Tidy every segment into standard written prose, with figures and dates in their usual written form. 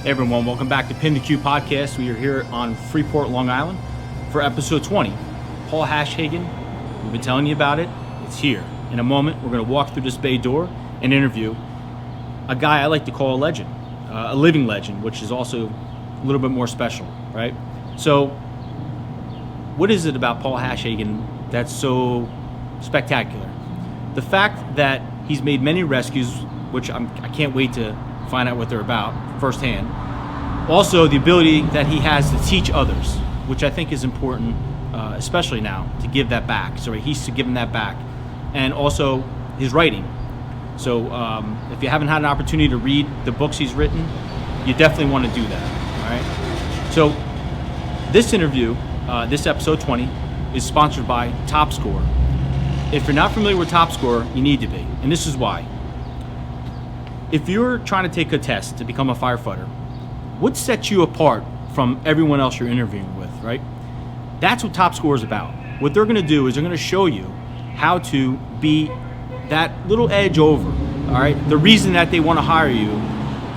Hey everyone, welcome back to PintheQ Podcast. We are here on Freeport, Long Island for episode 20. Paul Hashagen, we've been telling you about it. It's here. In a moment, we're going to walk through this bay door and interview a guy I like to call a legend, a living legend, which is also a little bit more special, right? So, what is it about Paul Hashagen that's so spectacular? The fact that he's made many rescues, which I can't wait to find out what they're about firsthand. Also, the ability that he has to teach others, which I think is important, especially now, to give that back. So he's to give him that back. And also his writing. So if you haven't had an opportunity to read the books he's written, you definitely want to do that. All right. So this interview, this episode 20, is sponsored by Top Score. If you're not familiar with Top Score, you need to be. And this is why. If you're trying to take a test to become a firefighter, what sets you apart from everyone else you're interviewing with, right? That's what Top Score is about. What they're going to do is they're going to show you how to be that little edge over, all right? The reason that they want to hire you,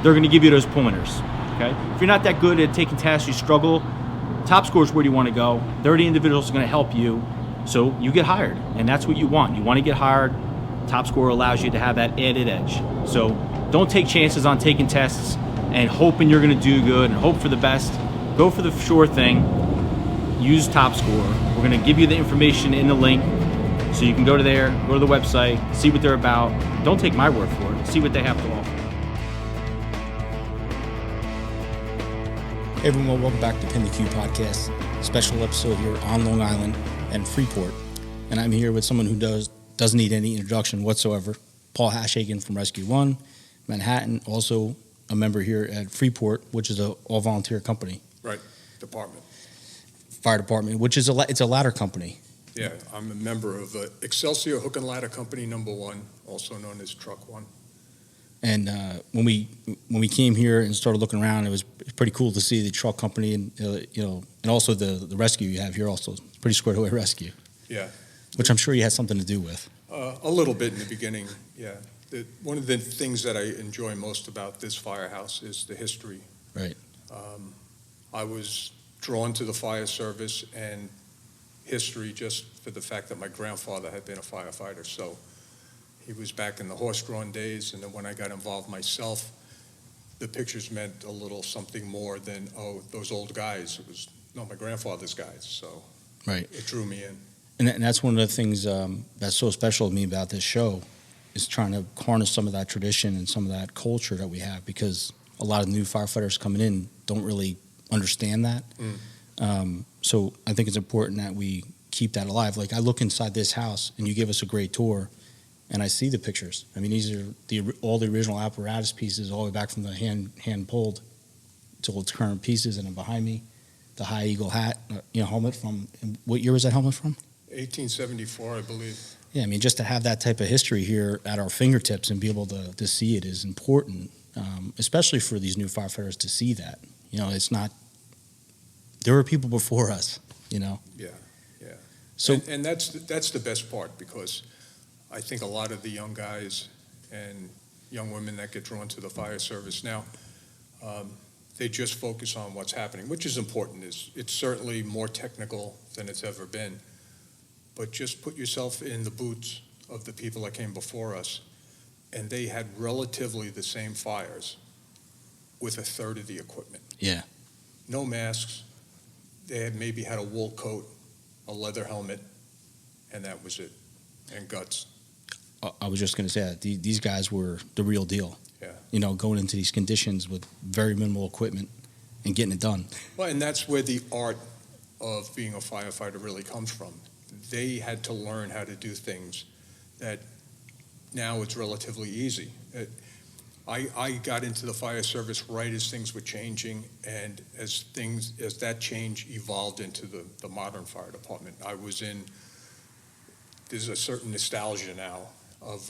they're going to give you those pointers, okay? If you're not that good at taking tests, you struggle, Top Score is where you want to go. They're the individuals who are going to help you, so you get hired, and that's what you want. You want to get hired. Top Score allows you to have that added edge. So don't take chances on taking tests and hoping you're going to do good and hope for the best. Go for the sure thing. Use Top Score. We're going to give you the information in the link so you can go to there, go to the website, see what they're about. Don't take my word for it. See what they have to offer. Hey everyone, welcome back to PintheQ Podcast. Special episode here on Long Island and Freeport. And I'm here with someone who doesn't need any introduction whatsoever. Paul Hashagen from Rescue 1, Manhattan, also a member here at Freeport, which is an all-volunteer company. Right, department. Fire department, which is it's a ladder company. Yeah, I'm a member of Excelsior Hook Ladder Company #1, also known as Truck 1. And when we came here and started looking around, it was pretty cool to see the truck company and and also the rescue you have here. Also, it's pretty squared away rescue. Yeah, which I'm sure you had something to do with. A little bit in the beginning. Yeah, one of the things that I enjoy most about this firehouse is the history. Right. I was drawn to the fire service and history just for the fact that my grandfather had been a firefighter. So he was back in the horse-drawn days, and then when I got involved myself, the pictures meant a little something more than, oh, those old guys. It was, no, my grandfather's guys. So right. It drew me in. And that's one of the things that's so special to me about this show is trying to harness some of that tradition and some of that culture that we have, because a lot of new firefighters coming in don't really understand that. So I think it's important that we keep that alive. Like, I look inside this house and you give us a great tour and I see the pictures. I mean, these are all the original apparatus pieces all the way back from the hand pulled to its current pieces. And then behind me, the High Eagle hat, helmet from, what year was that helmet from? 1874, I believe. Yeah, I mean, just to have that type of history here at our fingertips and be able to see it is important, especially for these new firefighters to see that. It's not, there were people before us, Yeah, yeah. So, and that's the best part, because I think a lot of the young guys and young women that get drawn to the fire service now, they just focus on what's happening, which is important. It's certainly more technical than it's ever been. But just put yourself in the boots of the people that came before us, and they had relatively the same fires with a third of the equipment. Yeah. No masks. They had maybe had a wool coat, a leather helmet, and that was it, and guts. I was just going to say that. These guys were the real deal. Yeah. Going into these conditions with very minimal equipment and getting it done. Well, and that's where the art of being a firefighter really comes from. They had to learn how to do things that now it's relatively easy. I got into the fire service right as things were changing, and as that change evolved into the modern fire department. There's a certain nostalgia now of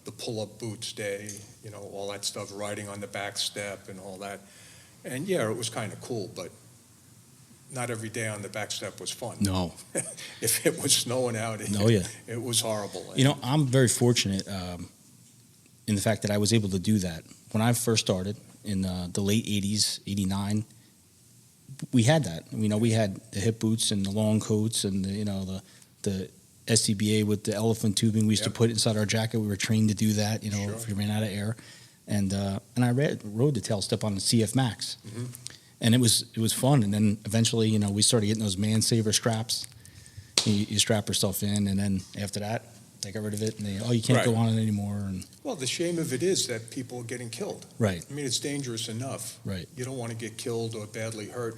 the pull-up boots day, all that stuff, riding on the back step and all that. And yeah, it was kind of cool, but not every day on the back step was fun. No. If it was snowing out, it was horrible. I'm very fortunate in the fact that I was able to do that. When I first started, in the late 80s, 89, we had that. We had the hip boots and the long coats and the SCBA with the elephant tubing we used to put inside our jacket. We were trained to do that, Sure. if we ran out of air. And I rode the tail step on the CF Max. Mm-hmm. And it was fun. And then eventually, we started getting those man saver straps. You strap yourself in, and then after that, they got rid of it, and you can't go on it anymore. And Well, the shame of it is that people are getting killed. right, I mean, it's dangerous enough. right, You don't want to get killed or badly hurt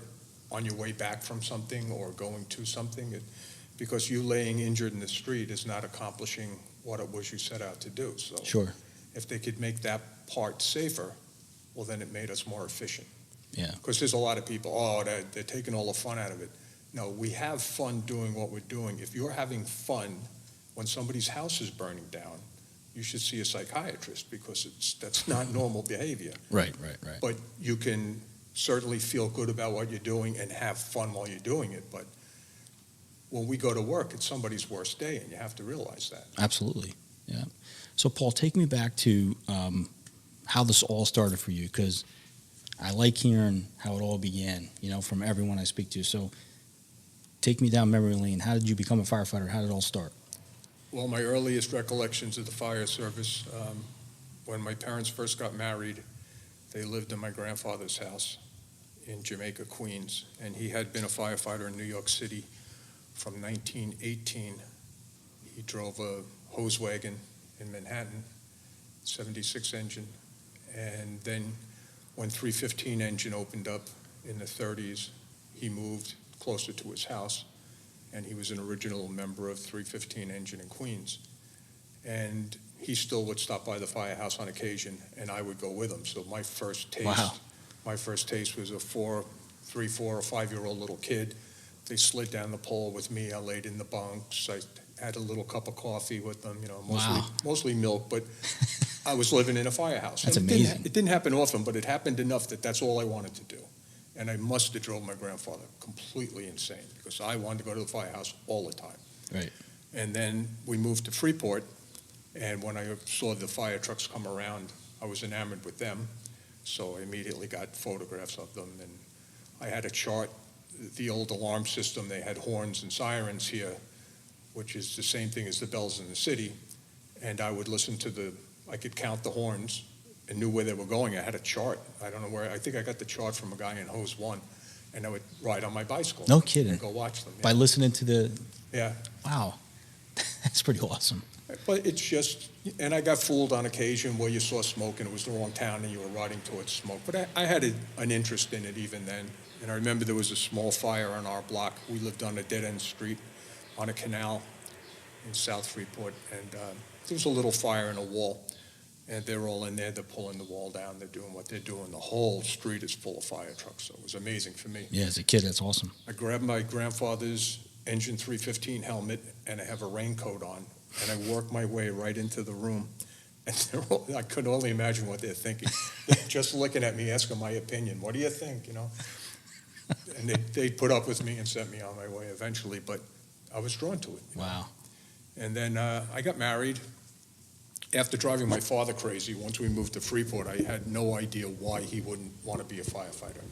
on your way back from something or going to something, because you laying injured in the street is not accomplishing what it was you set out to do. So sure, if they could make that part safer, well, then it made us more efficient. yeah, Because there's a lot of people, they're taking all the fun out of it. No, we have fun doing what we're doing. If you're having fun when somebody's house is burning down, you should see a psychiatrist, because that's not normal behavior. right. But you can certainly feel good about what you're doing and have fun while you're doing it. But when we go to work, it's somebody's worst day, and you have to realize that. Absolutely, yeah. So, Paul, take me back to how this all started for you, because I like hearing how it all began, from everyone I speak to. So take me down memory lane. How did you become a firefighter? How did it all start? Well, my earliest recollections of the fire service, when my parents first got married, they lived in my grandfather's house in Jamaica, Queens, and he had been a firefighter in New York City from 1918. He drove a hose wagon in Manhattan, 76 engine, and then when 315 engine opened up in the 30s, he moved closer to his house, and he was an original member of 315 engine in Queens. And he still would stop by the firehouse on occasion, and I would go with him. So my first taste was a 3, 4, or 5-year-old little kid. They slid down the pole with me. I laid in the bunks. I had a little cup of coffee with them, mostly milk, but I was living in a firehouse. That's and amazing. It didn't happen often, but it happened enough that that's all I wanted to do. And I must have drove my grandfather completely insane, because I wanted to go to the firehouse all the time. Right. And then we moved to Freeport, and when I saw the fire trucks come around, I was enamored with them. So I immediately got photographs of them, and I had a chart. The old alarm system, they had horns and sirens here, which is the same thing as the bells in the city. And I would listen to I could count the horns and knew where they were going. I had a chart. I don't know where. I think I got the chart from a guy in Hose 1, and I would ride on my bicycle. No kidding. And go watch them. Yeah. By listening to the... Yeah. Wow. That's pretty awesome. But it's just, and I got fooled on occasion where you saw smoke and it was the wrong town and you were riding towards smoke. But I had an interest in it even then. And I remember there was a small fire on our block. We lived on a dead-end street on a canal in South Freeport. And there was a little fire in a wall. And they're all in there. They're pulling the wall down. They're doing what they're doing. The whole street is full of fire trucks. So it was amazing for me. Yeah, as a kid, that's awesome. I grabbed my grandfather's engine 315 helmet, and I have a raincoat on. And I work my way right into the room. And I could only imagine what they're thinking. They're just looking at me, asking my opinion. What do you think, And they put up with me and sent me on my way eventually, but I was drawn to it. Wow. And then I got married. After driving my father crazy, once we moved to Freeport, I had no idea why he wouldn't want to be a firefighter.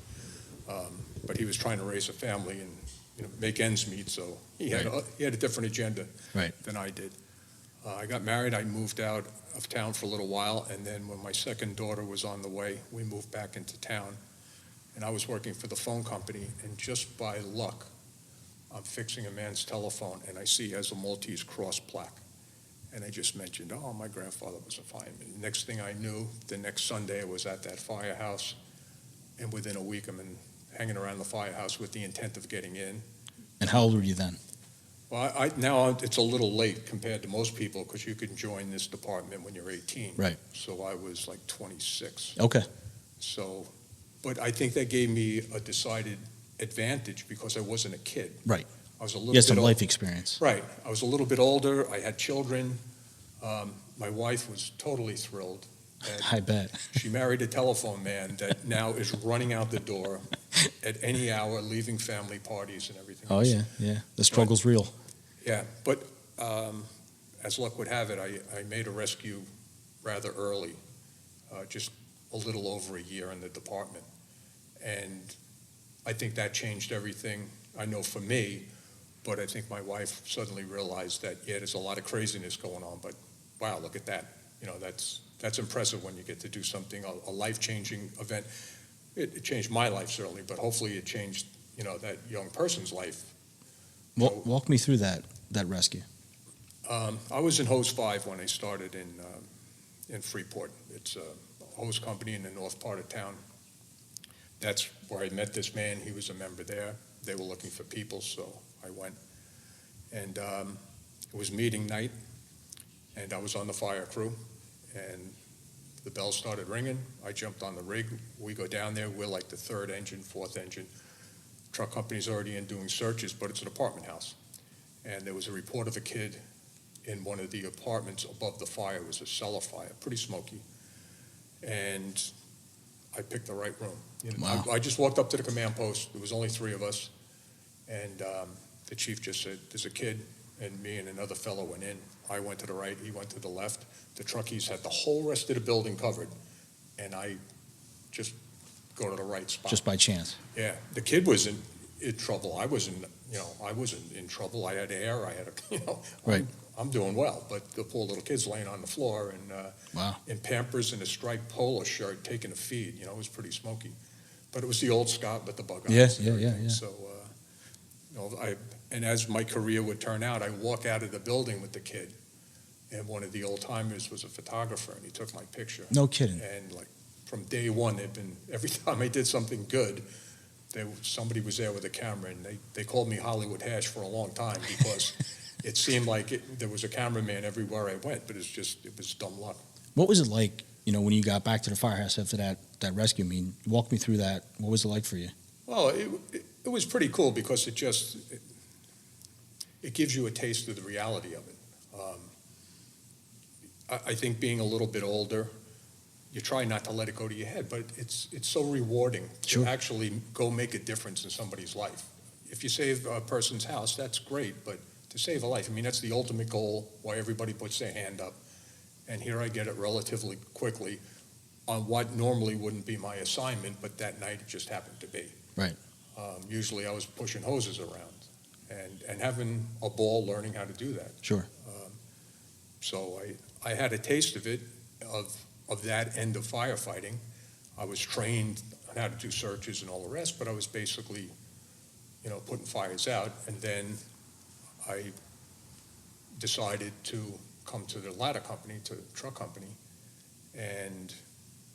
But he was trying to raise a family and make ends meet, so he had a different agenda than I did. I got married. I moved out of town for a little while, and then when my second daughter was on the way, we moved back into town. And I was working for the phone company, and just by luck, I'm fixing a man's telephone, and I see he has a Maltese cross plaque. And I just mentioned, my grandfather was a fireman. Next thing I knew, the next Sunday I was at that firehouse, and within a week I'm hanging around the firehouse with the intent of getting in. And how old were you then? Well, now it's a little late compared to most people, because you can join this department when you're 18. Right. So I was like 26. Okay. So, but I think that gave me a decided advantage because I wasn't a kid. Right. I was a little You had some bit life experience. Right. I was a little bit older. I had children. My wife was totally thrilled. I bet. She married a telephone man that now is running out the door at any hour, leaving family parties and everything Oh, else. yeah. The struggle's real. Yeah, but as luck would have it, I made a rescue rather early, just a little over a year in the department. And I think that changed everything, I know for me, but I think my wife suddenly realized that, yeah, there's a lot of craziness going on, but wow, look at that. You know, that's impressive when you get to do something, a life-changing event. It changed my life, certainly, but hopefully it changed, you know, that young person's life. Walk me through that rescue. I was in Hose 5 when I started in Freeport. It's a hose company in the north part of town. That's where I met this man. He was a member there. They were looking for people, so I went. And it was meeting night, and I was on the fire crew, and the bell started ringing. I jumped on the rig. We go down there. We're like the third engine, fourth engine. Truck company's already in doing searches, but it's an apartment house. And there was a report of a kid in one of the apartments above the fire. It was a cellar fire, pretty smoky. And I picked the right room. You know, Wow. I just walked up to the command post. There was only 3 of us. And the chief just said, there's a kid, and me and another fellow went in. I went to the right, he went to the left. The truckies had the whole rest of the building covered, and I just go to the right spot. Just by chance. Yeah, the kid was in trouble. I wasn't in trouble. I had air. I had Right. I'm doing well, but the poor little kid's laying on the floor and Wow. in Pampers and a striped polo shirt, taking a feed. You know, it was pretty smoky, but it was the old Scott with the bug eyes. Yes, and yeah. everything. So, and as my career would turn out, I walk out of the building with the kid, and one of the old timers was a photographer, and he took my picture. No kidding. And like from day one, every time I did something good, somebody was there with a camera, and they called me Hollywood Hash for a long time because it seemed like there was a cameraman everywhere I went, but it was dumb luck. What was it like, when you got back to the firehouse after that rescue? I mean, walk me through that. What was it like for you? Well, it was pretty cool because it gives you a taste of the reality of it. I think being a little bit older, you try not to let it go to your head, but it's so rewarding Sure. to actually go make a difference in somebody's life. If you save a person's house, that's great, but to save a life, I mean, that's the ultimate goal, why everybody puts their hand up. And here I get it relatively quickly on what normally wouldn't be my assignment, but that night it just happened to be. Right. Usually I was pushing hoses around and having a ball learning how to do that. Sure. So I had a taste of it, of that end of firefighting. I was trained on how to do searches and all the rest, but I was basically, putting fires out. And then I decided to come to the ladder company, to the truck company, and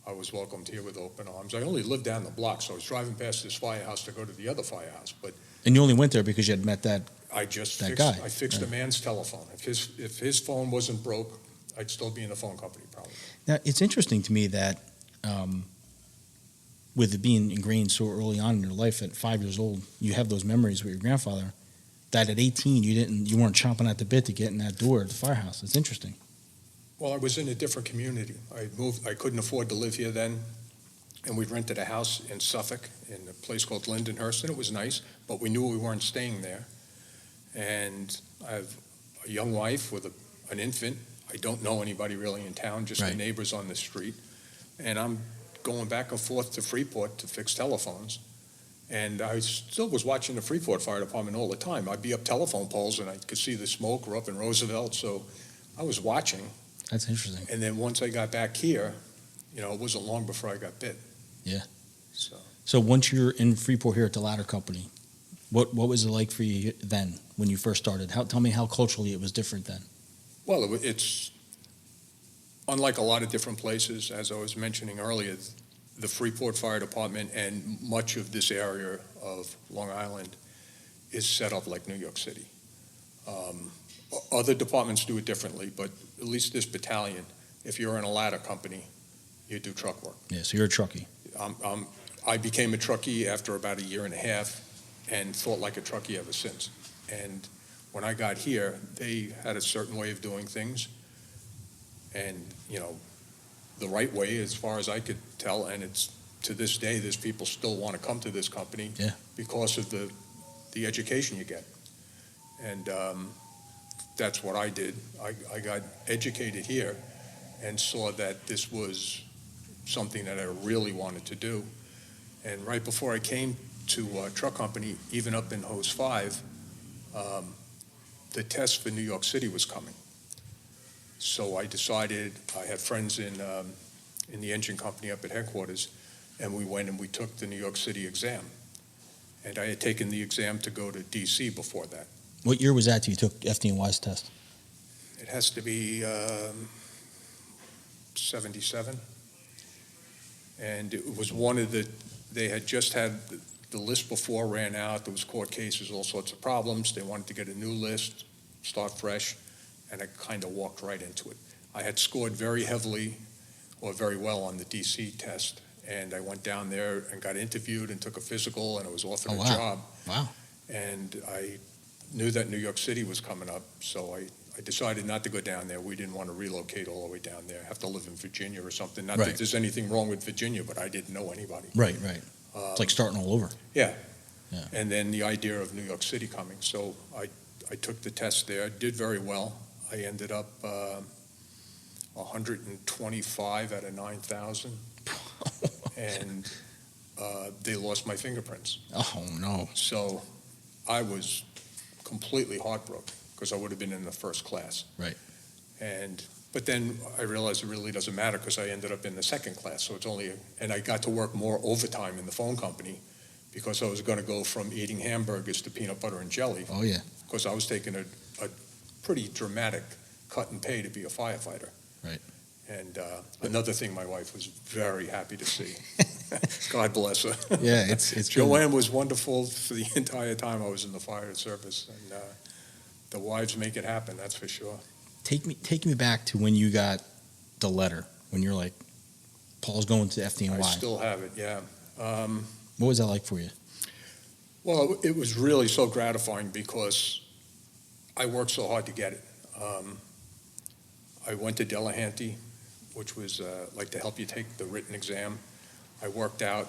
I was welcomed here with open arms. I only lived down the block, so I was driving past this firehouse to go to the other firehouse, but And you only went there because you had met that. I just That fixed, guy. I fixed a man's telephone. If his phone wasn't broke, I'd still be in the phone company probably. Now, it's interesting to me that with it being ingrained so early on in your life, at 5 years old, you have those memories with your grandfather, that at 18 you weren't chomping at the bit to get in that door at the firehouse. It's interesting. Well, I was in a different community. I couldn't afford to live here then, and we rented a house in Suffolk in a place called Lindenhurst, and it was nice, but we knew we weren't staying there. And I have a young wife with an infant. I don't know anybody really in town, just Right. the neighbors on the street. And I'm going back and forth to Freeport to fix telephones. And I still was watching the Freeport Fire Department all the time. I'd be up telephone poles, and I could see the smoke. We're up in Roosevelt, so I was watching. That's interesting. And then once I got back here, it wasn't long before I got bit. Yeah. So, So once you're in Freeport here at the ladder company, what was it like for you then when you first started? Tell me how culturally it was different then. well, it's unlike a lot of different places, as I was mentioning earlier. The Freeport Fire Department and much of this area of Long Island is set up like New York City. Other departments do it differently, but at least this battalion, if you're in a ladder company, you do truck work. Yeah, so you're a truckie. I became a truckie after about a year and a half and thought like a truckie ever since. And when I got here, they had a certain way of doing things, and, the right way as far as I could tell, and it's to this day, there's people still want to come to this company Yeah. because of the education you get. And that's what I did. I got educated here and saw that this was something that I really wanted to do. And right before I came to truck company, even up in Hose 5, the test for New York City was coming. So I decided, I had friends in the engine company up at headquarters, and we went and we took the New York City exam. And I had taken the exam to go to DC before that. What year was that you took FDNY's test? It has to be 77. And it was one of they had just had the list before ran out. There was court cases, all sorts of problems. They wanted to get a new list, start fresh, and I kind of walked right into it. I had scored very heavily or very well on the DC test, and I went down there and got interviewed and took a physical, and I was offered a job. Wow. And I knew that New York City was coming up, so I decided not to go down there. We didn't want to relocate all the way down there, have to live in Virginia or something. Not that there's anything wrong with Virginia, but I didn't know anybody. Right. It's like starting all over. Yeah. And then the idea of New York City coming. So I took the test there, did very well. I ended up 125 out of 9,000. And they lost my fingerprints. Oh, no. So I was completely heartbroken because I would have been in the first class. Right. But then I realized it really doesn't matter because I ended up in the second class. So it's only, and I got to work more overtime in the phone company because I was going to go from eating hamburgers to peanut butter and jelly. Oh, yeah. Because I was taking a pretty dramatic cut in pay to be a firefighter. Right. And another thing my wife was very happy to see. God bless her. Yeah, it's Joanne was wonderful for the entire time I was in the fire service. And the wives make it happen, that's for sure. Take me back to when you got the letter, when you're like, Paul's going to FDNY. I still have it, yeah. What was that like for you? Well, it was really so gratifying because I worked so hard to get it. I went to Delahanty, which was like to help you take the written exam. I worked out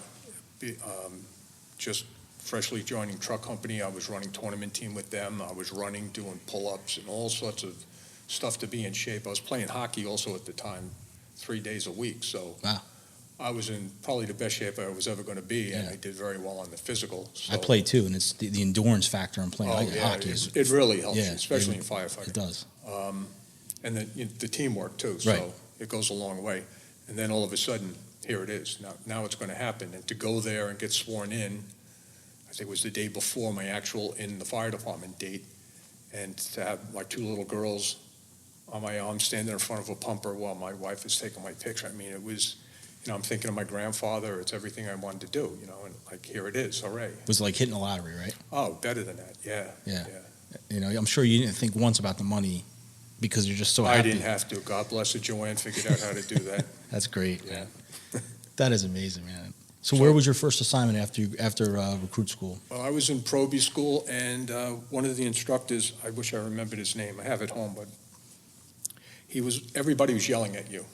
just freshly joining truck company. I was running tournament team with them. I was running, doing pull-ups and all sorts of stuff to be in shape. I was playing hockey also at the time, 3 days a week. So wow. I was in probably the best shape I was ever going to be, and I did very well on the physical. So. I played too, and it's the endurance factor in playing hockey. It really helps you, especially in firefighting. It does. And the teamwork too, so it goes a long way. And then all of a sudden, here it is. Now it's going to happen. And to go there and get sworn in, I think it was the day before my actual in the fire department date, and to have my two little girls on my arm standing in front of a pumper while my wife is taking my picture. I mean, it was, I'm thinking of my grandfather. It's everything I wanted to do, and like, here it is, hooray. It was like hitting a lottery, right? Oh, better than that, yeah. I'm sure you didn't think once about the money because you're just so happy. I didn't have to. God bless her. Joanne figured out how to do that. That's great, yeah. Man. That is amazing, man. So where was your first assignment after recruit school? Well, I was in Proby school, and one of the instructors, I wish I remembered his name. I have it home, but everybody was yelling at you,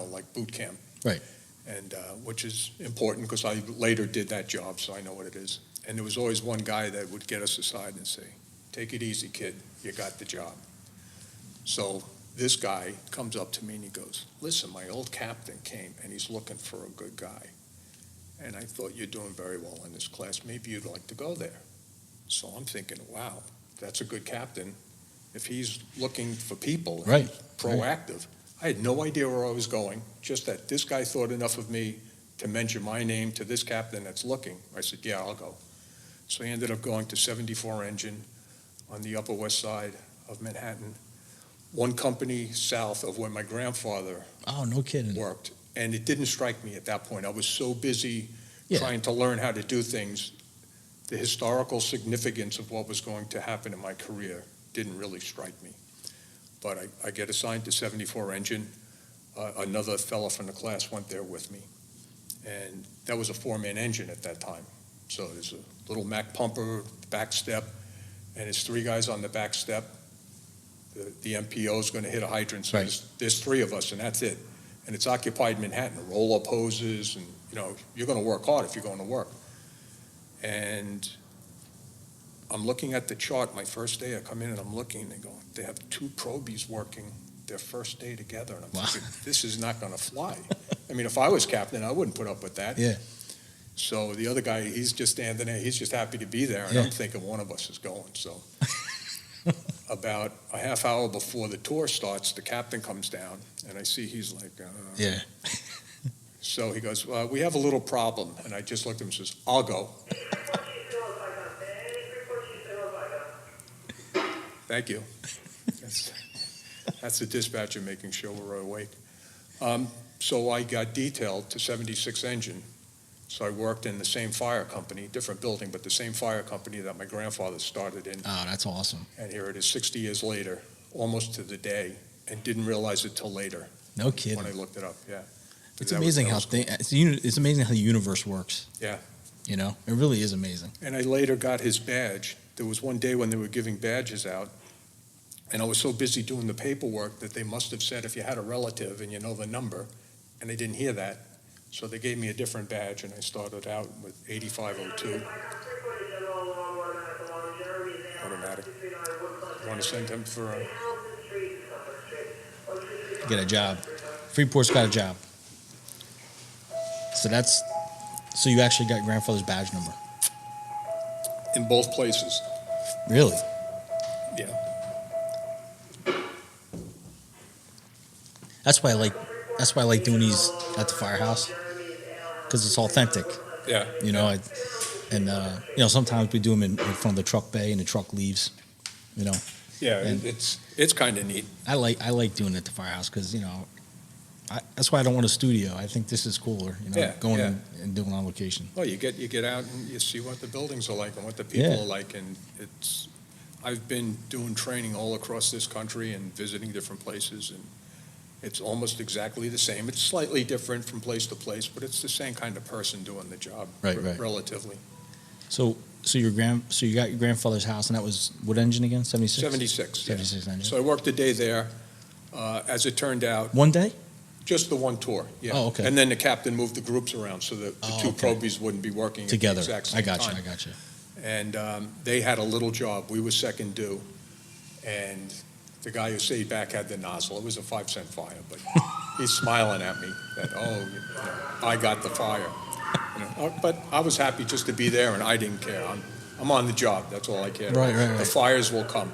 like boot camp. Right. And which is important because I later did that job, so I know what it is. And there was always one guy that would get us aside and say, "Take it easy, kid. You got the job." So this guy comes up to me and he goes, "Listen, my old captain came and he's looking for a good guy. And I thought you're doing very well in this class. Maybe you'd like to go there." So I'm thinking, wow, that's a good captain. If he's looking for people, and he's proactive. I had no idea where I was going, just that this guy thought enough of me to mention my name to this captain that's looking. I said, yeah, I'll go. So I ended up going to 74 Engine on the Upper West Side of Manhattan, one company south of where my grandfather worked. And it didn't strike me at that point. I was so busy trying to learn how to do things. The historical significance of what was going to happen in my career didn't really strike me. But I get assigned to 74 Engine. Another fellow from the class went there with me. And that was a 4-man engine at that time. So there's a little Mack pumper, back step, and it's 3 guys on the back step. The MPO is going to hit a hydrant, so there's 3 of us, and that's it. And it's occupied Manhattan, roll-up hoses, and, you're going to work hard if you're going to work. And I'm looking at the chart my first day. I come in and I'm looking and they have 2 probies working their first day together. And I'm thinking, this is not going to fly. I mean, if I was captain, I wouldn't put up with that. Yeah. So the other guy, he's just standing there. He's just happy to be there. And Yeah. I'm thinking one of us is going. So about a half hour before the tour starts, the captain comes down, and I see he's like, Yeah. So he goes, we have a little problem. And I just looked at him and says, I'll go. Thank you. That's the dispatcher making sure we're awake. So I got detailed to 76 Engine. So I worked in the same fire company, different building, but the same fire company that my grandfather started in. Oh, that's awesome. And here it is 60 years later, almost to the day, and didn't realize it till later. No kidding. When I looked it up, yeah. It's amazing how it's amazing how the universe works. Yeah. You know, it really is amazing. And I later got his badge. There was one day when they were giving badges out, and I was so busy doing the paperwork that they must have said if you had a relative and you know the number, and they didn't hear that. So they gave me a different badge, and I started out with 8502. Automatic. You want to send him for a... Get a job. Freeport's got a job. So you actually got grandfather's badge number. In both places. Really? Yeah. That's why I like doing these at the Firehouse, because it's authentic. Yeah. You know, sometimes we do them in front of the truck bay and the truck leaves. You know. Yeah, And it's kind of neat. I like doing it at the Firehouse because that's why I don't want a studio. I think this is cooler. You know, Yeah, going yeah. and doing on location. Well, you get out and you see what the buildings are like and what the people Yeah. are like, and I've been doing training all across this country and visiting different places, and it's almost exactly the same. It's slightly different from place to place, but it's the same kind of person doing the job, Right. relatively. So you got your grandfather's house, and that was what engine again? 76? 76. Yeah. 76 engine. So I worked a day there. As it turned out, One day? just the one tour. Yeah. Oh, okay. And then the captain moved the groups around so that the two okay. probies wouldn't be working Together. at the exact same I got time. you. And they had a little job. We were second due. And the guy who stayed back had the nozzle. It was a 5-cent fire, but he's smiling at me that, I got the fire. But I was happy just to be there, and I didn't care. I'm on the job. That's all I cared about. Right. The fires will come.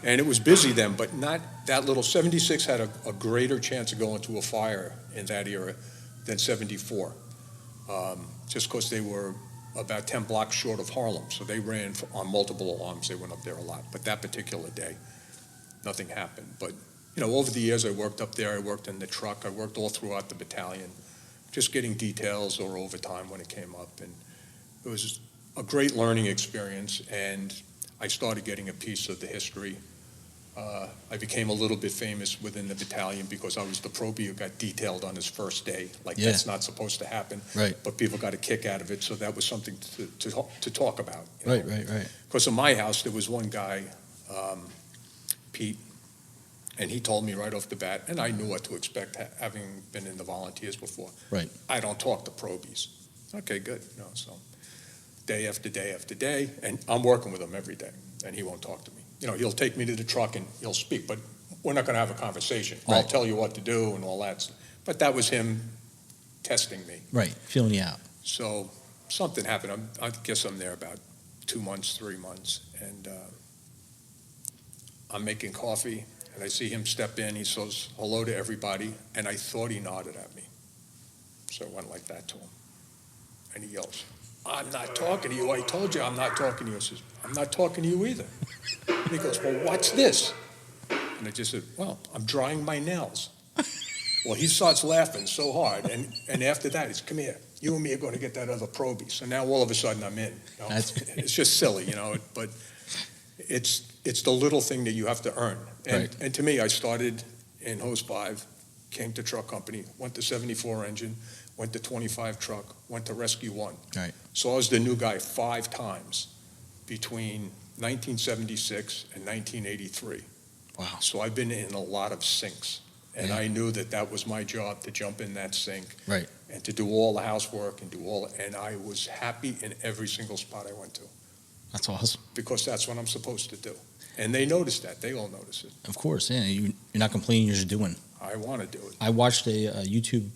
And it was busy then, but not that little. 76 had a greater chance of going to a fire in that era than 74, just because they were about 10 blocks short of Harlem. So they ran on multiple alarms. They went up there a lot. But that particular day, nothing happened. But, over the years I worked up there. I worked in the truck. I worked all throughout the battalion, just getting details or overtime when it came up. And it was a great learning experience, and I started getting a piece of the history. I became a little bit famous within the battalion because I was the probie who got detailed on his first day. That's not supposed to happen. Right. But people got a kick out of it, so that was something to talk about. Right. Because in my house, there was one guy, Pete, and he told me right off the bat, and I knew what to expect, having been in the volunteers before. Right. I don't talk to probies. Okay, good. So day after day after day, and I'm working with him every day, and he won't talk to me. He'll take me to the truck and he'll speak, but we're not going to have a conversation. Right. I'll tell you what to do and all that. But that was him testing me. Right, feeling you out. So something happened. I guess I'm there about 2 months, 3 months, and I'm making coffee, and I see him step in. He says hello to everybody, and I thought he nodded at me. So I went like that to him, and he yells, "I'm not talking to you. I told you I'm not talking to you." I says, "I'm not talking to you either." And he goes, "Well, what's this?" And I just said, "Well, I'm drying my nails." Well, he starts laughing so hard, and after that, he's, "Come here. You and me are going to get that other probie." So now all of a sudden I'm in. It's just silly, but it's the little thing that you have to earn. And to me, I started in Hose 5, came to truck company, went to 74 engine, went to 25 truck, went to Rescue 1. Right. So I was the new guy 5 times between 1976 and 1983. Wow. So I've been in a lot of sinks, and Yeah. I knew that was my job, to jump in that sink. Right. And to do all the housework and I was happy in every single spot I went to, That's awesome. because that's what I'm supposed to do. And they noticed that. They all notice it. Of course, yeah. You're not complaining, you're just doing. I want to do it. I watched a YouTube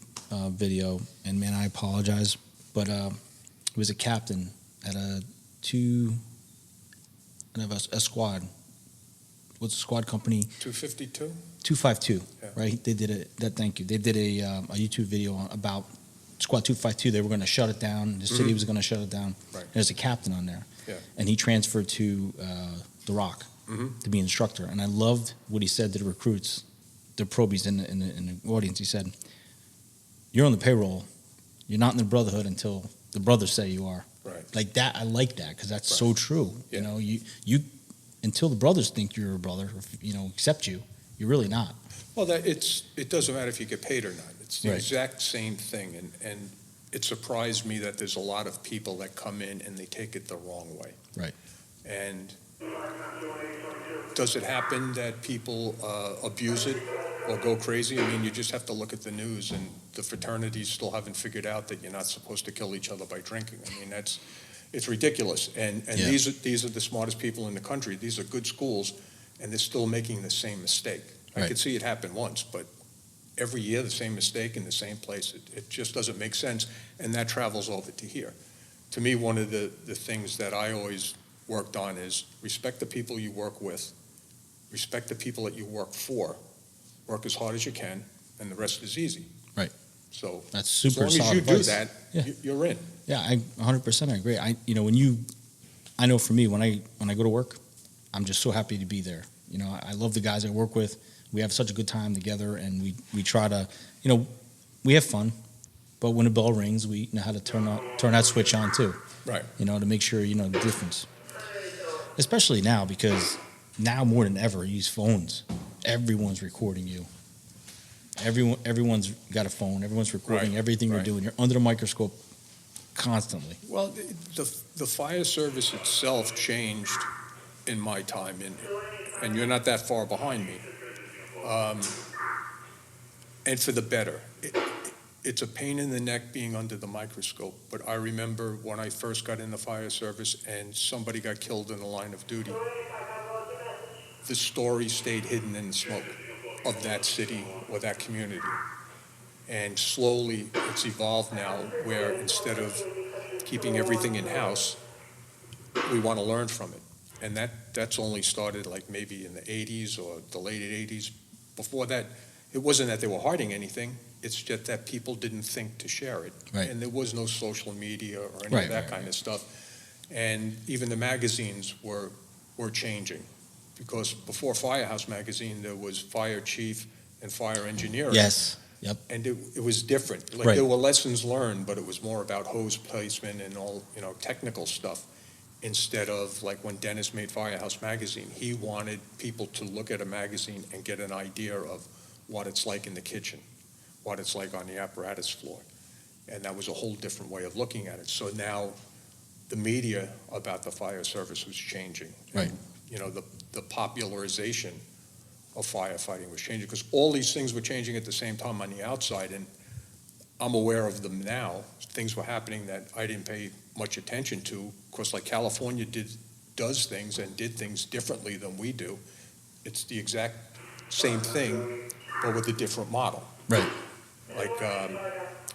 video, and man, I apologize, but it was a captain at a squad. What's the squad company? 252? 252, Yeah. right? They did thank you. They did a YouTube video about Squad 252. They were going to shut it down. The city was going to shut it down. Right. There's a captain on there. Yeah. And he transferred to The Rock to be an instructor. And I loved what he said to the recruits, the probies in the audience. He said, "You're on the payroll. You're not in the brotherhood until the brothers say you are." Right. Like that, I like that because that's Right. so true. Yeah. You know, you until the brothers think you're a brother, or, accept you, you're really not. Well, it doesn't matter if you get paid or not. It's the Right. exact same thing, and it surprised me that there's a lot of people that come in and they take it the wrong way. Right. And does it happen that people abuse it or go crazy? I mean, you just have to look at the news, and the fraternities still haven't figured out that you're not supposed to kill each other by drinking. I mean, it's ridiculous. And Yeah. these are the smartest people in the country. These are good schools, and they're still making the same mistake. I Right. could see it happen once, but every year the same mistake in the same place. It just doesn't make sense, and that travels over to here. To me, one of the things that I always worked on is respect the people you work with, respect the people that you work for, work as hard as you can, and the rest is easy. Right. So That's super as long as solid you advice. do that, Yeah. you're in. Yeah, I 100% agree. I know for me when I go to work, I'm just so happy to be there. I love the guys I work with. We have such a good time together, and we try to, we have fun, but when the bell rings, we know how to turn that switch on too. Right. To make sure the difference. Especially now, because now more than ever, you use phones. Everyone's recording you. Everyone's got a phone. Everyone's recording Right, everything you're right. doing. You're under the microscope constantly. Well, the fire service itself changed in my time, and you're not that far behind me. And for the better. It's a pain in the neck being under the microscope, but I remember when I first got in the fire service and somebody got killed in the line of duty, the story stayed hidden in the smoke of that city or that community. And slowly it's evolved now where instead of keeping everything in-house, we want to learn from it. And that's only started like maybe in the 80s or the late 80s. Before that, it wasn't that they were hiding anything. It's just that people didn't think to share it. Right. And there was no social media or any Right, of that right, kind of stuff. And even the magazines were changing. Because before Firehouse magazine, there was Fire Chief and Fire Engineering. Yes. Yep. And it was different. Like Right. there were lessons learned, but it was more about hose placement and all, technical stuff. Instead of like when Dennis made Firehouse magazine, he wanted people to look at a magazine and get an idea of what it's like in the kitchen, what it's like on the apparatus floor. And that was a whole different way of looking at it. So now the media about the fire service was changing. Right. And, the popularization of firefighting was changing because all these things were changing at the same time on the outside. And I'm aware of them now. Things were happening that I didn't pay much attention to. Of course, like California does things and did things differently than we do. It's the exact same thing, but with a different model. Right. Like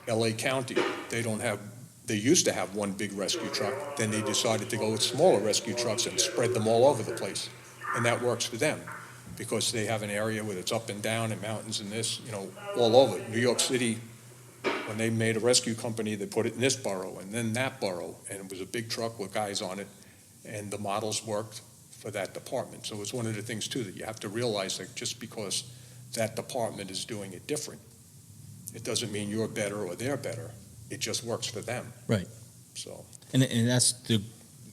LA County, they used to have one big rescue truck. Then they decided to go with smaller rescue trucks and spread them all over the place. And that works for them because they have an area where it's up and down and mountains and this, all over. New York City, when they made a rescue company, they put it in this borough and then that borough. And it was a big truck with guys on it. And the models worked for that department. So it's one of the things, too, that you have to realize that just because that department is doing it different, it doesn't mean you're better or they're better. It just works for them. Right. So. And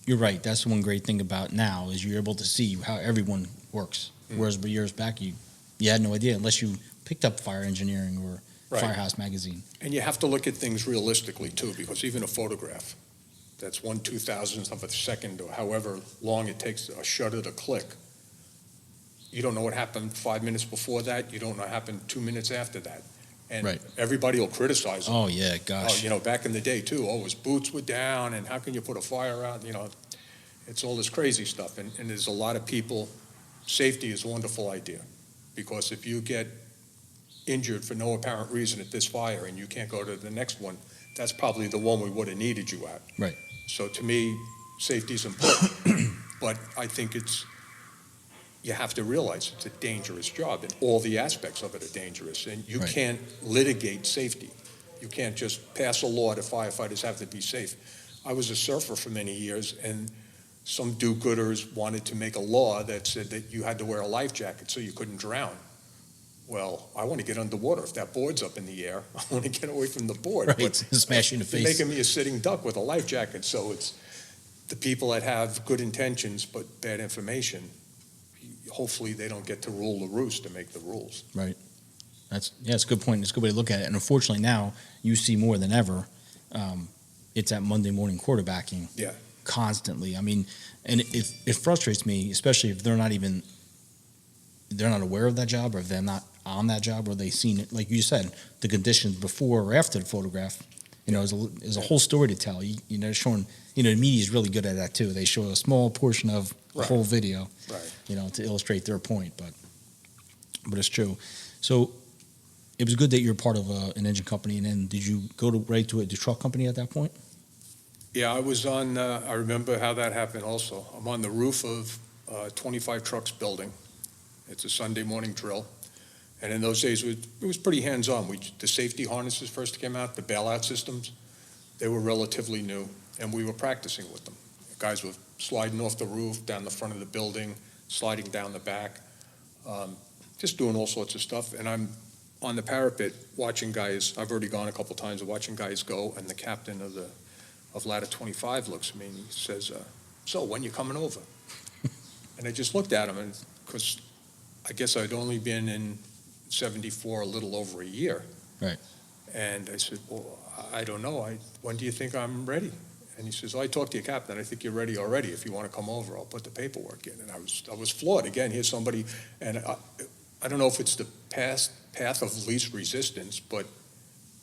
you're right. That's one great thing about now is you're able to see how everyone works. Whereas years back, you had no idea unless you picked up fire engineering or Right. Firehouse magazine. And you have to look at things realistically, too, because even a photograph, that's 1/2000th of a second or however long it takes a shutter to click. You don't know what happened 5 minutes before that. You don't know what happened 2 minutes after that. And Right. everybody will criticize it. Oh, yeah, gosh. Back in the day, too, his boots were down, and how can you put a fire out? It's all this crazy stuff. And there's a lot of people, safety is a wonderful idea. Because if you get injured for no apparent reason at this fire and you can't go to the next one, that's probably the one we would have needed you at. Right. So to me, safety is important, but I think you have to realize it's a dangerous job, and all the aspects of it are dangerous, and you Right. can't litigate safety. You can't just pass a law that firefighters have to be safe. I was a surfer for many years, and some do-gooders wanted to make a law that said that you had to wear a life jacket so you couldn't drown. Well, I want to get underwater. If that board's up in the air, I want to get away from the board. Right, But smash you in the they're face. making me a sitting duck with a life jacket, so it's the people that have good intentions but bad information, hopefully they don't get to rule the roost to make the rules. Right. It's a good point. It's a good way to look at it. And unfortunately now you see more than ever, it's that Monday morning quarterbacking. Yeah. Constantly. I mean, and it frustrates me, especially if they're not aware of that job, or if they're not on that job, or they've seen it, like you said, the conditions before or after the photograph. There's a whole story to tell. Showing, the media is really good at that too. They show a small portion of the Right. whole video, Right. To illustrate their point, but it's true. So it was good that you're part of an engine company, and then did you go right to the truck company at that point? Yeah, I was on, I remember how that happened also. I'm on the roof of 25 Trucks building. It's a Sunday morning drill. And in those days, it was pretty hands-on. The safety harnesses first came out, the bailout systems, they were relatively new, and we were practicing with them. Guys were sliding off the roof, down the front of the building, sliding down the back, just doing all sorts of stuff. And I'm on the parapet watching guys, I've already gone a couple times, watching guys go, and the captain of Ladder 25 looks at me and he says, so when you coming over? And I just looked at him, and because I guess I'd only been in 74 a little over a year. Right. And I said, well, I don't know. When do you think I'm ready? And he says, I talked to your captain. I think you're ready already. If you want to come over, I'll put the paperwork in. And I was floored. Again, here's somebody, and I don't know if it's the path of least resistance, but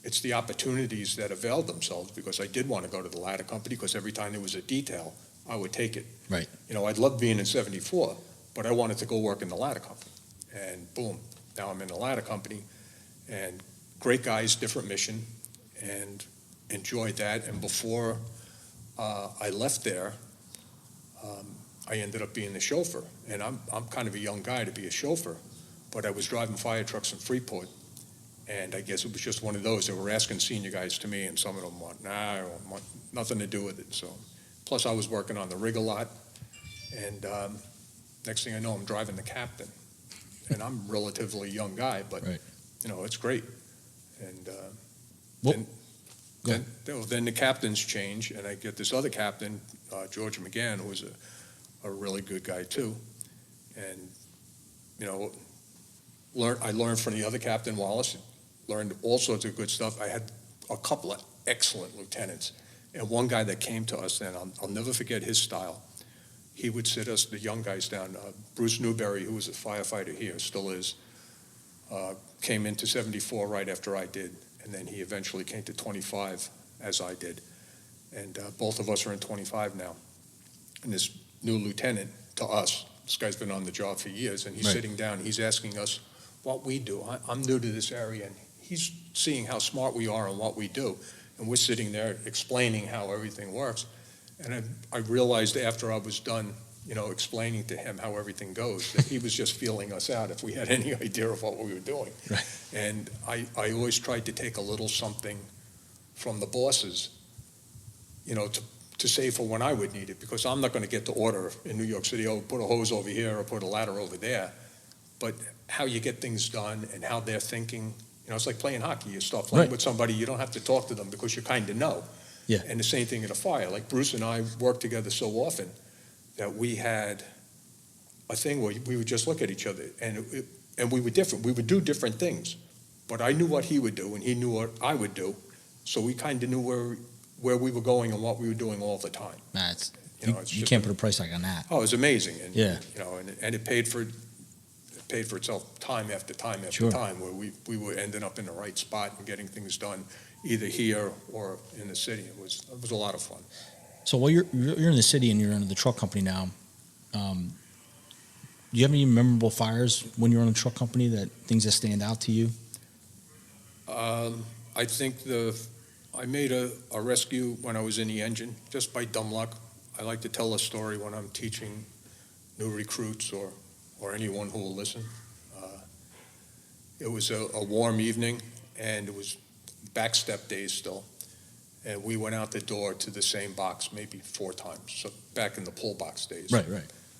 it's the opportunities that availed themselves, because I did want to go to the ladder company, because every time there was a detail, I would take it. Right. I'd love being in 74, but I wanted to go work in the ladder company. And boom, now I'm in the ladder company, and great guys, different mission, and enjoyed that. And before I left there, I ended up being the chauffeur. And I'm kind of a young guy to be a chauffeur, but I was driving fire trucks in Freeport. And I guess it was just one of those. They were asking senior guys to me, and some of them want, I don't want nothing to do with it. So, plus I was working on the rig a lot, and next thing I know, I'm driving the captain. And I'm a relatively young guy, but Right. It's great. And Go ahead. then the captains change, and I get this other captain, George McGann, who was a really good guy too. And I learned from the other captain, Wallace. Learned all sorts of good stuff. I had a couple of excellent lieutenants, and one guy that came to us then, I'll never forget his style. He would sit us, the young guys, down. Bruce Newberry, who was a firefighter here, still is, came into 74 right after I did, and then he eventually came to 25 as I did. And both of us are in 25 now. And this new lieutenant, to us, this guy's been on the job for years, and he's Right. sitting down, he's asking us what we do. I'm new to this area, and he's seeing how smart we are and what we do. And we're sitting there explaining how everything works. And I realized after I was done, explaining to him how everything goes, that he was just feeling us out if we had any idea of what we were doing. Right. And I always tried to take a little something from the bosses, to save for when I would need it, because I'm not going to get to order in New York City, put a hose over here or put a ladder over there. But how you get things done and how they're thinking, it's like playing hockey. You start playing Right. with somebody, you don't have to talk to them because you kind of know. Yeah. And the same thing in a fire. Like Bruce and I worked together so often that we had a thing where we would just look at each other, and we were different. We would do different things, but I knew what he would do and he knew what I would do. So we kind of knew where we were going and what we were doing all the time. Nah, it's you just can't put a price tag on that. Oh, it was amazing. And, Yeah. And it paid for itself time after time after Sure. time, where we were ending up in the right spot and getting things done either here or in the city. It was a lot of fun. So while you're in the city and you're in the truck company now, do you have any memorable fires when you're on a truck company, that things that stand out to you? I think I made a rescue when I was in the engine, just by dumb luck. I like to tell a story when I'm teaching new recruits or anyone who will listen. It was a warm evening, and it was backstep days still. And we went out the door to the same box maybe 4 times, so back in the pull box days. Right.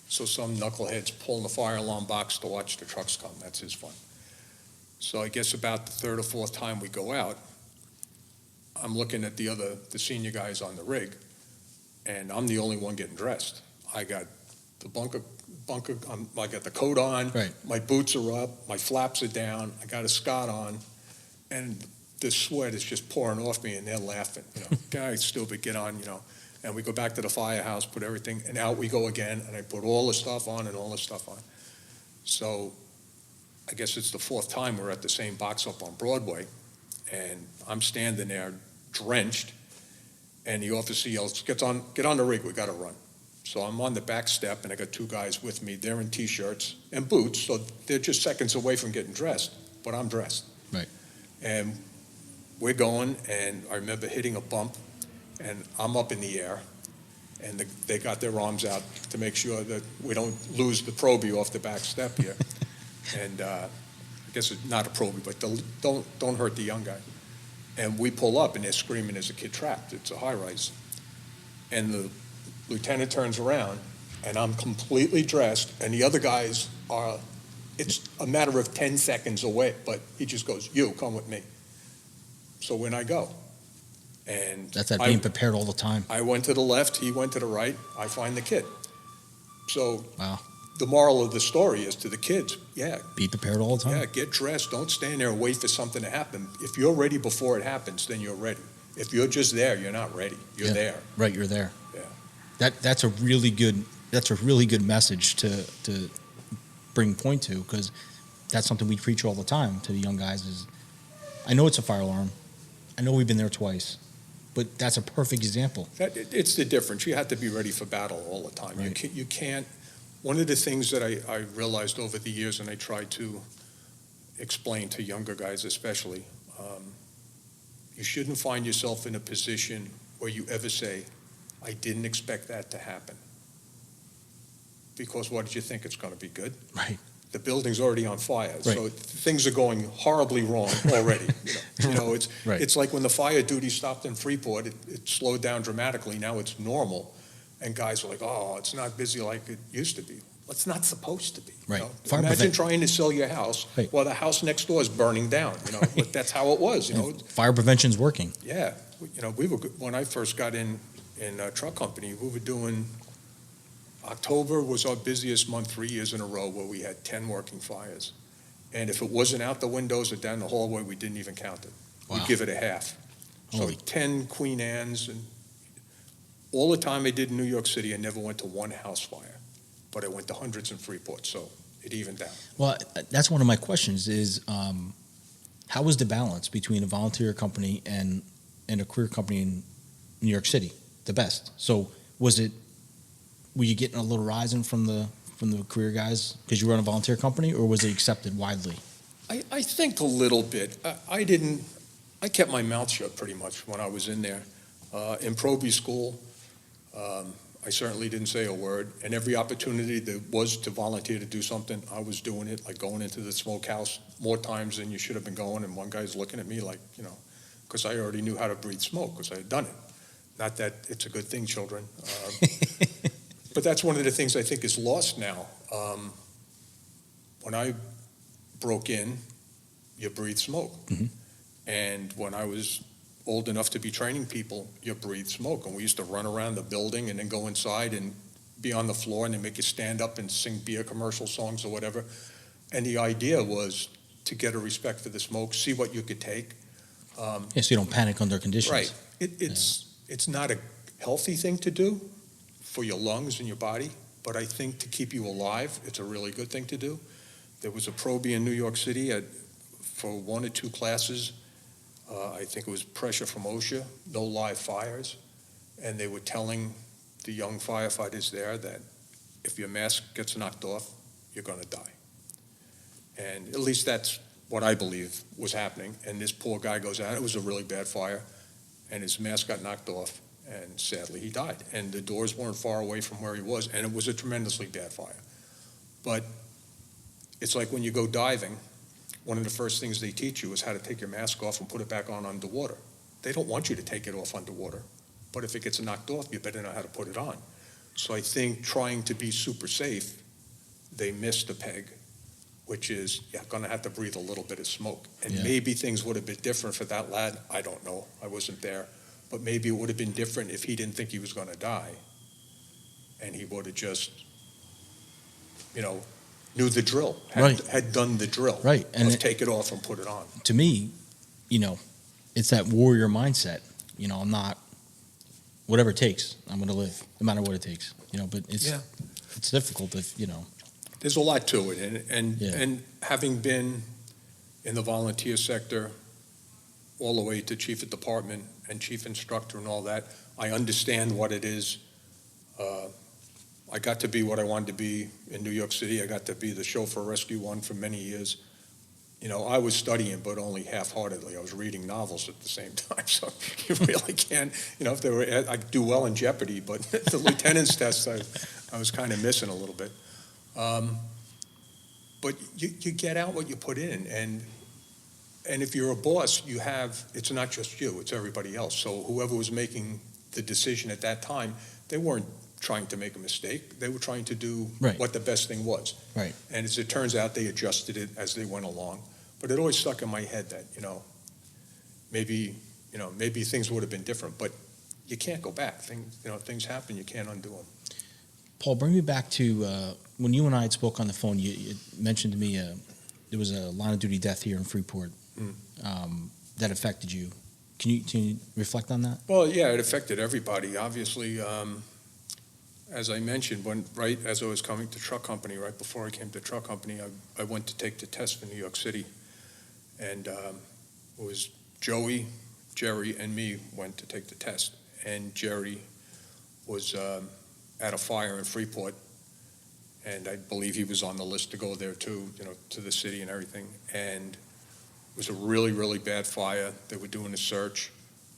So some knucklehead's pulling the fire alarm box to watch the trucks come. That's his fun. So I guess about the 3rd or 4th time we go out, I'm looking at the senior guys on the rig, and I'm the only one getting dressed. I got the bunker, I got the coat on, Right. My boots are up, my flaps are down, I got a Scott on, and the sweat is just pouring off me, and they're laughing. Guys, stupid, get on, And we go back to the firehouse, put everything, and out we go again, and I put all the stuff on and all the stuff on. So I guess it's the 4th time we're at the same box up on Broadway, and I'm standing there drenched, and the officer yells, get on the rig, we got to run. So I'm on the back step, and I got 2 guys with me. They're in T-shirts and boots, so they're just seconds away from getting dressed, but I'm dressed. Right. And we're going, and I remember hitting a bump, and I'm up in the air, and they got their arms out to make sure that we don't lose the probie off the back step here. And I guess it's not a probie, but don't hurt the young guy. And we pull up, and they're screaming, there's a kid trapped. It's a high-rise. And the lieutenant turns around, and I'm completely dressed, and the other guys are, it's a matter of 10 seconds away, but he just goes, you, come with me. So when I go, and That's that being prepared all the time. I went to the left, he went to the right, I find the kid. So Wow. the moral of the story is to the kids, Be prepared all the time. yeah, get dressed. Don't stand there and wait for something to happen. If you're ready before it happens, then you're ready. If you're just there, you're not ready. You're there. Right, you're there. Yeah. That's a really good message to bring point to, because that's something we preach all the time to the young guys is, I know it's a fire alarm. I know we've been there twice, but that's a perfect example. It's the difference. You have to be ready for battle all the time. Right. You can't. One of the things that I realized over the years, and I try to explain to younger guys especially, you shouldn't find yourself in a position where you ever say, I didn't expect that to happen. Because what did you think? It's going to be good? Right. The building's already on fire, Right. so things are going horribly wrong already. It's Right. It's like when the fire duty stopped in Freeport, it slowed down dramatically. Now it's normal, and guys are like, "Oh, it's not busy like it used to be." Well, it's not supposed to be. Right. Imagine trying to sell your house Right. while the house next door is burning down. But that's how it was. Fire prevention's working. Yeah. We were when I first got in a truck company, we were doing. October was our busiest month 3 years in a row, where we had 10 working fires. And if it wasn't out the windows or down the hallway, we didn't even count it. Wow. We'd give it a half. So Holy. 10 Queen Anne's. And all the time I did in New York City, I never went to one house fire. But I went to hundreds in Freeport, so it evened out. Well, that's one of my questions is, how is the balance between a volunteer company and a career company in New York City the best? So were you getting a little rising from the career guys because you were in a volunteer company, or was it accepted widely? I think a little bit. I kept my mouth shut pretty much when I was in there. In probie school, I certainly didn't say a word, and every opportunity there was to volunteer to do something, I was doing it, like going into the smokehouse more times than you should have been going, and one guy's looking at me like, because I already knew how to breathe smoke, because I had done it. Not that it's a good thing, children. But that's one of the things I think is lost now. When I broke in, you breathe smoke. Mm-hmm. And when I was old enough to be training people, you breathe smoke. And we used to run around the building and then go inside and be on the floor, and they make you stand up and sing beer commercial songs or whatever. And the idea was to get a respect for the smoke, see what you could take. So you don't panic under conditions. Right. It's not a healthy thing to do for your lungs and your body, but I think to keep you alive, it's a really good thing to do. There was a probie in New York City for 1 or 2 classes. I think it was pressure from OSHA, no live fires, and they were telling the young firefighters there that if your mask gets knocked off, you're going to die. And at least that's what I believe was happening. And this poor guy goes out. It was a really bad fire, and his mask got knocked off, and sadly he died. And the doors weren't far away from where he was, and it was a tremendously bad fire. But it's like when you go diving, one of the first things they teach you is how to take your mask off and put it back on underwater. They don't want you to take it off underwater, but if it gets knocked off, you better know how to put it on. So I think trying to be super safe, they missed a peg, which is, you're gonna have to breathe a little bit of smoke. And maybe things would have been different for that lad. I don't know, I wasn't there. But maybe it would have been different if he didn't think he was gonna die. And he would have just, knew the drill, had done the drill. Right. And take it off and put it on. To me, it's that warrior mindset. I'm not, whatever it takes, I'm going to live, no matter what it takes. But it's difficult if, There's a lot to it. And having been in the volunteer sector all the way to chief of department and chief instructor and all that, I understand what it is. I got to be what I wanted to be in New York City. I got to be the chauffeur rescue one for many years. I was studying, but only half-heartedly. I was reading novels at the same time, so you really can't. If they were, I do well in Jeopardy, but the lieutenant's test, I was kind of missing a little bit. But you get out what you put in, and if you're a boss, it's not just you, it's everybody else. So whoever was making the decision at that time, they weren't trying to make a mistake. They were trying to do what the best thing was. Right. And as it turns out, they adjusted it as they went along. But it always stuck in my head that, maybe things would have been different, but you can't go back. Things happen, you can't undo them. Paul, bring me back to when you and I had spoke on the phone, you mentioned to me there was a line of duty death here in Freeport that affected you. Can you reflect on that? Well, yeah, it affected everybody. Obviously, as I mentioned, right as I was coming to truck company, right before I came to truck company, I went to take the test for New York City. And it was Joey, Jerry, and me went to take the test. And Jerry was at a fire in Freeport, and I believe he was on the list to go there too, to the city and everything. And it was a really, really bad fire. They were doing a search,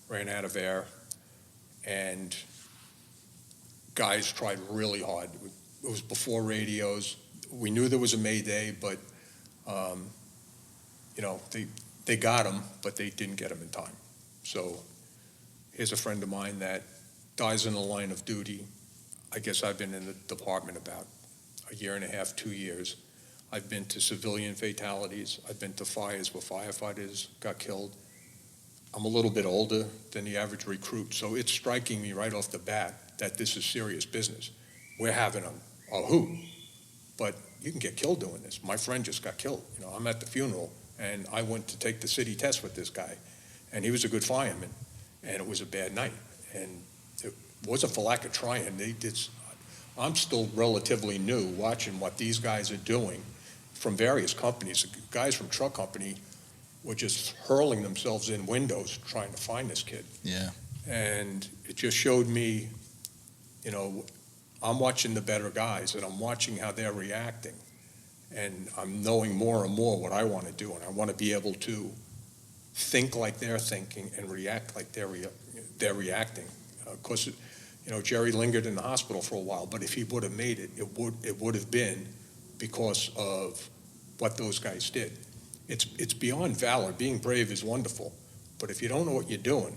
ran out of air, and guys tried really hard. It was before radios. We knew there was a Mayday, but they got him, but they didn't get him in time. So here's a friend of mine that dies in the line of duty. I guess I've been in the department about a year and a half, 2 years. I've been to civilian fatalities. I've been to fires where firefighters got killed. I'm a little bit older than the average recruit, so it's striking me right off the bat that this is serious business. We're having a hoot, but you can get killed doing this. My friend just got killed. I'm at the funeral, and I went to take the city test with this guy, and he was a good fireman, and it was a bad night. And it wasn't for lack of trying. I'm still relatively new watching what these guys are doing from various companies. Guys from truck company were just hurling themselves in windows trying to find this kid. Yeah. And it just showed me, I'm watching the better guys, and I'm watching how they're reacting. And I'm knowing more and more what I want to do, and I want to be able to think like they're thinking and react like they're reacting. Of course, Jerry lingered in the hospital for a while, but if he would have made it, it would have been because of what those guys did. It's beyond valor. Being brave is wonderful, but if you don't know what you're doing,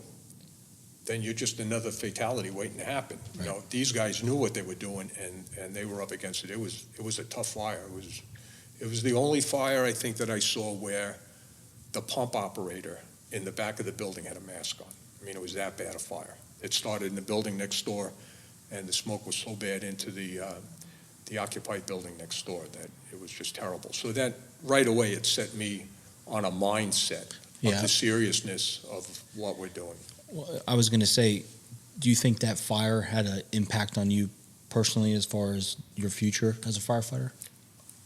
then you're just another fatality waiting to happen. Right. These guys knew what they were doing, and they were up against it. It was a tough fire. It was the only fire I think that I saw where the pump operator in the back of the building had a mask on. I mean, it was that bad a fire. It started in the building next door, and the smoke was so bad into the occupied building next door that it was just terrible. So that right away it set me on a mindset of the seriousness of what we're doing. Well, I was going to say, do you think that fire had an impact on you personally as far as your future as a firefighter?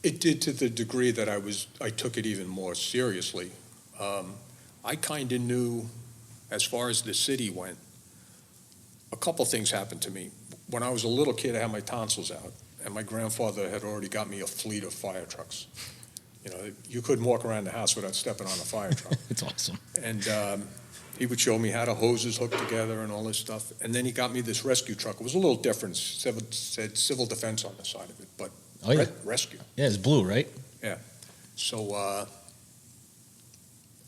It did, to the degree that I took it even more seriously. I kind of knew, as far as the city went, a couple things happened to me. When I was a little kid, I had my tonsils out, and my grandfather had already got me a fleet of fire trucks. You couldn't walk around the house without stepping on a fire truck. It's awesome. And he would show me how the hoses hook together and all this stuff. And then he got me this rescue truck. It was a little different. It said civil defense on the side of it, but rescue. Yeah, it's blue, right? Yeah. So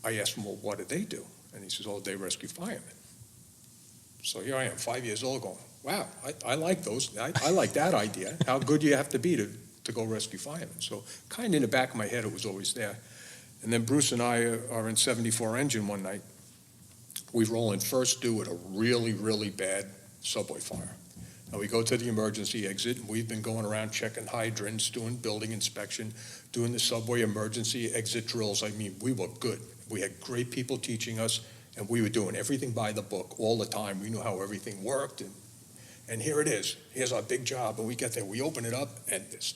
I asked him, well, what did they do? And he says, oh, they rescue firemen. So here I am, 5 years old, going, wow, I like those. I like that idea. How good do you have to be to go rescue firemen? So kind of in the back of my head, it was always there. And then Bruce and I are in 74 engine one night. We roll in first due at a really, really bad subway fire. And we go to the emergency exit, and we've been going around checking hydrants, doing building inspection, doing the subway emergency exit drills. I mean, we were good. We had great people teaching us, and we were doing everything by the book all the time. We knew how everything worked, and here it is. Here's our big job, and we get there. We open it up, and this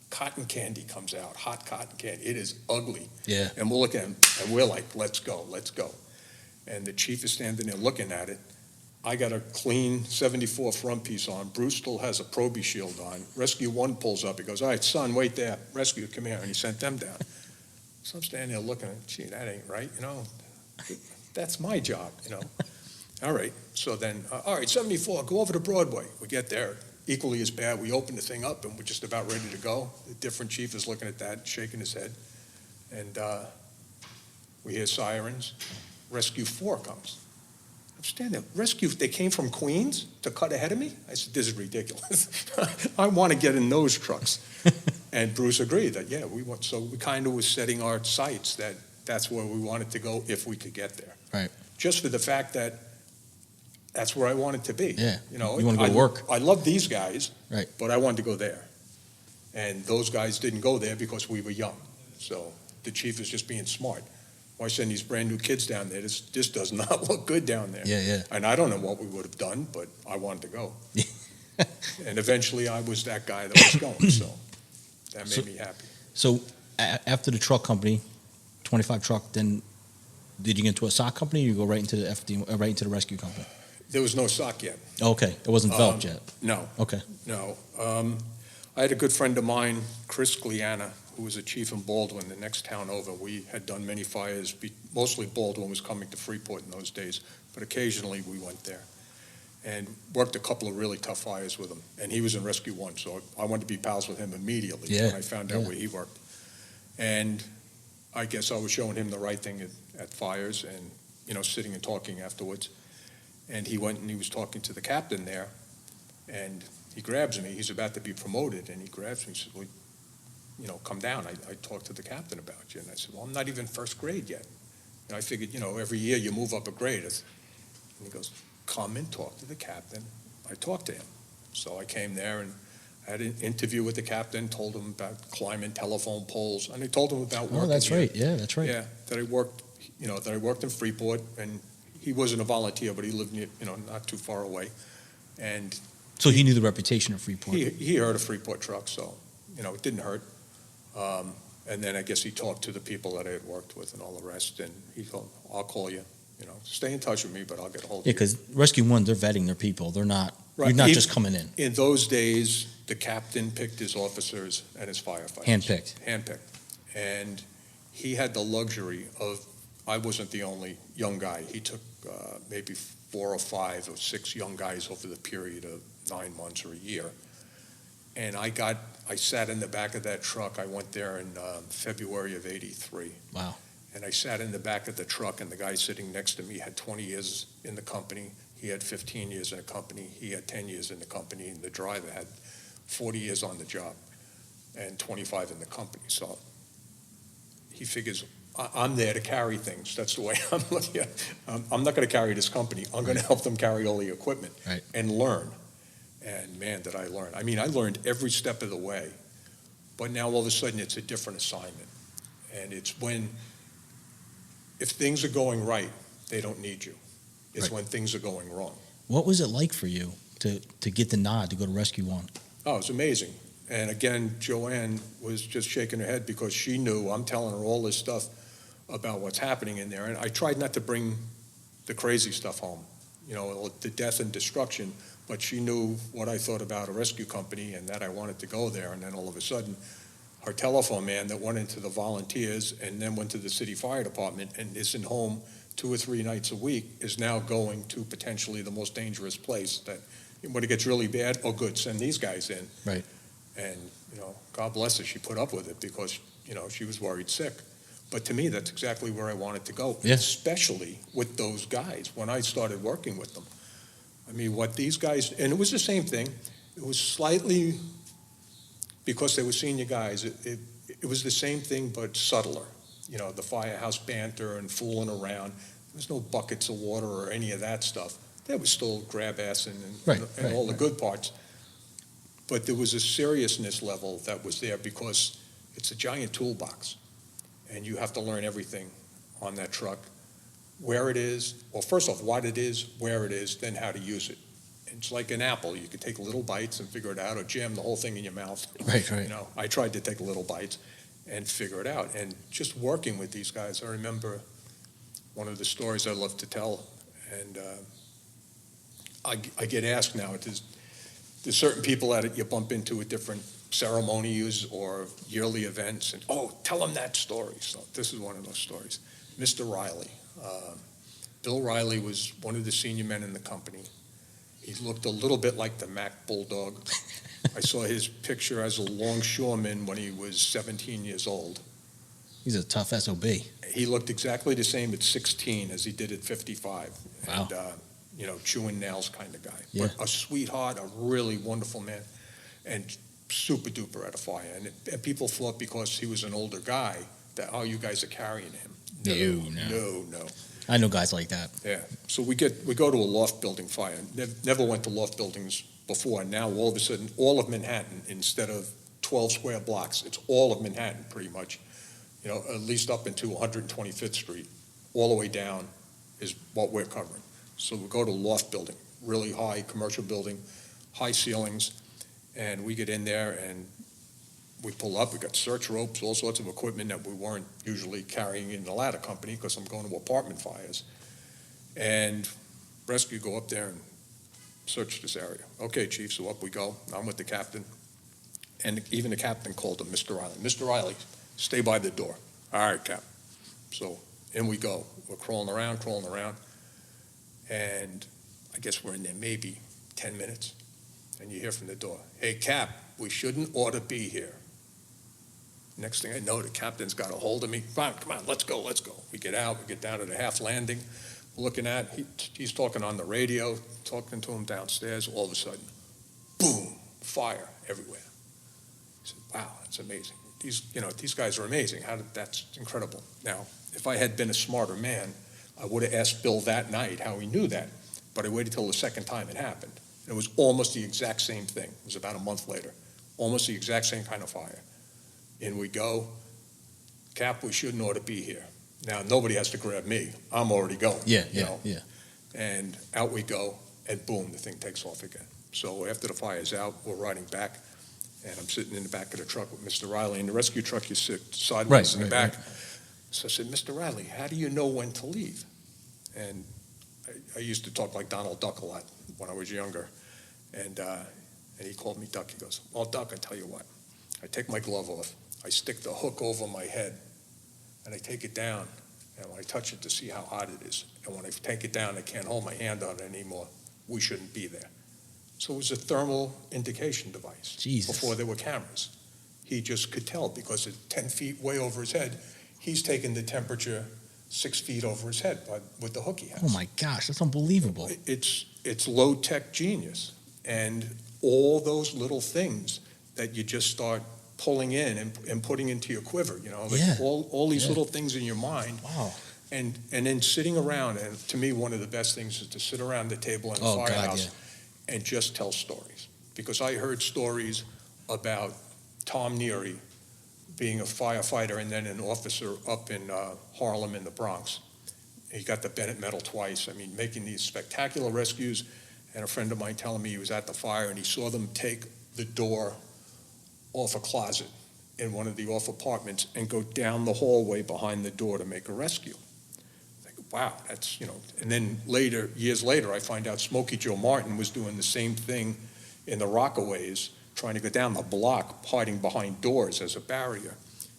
cotton candy comes out, hot cotton candy. It is ugly. Yeah. And we'll look at him, and we're like, let's go, let's go. And the chief is standing there looking at it. I got a clean 74 front piece on. Bruce still has a Proby shield on. Rescue 1 pulls up. He goes, all right, son, wait there. Rescue, come here. And he sent them down. So I'm standing there looking, gee, that ain't right, That's my job, All right, so then, all right, 74, go over to Broadway. We get there, equally as bad. We open the thing up, and we're just about ready to go. The different chief is looking at that, shaking his head. And we hear sirens. Rescue 4 comes. I'm standing there. Rescue, they came from Queens to cut ahead of me? I said, this is ridiculous. I want to get in those trucks. And Bruce agreed that, yeah, we want. So we kind of was setting our sights that that's where we wanted to go if we could get there. Right. Just for the fact that that's where I wanted to be. Yeah. You want to go to work. I love these guys, right? But I wanted to go there. And those guys didn't go there because we were young. So the chief is just being smart. Why send these brand new kids down there? This does not look good down there. Yeah, yeah. And I don't know what we would have done, but I wanted to go. And eventually I was that guy that was going, so that made me happy. So after the truck company, 25 truck, then did you get into a sock company, or you go right into the right into the rescue company? There was no sock yet. Okay, it wasn't developed yet. No. Okay. No. I had a good friend of mine, Chris Gliana, who was a chief in Baldwin, the next town over. We had done many fires. Mostly Baldwin was coming to Freeport in those days, but occasionally we went there and worked a couple of really tough fires with him. And he was in Rescue 1, so I wanted to be pals with him immediately when I found out where he worked. And I guess I was showing him the right thing at fires and, sitting and talking afterwards. And he went and he was talking to the captain there, and he grabs me. He's about to be promoted, and he grabs me and says, well, come down. I talked to the captain about you. And I said, well, I'm not even first grade yet. And I figured, every year you move up a grade. And he goes, come and talk to the captain. I talked to him. So I came there and had an interview with the captain, told him about climbing telephone poles, and I told him about working. Oh, that's here. right. Yeah, that's right. Yeah, that I worked in Freeport, and he wasn't a volunteer, but he lived near, not too far away. And so he knew the reputation of Freeport. He heard of Freeport truck, so, it didn't hurt. And then I guess he talked to the people that I had worked with and all the rest, and he told, I'll call you, stay in touch with me, but I'll get a hold of you. Yeah, because Rescue 1, they're vetting their people. They're not, right. You're not just coming in. In those days, the captain picked his officers and his firefighters. Handpicked. And he had the luxury of, I wasn't the only young guy. He took maybe 4 or 5 or 6 young guys over the period of 9 months or a year. And I sat in the back of that truck. I went there in February of '83. Wow. And I sat in the back of the truck, and the guy sitting next to me had 20 years in the company. He had 15 years in the company. He had 10 years in the company. And the driver had 40 years on the job and 25 in the company. So he figures, I'm there to carry things. That's the way I'm looking at it. I'm not going to carry this company. I'm going to help them carry all the equipment and learn. And man, did I learn. I mean, I learned every step of the way. But now all of a sudden it's a different assignment. And it's if things are going right, they don't need you. It's when things are going wrong. What was it like for you to get the nod to go to Rescue 1? Oh, it was amazing. And again, Joanne was just shaking her head because she knew I'm telling her all this stuff about what's happening in there. And I tried not to bring the crazy stuff home, the death and destruction, but she knew what I thought about a rescue company and that I wanted to go there. And then all of a sudden, her telephone man that went into the volunteers and then went to the city fire department and isn't home 2 or 3 nights a week is now going to potentially the most dangerous place that when it gets really bad, oh good, send these guys in. Right. And, God bless her, she put up with it because, she was worried sick. But to me, that's exactly where I wanted to go, Yeah. especially with those guys when I started working with them. I mean, what these guys, and it was the same thing. It was slightly, because they were senior guys, it was the same thing but subtler. The firehouse banter and fooling around. There was no buckets of water or any of that stuff. There was still grab ass and all the good parts. But there was a seriousness level that was there because it's a giant toolbox. And you have to learn everything on that truck, where it is, well, first off, what it is, where it is, then how to use it. It's like an apple. You could take little bites and figure it out or jam the whole thing in your mouth. Right. I tried to take little bites and figure it out. And just working with these guys, I remember one of the stories I love to tell, and I get asked now, there's certain people that you bump into at different ceremonies or yearly events, and tell them that story. So this is one of those stories. Mr. Riley. Bill Riley was one of the senior men in the company. He looked a little bit like the Mac Bulldog. I saw his picture as a longshoreman when he was 17 years old. He's a tough SOB. He looked exactly the same at 16 as he did at 55. Wow. And, chewing nails kind of guy. Yeah. But a sweetheart, a really wonderful man, and super duper at a fire. And people thought because he was an older guy that, you guys are carrying him. No. I know guys like that. Yeah. So we go to a loft building fire. Never went to loft buildings before. Now all of a sudden, all of Manhattan, instead of 12 square blocks, it's all of Manhattan pretty much. At least up into 125th Street, all the way down is what we're covering. So we go to a loft building, really high commercial building, high ceilings, and we get in there and we pull up. We got search ropes, all sorts of equipment that we weren't usually carrying in the ladder company because I'm going to apartment fires. And rescue go up there and search this area. Okay, chief, so up we go. I'm with the captain. And even the captain called him Mr. Riley. Mr. Riley, stay by the door. All right, Cap. So in we go. We're crawling around. And I guess we're in there maybe 10 minutes. And you hear from the door, hey, Cap, we shouldn't ought to be here. Next thing I know, the captain's got a hold of me. Fine, come on, let's go. We get out. We get down to the half landing. We're looking at, he's talking on the radio, talking to him downstairs. All of a sudden, boom, fire everywhere. I said, wow, that's amazing. These guys are amazing. That's incredible. Now, if I had been a smarter man, I would have asked Bill that night how he knew that, but I waited till the second time it happened. And it was almost the exact same thing. It was about a month later. Almost the exact same kind of fire. In we go. Cap, we shouldn't ought to be here. Now, nobody has to grab me. I'm already going. Yeah. And out we go, and boom, the thing takes off again. So after the fire's out, we're riding back, and I'm sitting in the back of the truck with Mr. Riley. In the rescue truck, you sit sideways in the back. Right. So I said, Mr. Riley, how do you know when to leave? And I used to talk like Donald Duck a lot when I was younger. And he called me Duck. He goes, well, Duck, I tell you what. I take my glove off. I stick the hook over my head, and I take it down. And when I touch it to see how hot it is, and when I take it down, I can't hold my hand on it anymore. We shouldn't be there. So it was a thermal indication device. Jesus. Before there were cameras. He just could tell because at 10 feet way over his head, he's taking the temperature 6 feet over his head with the hook he has. Oh my gosh, that's unbelievable. It's low-tech genius. And all those little things that you just start pulling in and putting into your quiver, all these little things in your mind. Wow. And then sitting around, and to me, one of the best things is to sit around the table in a firehouse and just tell stories. Because I heard stories about Tom Neary being a firefighter and then an officer up in Harlem in the Bronx. He got the Bennett Medal twice. I mean, making these spectacular rescues. And a friend of mine telling me he was at the fire and he saw them take the door off a closet in one of the off apartments and go down the hallway behind the door to make a rescue. I think, wow, that's, and then years later, I find out Smokey Joe Martin was doing the same thing in the Rockaways, trying to go down the block, hiding behind doors as a barrier.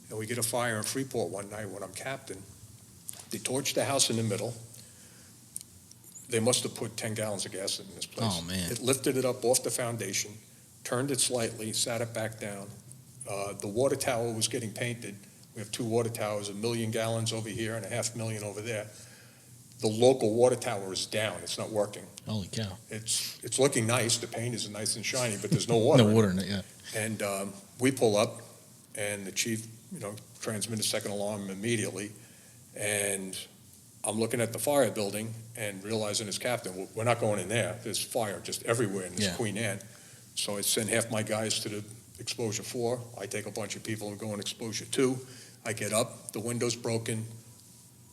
And we get a fire in Freeport one night when I'm captain. They torched the house in the middle. They must have put 10 gallons of gas in this place. Oh, man. It lifted it up off the foundation, turned it slightly, sat it back down. The water tower was getting painted. We have 2 water towers, 1 million gallons over here and 500,000 over there. The local water tower is down. It's not working. Holy cow. It's looking nice. The paint is nice and shiny, but there's no water. No water in it, yeah. And we pull up, and the chief, transmit a second alarm immediately. And I'm looking at the fire building and realizing as captain, we're not going in there. There's fire just everywhere in this Queen Anne. So I send half my guys to the exposure 4. I take a bunch of people and go in exposure 2. I get up, the window's broken.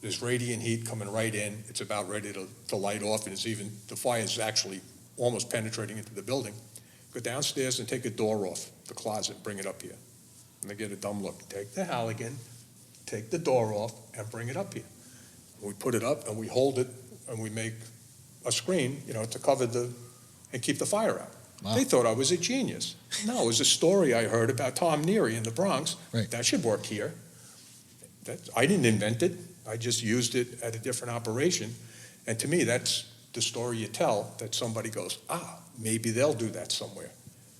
There's radiant heat coming right in. It's about ready to light off, and the fire is actually almost penetrating into the building. Go downstairs and take a door off the closet, bring it up here. And they get a dumb look. Take the Halligan, take the door off, and bring it up here. We put it up, and we hold it, and we make a screen, to cover and keep the fire out. Wow. They thought I was a genius. No, it was a story I heard about Tom Neary in the Bronx. Right. That should work here. I didn't invent it. I just used it at a different operation. And to me, that's the story you tell, that somebody goes, maybe they'll do that somewhere.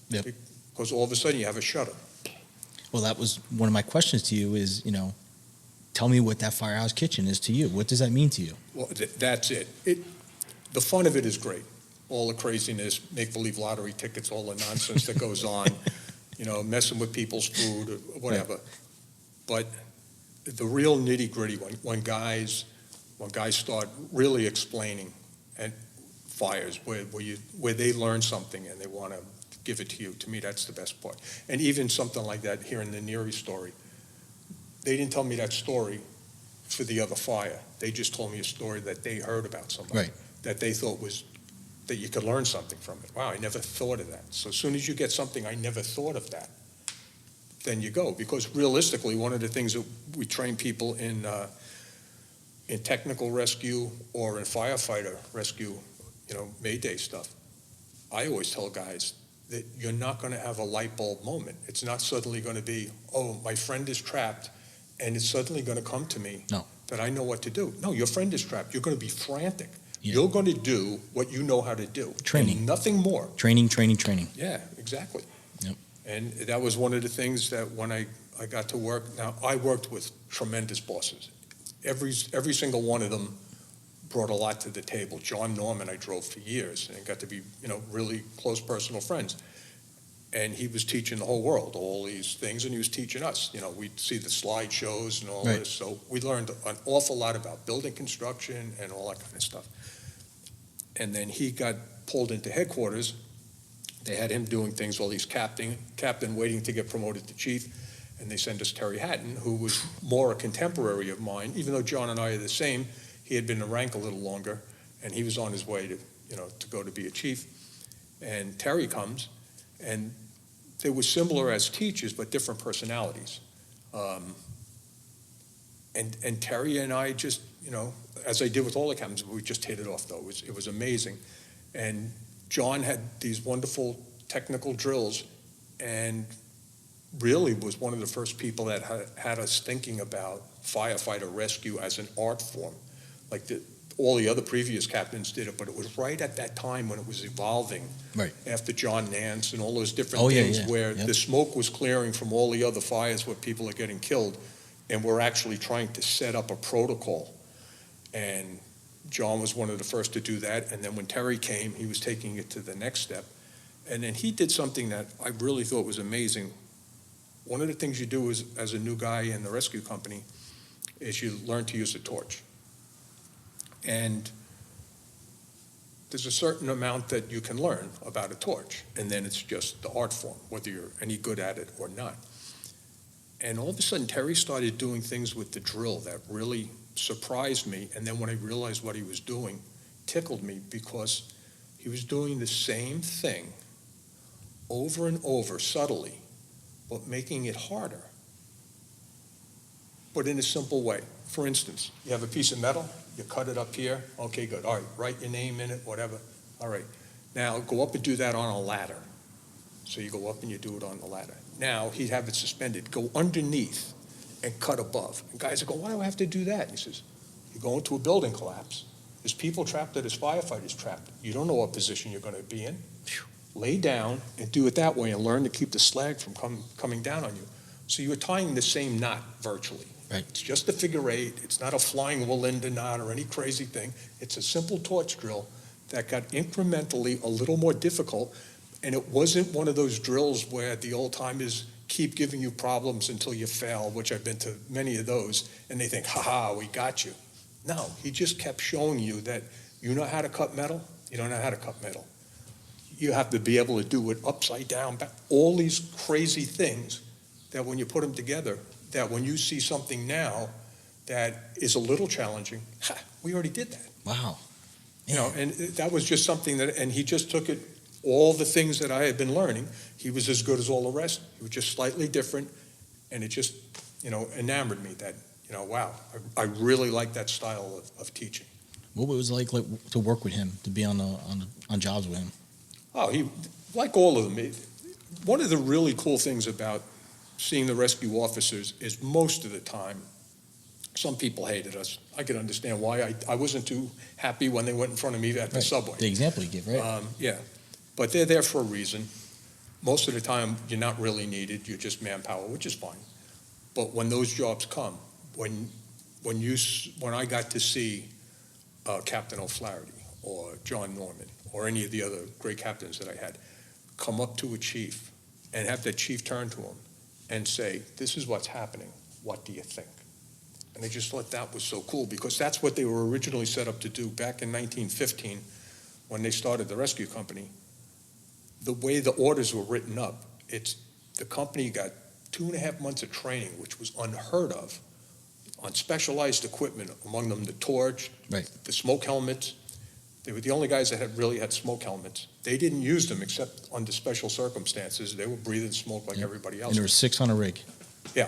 Yep. Because all of a sudden you have a shutter. Well, that was one of my questions to you is, tell me what that Firehouse kitchen is to you. What does that mean to you? Well, that's it. The fun of it is great. All the craziness, make-believe lottery tickets, all the nonsense that goes on, messing with people's food, or whatever. Right. But the real nitty-gritty, when guys start really explaining and fires where they learn something and they want to give it to you, to me that's the best part. And even something like that here in the Neary story, they didn't tell me that story for the other fire. They just told me a story that they heard about somebody, Right. that they thought that you could learn something from it. Wow, I never thought of that. So as soon as you get something, I never thought of that, then you go. Because realistically, one of the things that we train people in technical rescue or in firefighter rescue, Mayday stuff, I always tell guys that you're not going to have a light bulb moment. It's not suddenly going to be, my friend is trapped, and it's suddenly going to come to me that I know what to do. No, your friend is trapped. You're going to be frantic. Yeah. You're going to do what you know how to do. Training. And nothing more. Training. Yeah, exactly. Yep. And that was one of the things that when I got to work, now I worked with tremendous bosses. Every single one of them brought a lot to the table. John Norman I drove for years and got to be, really close personal friends. And he was teaching the whole world all these things, and he was teaching us. We'd see the slideshows and all Right. this. So we learned an awful lot about building construction and all that kind of stuff. And then he got pulled into headquarters. They had him doing things while he's captain waiting to get promoted to chief. And they sent us Terry Hatton, who was more a contemporary of mine. Even though John and I are the same, he had been in rank a little longer, and he was on his way to go to be a chief. And Terry comes, and they were similar as teachers, but different personalities. And Terry and I just, as I did with all the captains, we just hit it off, though. It was amazing. And John had these wonderful technical drills, and really was one of the first people that had us thinking about firefighter rescue as an art form. Like all the other previous captains did it, but it was right at that time when it was evolving. Right. After John Nance and all those different things where the smoke was clearing from all the other fires where people are getting killed, and we're actually trying to set up a protocol. And John was one of the first to do that, and then when Terry came, he was taking it to the next step. And then he did something that I really thought was amazing. One of the things you do as a new guy in the rescue company is you learn to use a torch. And there's a certain amount that you can learn about a torch, and then it's just the art form, whether you're any good at it or not. And all of a sudden, Terry started doing things with the drill that really surprised me, and then when I realized what he was doing, tickled me, because he was doing the same thing over and over, subtly, but making it harder, but in a simple way. For instance, you have a piece of metal, you cut it up here, okay, good, all right, write your name in it, whatever, all right. Now, go up and do that on a ladder. So you go up and you do it on the ladder. Now, he'd have it suspended. Go underneath and cut above. And guys would go, why do I have to do that? He says, you go into a building collapse. There's people trapped there. There's firefighters trapped. You don't know what position you're going to be in. Lay down and do it that way and learn to keep the slag from coming down on you. So you're tying the same knot virtually. Right. It's just a figure eight. It's not a flying Walinda knot or any crazy thing. It's a simple torch drill that got incrementally a little more difficult. And it wasn't one of those drills where the old timers keep giving you problems until you fail, which I've been to many of those, and they think, ha, we got you. No, he just kept showing you that you know how to cut metal, you don't know how to cut metal. You have to be able to do it upside down, back, all these crazy things that when you put them together, that when you see something now that is a little challenging, we already did that. Wow. You know, and that was just something that, and he just took it, all the things that I had been learning, he was as good as all the rest. He was just slightly different, and it just, you know, enamored me that, you know, wow, I really like that style of teaching. What was it like to work with him, to be on jobs with him? Oh, he, like all of them, one of the really cool things about seeing the rescue officers is most of the time, some people hated us. I could understand why. I wasn't too happy when they went in front of me at the subway. The example you give, right? Yeah, but they're there for a reason. Most of the time, you're not really needed. You're just manpower, which is fine. But when those jobs come, when I got to see Captain O'Flaherty or John Norman or any of the other great captains that I had come up to a chief and have that chief turn to him and say, this is what's happening. What do you think? And I just thought that was so cool because that's what they were originally set up to do back in 1915 when they started the rescue company. The way the orders were written up, the company got 2.5 months of training, which was unheard of, on specialized equipment, among them the torch, right, the smoke helmets. They were the only guys that really had smoke helmets. They didn't use them except under special circumstances. They were breathing smoke like everybody else. And there were 6 on a rig. Yeah.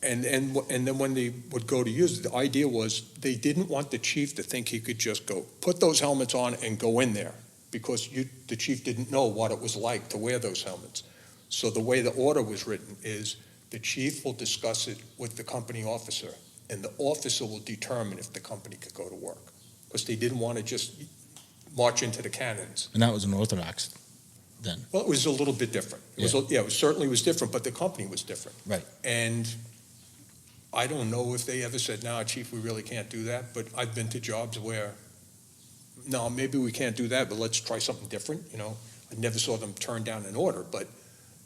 And then when they would go to use it, the idea was they didn't want the chief to think he could just go put those helmets on and go in there because the chief didn't know what it was like to wear those helmets. So the way the order was written is the chief will discuss it with the company officer, and the officer will determine if the company could go to work because they didn't want to just march into the cannons. And that was unorthodox then. Well, it was a little bit different. It certainly was different, but the company was different. Right. And I don't know if they ever said, no, chief, we really can't do that. But I've been to jobs where, no, maybe we can't do that, but let's try something different. You know, I never saw them turn down an order, but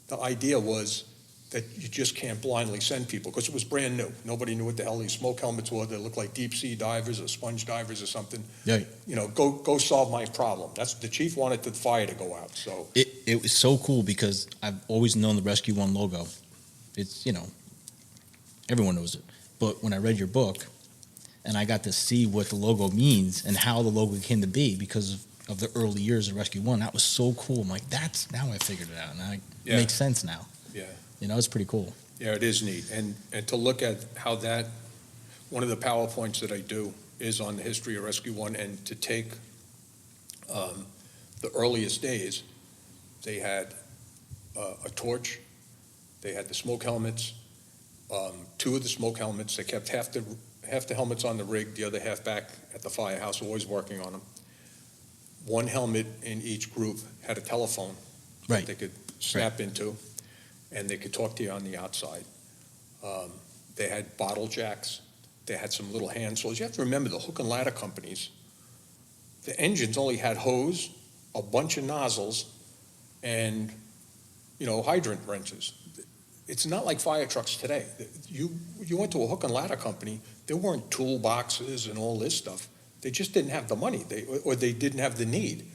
the idea was that you just can't blindly send people because it was brand new. Nobody knew what the hell these smoke helmets were. They looked like deep sea divers or sponge divers or something. Yeah. You know, go solve my problem. That's the chief wanted the fire to go out. So it was so cool because I've always known the Rescue One logo. It's, you know, everyone knows it. But when I read your book and I got to see what the logo means and how the logo came to be because of the early years of Rescue One, that was so cool. I'm like, now I figured it out. Now it makes sense now. Yeah. You know, it's pretty cool. Yeah, it is neat. And to look at how that, one of the PowerPoints that I do is on the history of Rescue One, and to take the earliest days, they had a torch, they had the smoke helmets, 2 of the smoke helmets. They kept half the helmets on the rig, the other half back at the firehouse, always working on them. 1 helmet in each group had a telephone that they could snap into, and they could talk to you on the outside. They had bottle jacks. They had some little hand saws. You have to remember the hook and ladder companies, the engines only had hose, a bunch of nozzles, and, you know, hydrant wrenches. It's not like fire trucks today. You went to a hook and ladder company, there weren't toolboxes and all this stuff. They just didn't have the money, or they didn't have the need.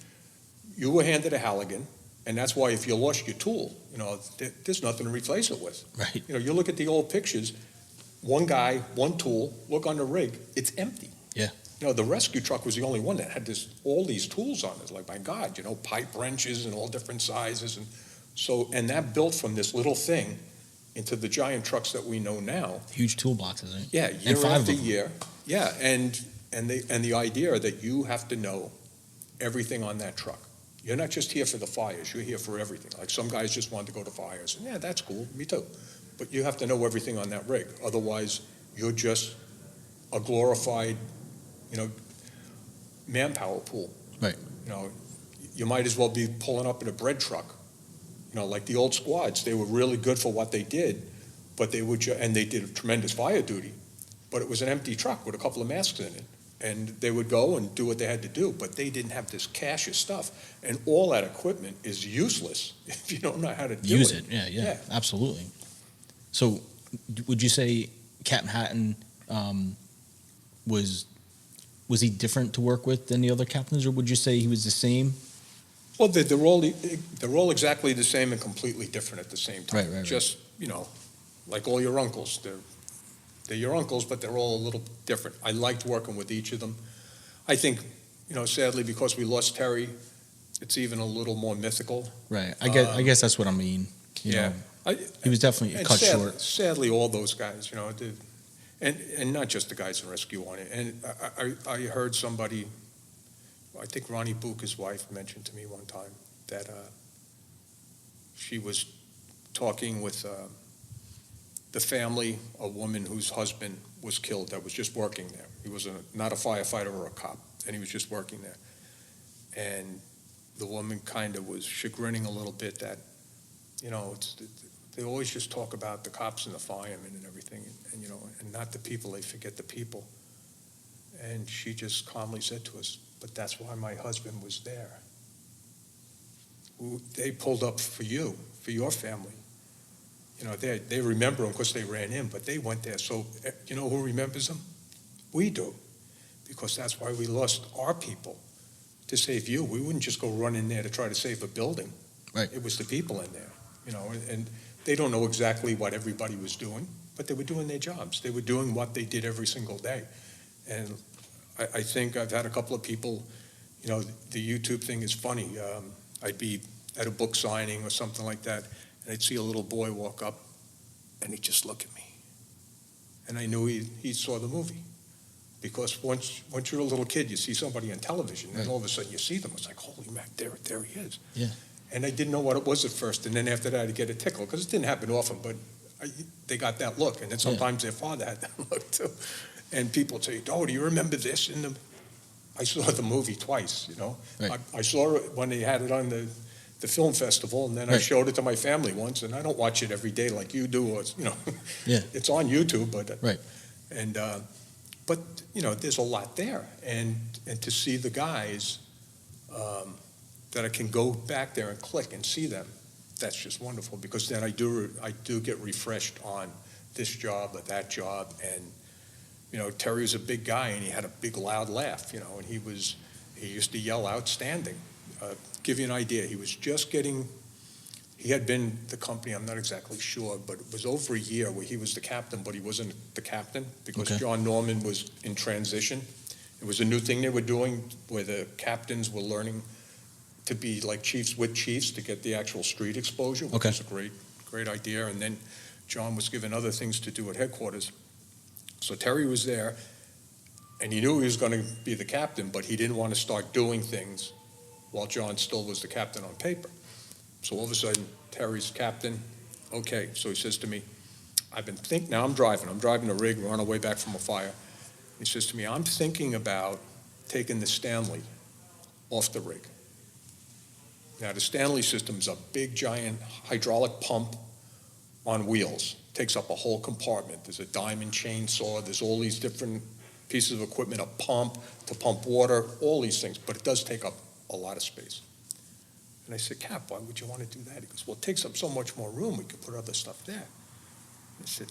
You were handed a Hashagen, and that's why if you lost your tool, you know, there's nothing to replace it with. Right. You know, you look at the old pictures, 1 guy, 1 tool, look on the rig, it's empty. Yeah. You know, the rescue truck was the only one that had all these tools on it. Like, my God, you know, pipe wrenches and all different sizes. And that built from this little thing into the giant trucks that we know now. Huge toolboxes, right? Yeah, year after year. Yeah, and the idea that you have to know everything on that truck. You're not just here for the fires, you're here for everything. Like some guys just want to go to fires, and yeah, that's cool, me too. But you have to know everything on that rig. Otherwise, you're just a glorified, manpower pool. Right. You might as well be pulling up in a bread truck. Like the old squads, they were really good for what they did, but they would, and they did a tremendous fire duty, but it was an empty truck with a couple of masks in it. And they would go and do what they had to do, but they didn't have this cache of stuff. And all that equipment is useless if you don't know how to use it. Yeah, absolutely. So would you say Captain Hatton was he different to work with than the other captains, or would you say he was the same? Well, they're all exactly the same and completely different at the same time. Right. Just, like all your uncles. They're your uncles, but they're all a little different. I liked working with each of them. I think, sadly, because we lost Terry, it's even a little more mythical. Right. I guess that's what I mean. You know, he was definitely cut short. Sadly, all those guys, and not just the guys in Rescue One. And I heard somebody, I think Ronnie Book, his wife, mentioned to me one time that she was talking with the family, a woman whose husband was killed that was just working there. He was not a firefighter or a cop, and he was just working there. And the woman kind of was chagrining a little bit that, they always just talk about the cops and the firemen and everything, and not the people. They forget the people. And she just calmly said to us, but that's why my husband was there. They pulled up for you, for your family. They remember them because they ran in, but they went there. So, who remembers them? We do, because that's why we lost our people, to save you. We wouldn't just go run in there to try to save a building. Right. It was the people in there, and they don't know exactly what everybody was doing, but they were doing their jobs. They were doing what they did every single day. And I think I've had a couple of people, the YouTube thing is funny. I'd be at a book signing or something like that, and I'd see a little boy walk up, and he'd just look at me. And I knew he saw the movie. Because once you're a little kid, you see somebody on television, and all of a sudden you see them. It's like, holy man, there he is. Yeah. And I didn't know what it was at first, and then after that I'd get a tickle, because it didn't happen often, but they got that look, and then sometimes their father had that look too. And people would say, oh, do you remember this? I saw the movie twice, Right. I saw it when they had it on the film festival, and then I showed it to my family once, and I don't watch it every day like you do, or, Yeah. It's on YouTube, but Right. And but there's a lot there, and to see the guys that I can go back there and click and see them, that's just wonderful, because then I do get refreshed on this job or that job. And Terry was a big guy, and he had a big loud laugh, and he used to yell outstanding. Give you an idea, he had been the company, I'm not exactly sure, but it was over a year where he was the captain, but he wasn't the captain because John Norman was in transition. It was a new thing they were doing where the captains were learning to be like chiefs with chiefs to get the actual street exposure, which is a great idea. And then John was given other things to do at headquarters. So Terry was there, and he knew he was going to be the captain, but he didn't want to start doing things while John still was the captain on paper. So all of a sudden, Terry's captain. Okay, so he says to me, now I'm driving a rig, we're on our way back from a fire. He says to me, I'm thinking about taking the Stanley off the rig. Now, the Stanley system is a big, giant hydraulic pump on wheels. Takes up a whole compartment. There's a diamond chainsaw. There's all these different pieces of equipment, a pump to pump water, all these things. But it does take up a lot of space. And I said, Cap, why would you want to do that? He goes, well, it takes up so much more room. We could put other stuff there. I said,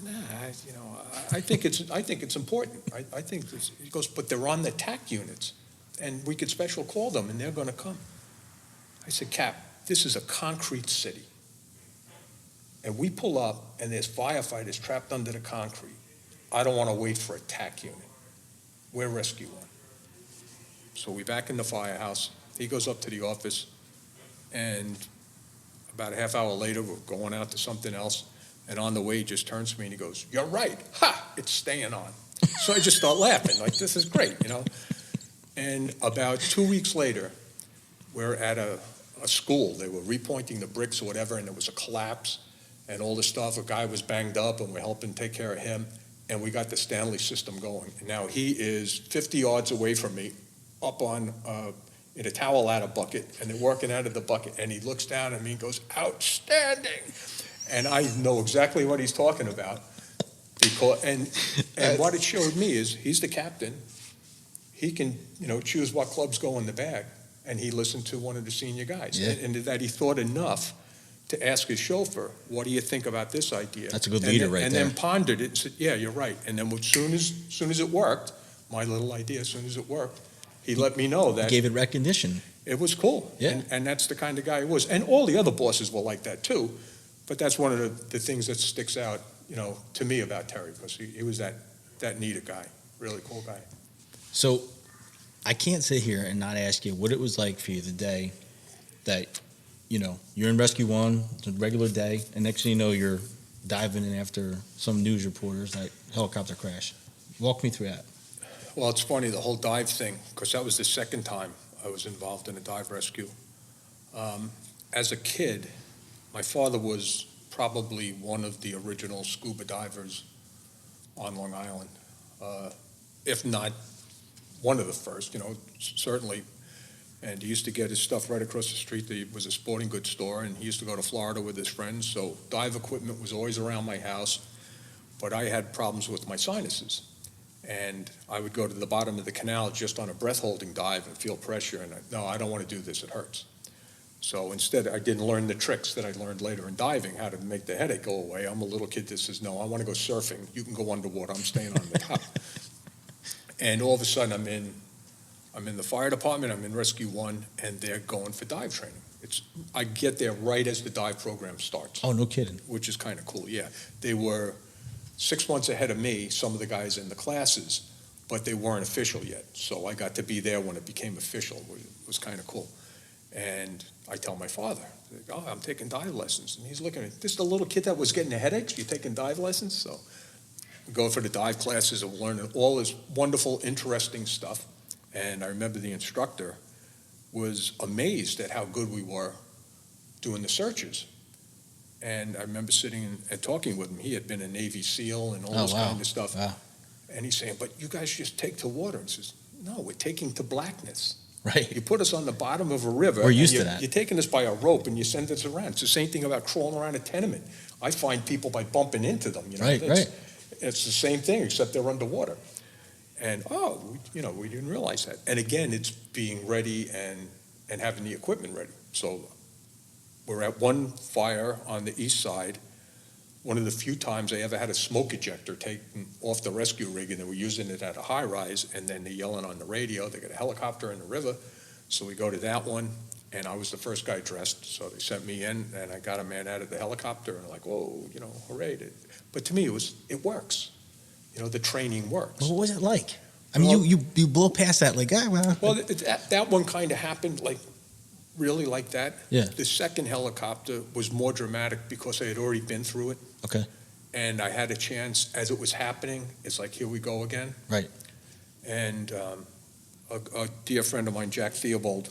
I think it's important. I think this. He goes, but they're on the TAC units, and we could special call them, and they're going to come. I said, Cap, this is a concrete city. And we pull up, and there's firefighters trapped under the concrete. I don't want to wait for a TAC unit. We're Rescue One. So we back in the firehouse. He goes up to the office, and about a half hour later, we're going out to something else. And on the way, he just turns to me and he goes, you're right. Ha! It's staying on. So I just start laughing, like, this is great, And about 2 weeks later, we're at a school. They were repointing the bricks or whatever, and there was a collapse and all this stuff. A guy was banged up, and we're helping take care of him. And we got the Stanley system going. And now he is 50 yards away from me, up on in a towel ladder bucket, and they're working out of the bucket. And he looks down at me and goes, "Outstanding!" And I know exactly what he's talking about. Because and what it showed me is he's the captain. He can choose what clubs go in the bag, and he listened to one of the senior guys, Yeah. and that he thought enough to ask his chauffeur, "What do you think about this idea?" That's a good leader right and there. then pondered it and said, "Yeah, you're right." And then as soon as it worked, my little idea, as soon as it worked, he let me know that Gave it recognition. it was cool. Yeah. And that's the kind of guy he was. And all the other bosses were like that too. But that's one of the things that sticks out, to me about Terry, because he was that neat a guy, really cool guy. So I can't sit here and not ask you what it was like for you the day that, you're in Rescue 1, it's a regular day, and next thing you know, you're diving in after some news reporters that helicopter crash. Walk me through that. Well, it's funny, the whole dive thing, because that was the second time I was involved in a dive rescue. As a kid, my father was probably one of the original scuba divers on Long Island, if not one of the first, certainly. And he used to get his stuff right across the street. There was a sporting goods store, and he used to go to Florida with his friends, so dive equipment was always around my house. But I had problems with my sinuses. And I would go to the bottom of the canal just on a breath-holding dive and feel pressure, and no, I don't want to do this, it hurts. So instead, I didn't learn the tricks that I learned later in diving, how to make the headache go away. I'm a little kid that says, "No, I want to go surfing. You can go underwater. I'm staying on the top." And all of a sudden, I'm in the fire department, I'm in Rescue 1, and they're going for dive training. I get there right as the dive program starts. Oh, no kidding. Which is kind of cool, yeah. They were 6 months ahead of me, some of the guys in the classes, but they weren't official yet. So I got to be there when it became official. It was kind of cool. And I tell my father, "Oh, I'm taking dive lessons." And he's looking at me, "This is the little kid that was getting the headaches? You're taking dive lessons?" So we go for the dive classes and learning all this wonderful, interesting stuff. And I remember the instructor was amazed at how good we were doing the searches. And I remember sitting and talking with him. He had been a Navy SEAL and all this kind of stuff. Wow. And he's saying, "But you guys just take to water." And he says, "No, we're taking to blackness. Right. You put us on the bottom of a river. We're used and to that. You're taking us by a rope and you send us around." It's the same thing about crawling around a tenement. I find people by bumping into them. Right. It's the same thing, except they're underwater. And, we didn't realize that. And again, it's being ready and having the equipment ready. So we're at one fire on the east side, one of the few times I ever had a smoke ejector taken off the rescue rig, and they were using it at a high rise, and then they're yelling on the radio, they got a helicopter in the river. So we go to that one, and I was the first guy dressed, so they sent me in, and I got a man out of the helicopter, and like, whoa, hooray. But to me, it works. The training works. Well, what was it like? I mean, you blow past that like, well. Well, that one kind of happened really like that. Yeah. The second helicopter was more dramatic because I had already been through it. Okay. And I had a chance, as it was happening, it's like, here we go again. Right. And a dear friend of mine, Jack Theobald,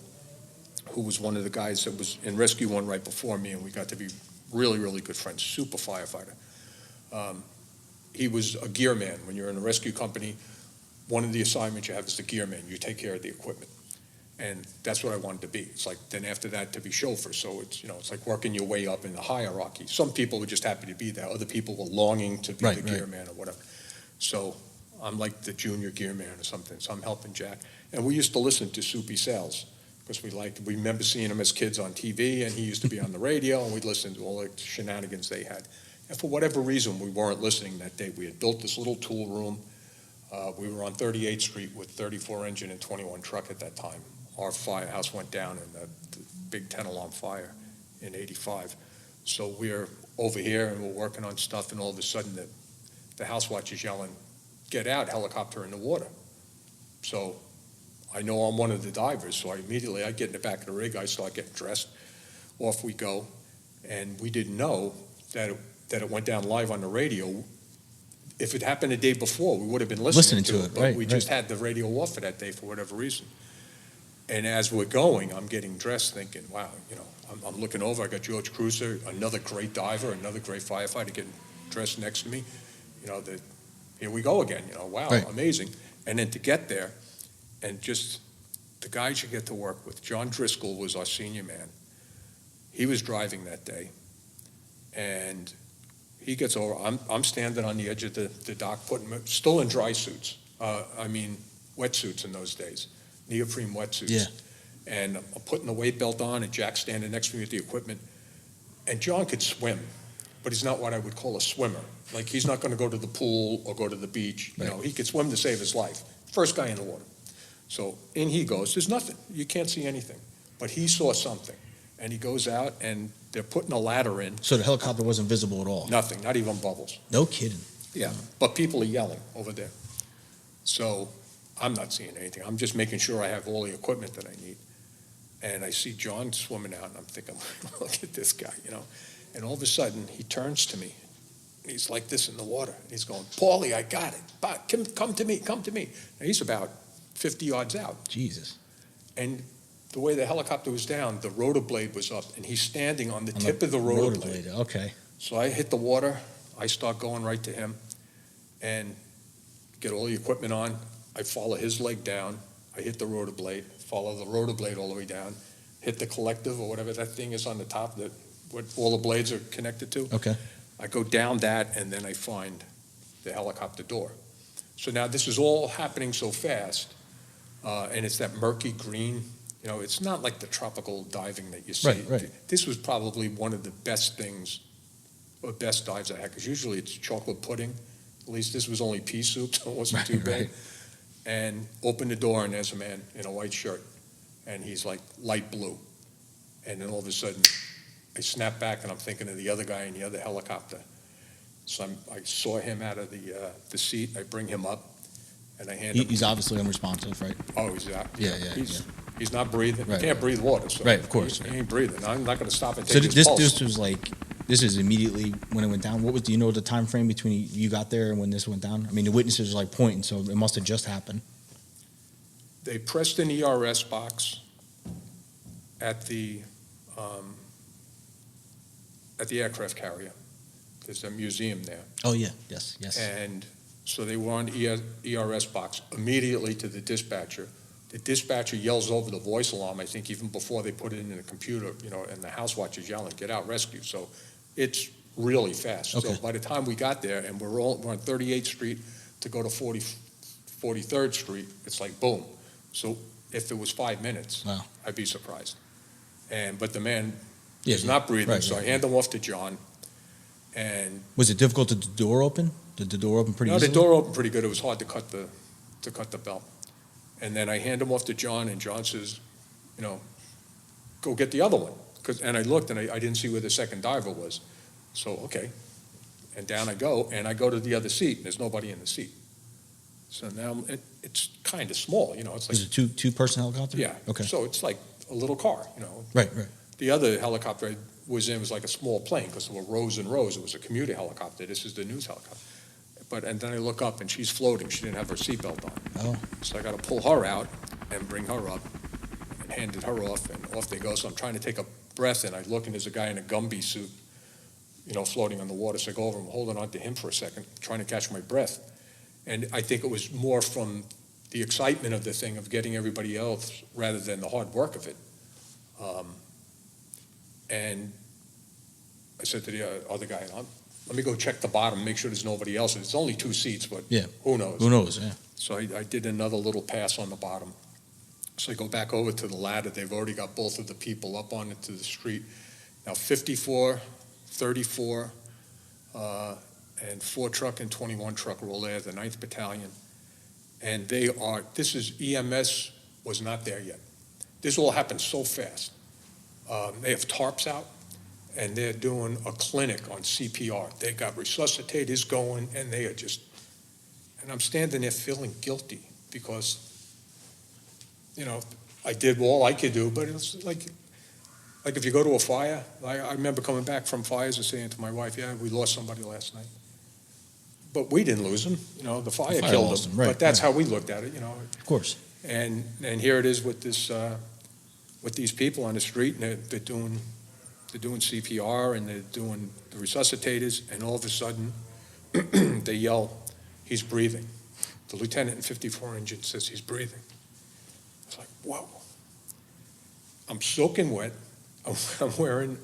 who was one of the guys that was in Rescue 1 right before me, and we got to be really, really good friends, super firefighter. He was a gear man. When you're in a rescue company, one of the assignments you have is the gear man. You take care of the equipment. And that's what I wanted to be. It's like, then after that, to be chauffeur. So it's like working your way up in the hierarchy. Some people were just happy to be there. Other people were longing to be the gear man or whatever. So I'm like the junior gear man or something. So I'm helping Jack. And we used to listen to Soupy Sales because we remember seeing him as kids on TV, and he used to be on the radio, and we'd listen to all the shenanigans they had. And for whatever reason, we weren't listening that day. We had built this little tool room. We were on 38th Street with 34 engine and 21 truck at that time. Our firehouse went down in the big 10-alarm fire in '85. So we're over here and we're working on stuff, and all of a sudden the house watch is yelling, "Get out, helicopter in the water." So I know I'm one of the divers, so I get in the back of the rig, I start getting dressed, off we go, and we didn't know that it went down live on the radio. If it happened the day before, we would have been listening to it, but we just had the radio off for that day for whatever reason. And as we're going, I'm getting dressed thinking, wow, I'm looking over, I got George Cruiser, another great diver, another great firefighter getting dressed next to me. Here we go again, wow, Right. amazing. And then to get there, and just the guys you get to work with. John Driscoll was our senior man. He was driving that day, and he gets over. I'm standing on the edge of the dock, still in dry suits. Wetsuits in those days, neoprene wetsuits. Yeah. And I'm putting the weight belt on, and Jack's standing next to me with the equipment. And John could swim, but he's not what I would call a swimmer. Like, he's not going to go to the pool or go to the beach. Right. He could swim to save his life. First guy in the water. So in he goes. There's nothing. You can't see anything. But he saw something. And he goes out, and they're putting a ladder in. So the helicopter wasn't visible at all? Nothing, not even bubbles. No kidding. Yeah, but people are yelling over there. So I'm not seeing anything. I'm just making sure I have all the equipment that I need. And I see John swimming out, and I'm thinking, look at this guy, And all of a sudden, he turns to me. And he's like this in the water. And he's going, Paulie, I got it. Come to me, come to me. Now, he's about 50 yards out. Jesus. And the way the helicopter was down, the rotor blade was up, and he's standing on the tip of the rotor blade. Okay. So I hit the water. I start going right to him and get all the equipment on. I follow his leg down. I hit the rotor blade, follow the rotor blade all the way down, hit the collective or whatever that thing is on the top that what all the blades are connected to. Okay. I go down that, and then I find the helicopter door. So now this is all happening so fast, and it's that murky green. It's not like the tropical diving that you see. Right. This was probably one of the best things, or best dives I had, because usually it's chocolate pudding. At least this was only pea soup, so it wasn't too bad. Right. And open the door, and there's a man in a white shirt, and he's like light blue. And then all of a sudden, I snap back, and I'm thinking of the other guy in the other helicopter. So I saw him out of the seat. I bring him up, and I hand him. He's obviously unresponsive, right? Oh, he's out. Yeah. He's not breathing. Right. He can't breathe water. So Right, of course. He ain't breathing. I'm not going to stop and So take his pulse. this was like, this is immediately when it went down. Do you know the time frame between you got there and when this went down? I mean, the witnesses are like pointing, so it must have just happened. They pressed an ERS box at the aircraft carrier. There's a museum there. Oh, yeah. Yes. And so they were on ERS box immediately to the dispatcher. The dispatcher yells over the voice alarm, I think even before they put it in the computer, and the house watch is yelling, get out, rescue. So it's really fast. Okay. So by the time we got there, and we're on 38th Street to go to 43rd Street, it's like boom. So if it was 5 minutes, Wow. I'd be surprised. But the man Yeah, is not breathing, right, so right. I hand him off to John. And Was it difficult to the door open? Did the door open pretty no, easily? the door opened pretty good. It was hard to cut the belt. And then I hand him off to John, and John says, go get the other one. And I looked, and I didn't see where the second diver was. So, okay. And down I go, and I go to the other seat, and there's nobody in the seat. So now it's kind of small, It's Was like, it two-person helicopter? yeah. Okay. So it's like a little car, Right. The other helicopter I was in was like a small plane because there were rows and rows. It was a commuter helicopter. This is the news helicopter. And then I look up, and she's floating. She didn't have her seatbelt on. Oh. So I got to pull her out and bring her up and handed her off, and off they go. So I'm trying to take a breath, and I look, and there's a guy in a Gumby suit, floating on the water. So I go over, I'm holding on to him for a second, trying to catch my breath. And I think it was more from the excitement of the thing, of getting everybody else, rather than the hard work of it. And I said to the other guy, let me go check the bottom, make sure there's nobody else. It's only 2 seats, but Yeah. who knows? Who knows? Yeah. So I did another little pass on the bottom. So I go back over to the ladder. They've already got both of the people up on into the street. Now 54, 34, and 4 truck and 21 truck are all there, the 9th Battalion. And this is EMS was not there yet. This all happened so fast. They have tarps out, and they're doing a clinic on CPR. They got resuscitators going, and they are just, and I'm standing there feeling guilty because, I did all I could do, but it's like if you go to a fire, I remember coming back from fires and saying to my wife, yeah, we lost somebody last night. But we didn't lose them, the fire killed lost them. them, right, But that's right. how we looked at it, Of course. And here it is with this, with these people on the street, and they're doing CPR, and they're doing the resuscitators, and all of a sudden, they yell, "He's breathing." The lieutenant in 54 engine says he's breathing. It's like, whoa. I'm soaking wet. I'm wearing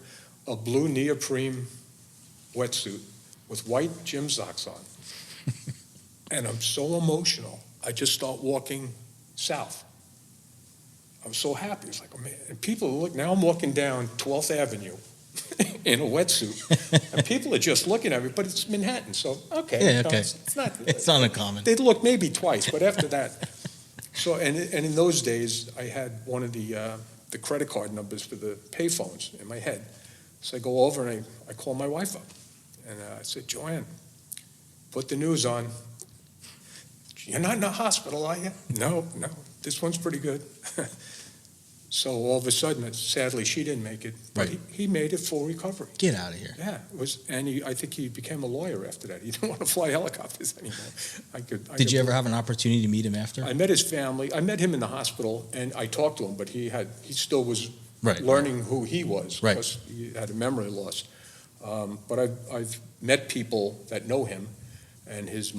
a blue neoprene wetsuit with white gym socks on. And I'm so emotional, I just start walking south. I was so happy. It's like, oh man. And people look, now I'm walking down 12th Avenue in a wetsuit. And people are just looking at me, but it's Manhattan, so okay. Yeah, okay. It's not uncommon. They'd look maybe twice, but after that. So, and in those days, I had one of the credit card numbers for the payphones in my head. So I go over and I call my wife up. And I said, "Joanne, put the news on. You're not in the hospital, are you?" No, this one's pretty good. So all of a sudden, sadly, she didn't make it, but Right. he made it full recovery. Get out of here. Yeah, I think he became a lawyer after that. He didn't want to fly helicopters anymore. Did you ever have an opportunity to meet him after? I met his family. I met him in the hospital, and I talked to him, but he still was Right. learning who he was, Right. because he had a memory loss. But I've met people that know him, and his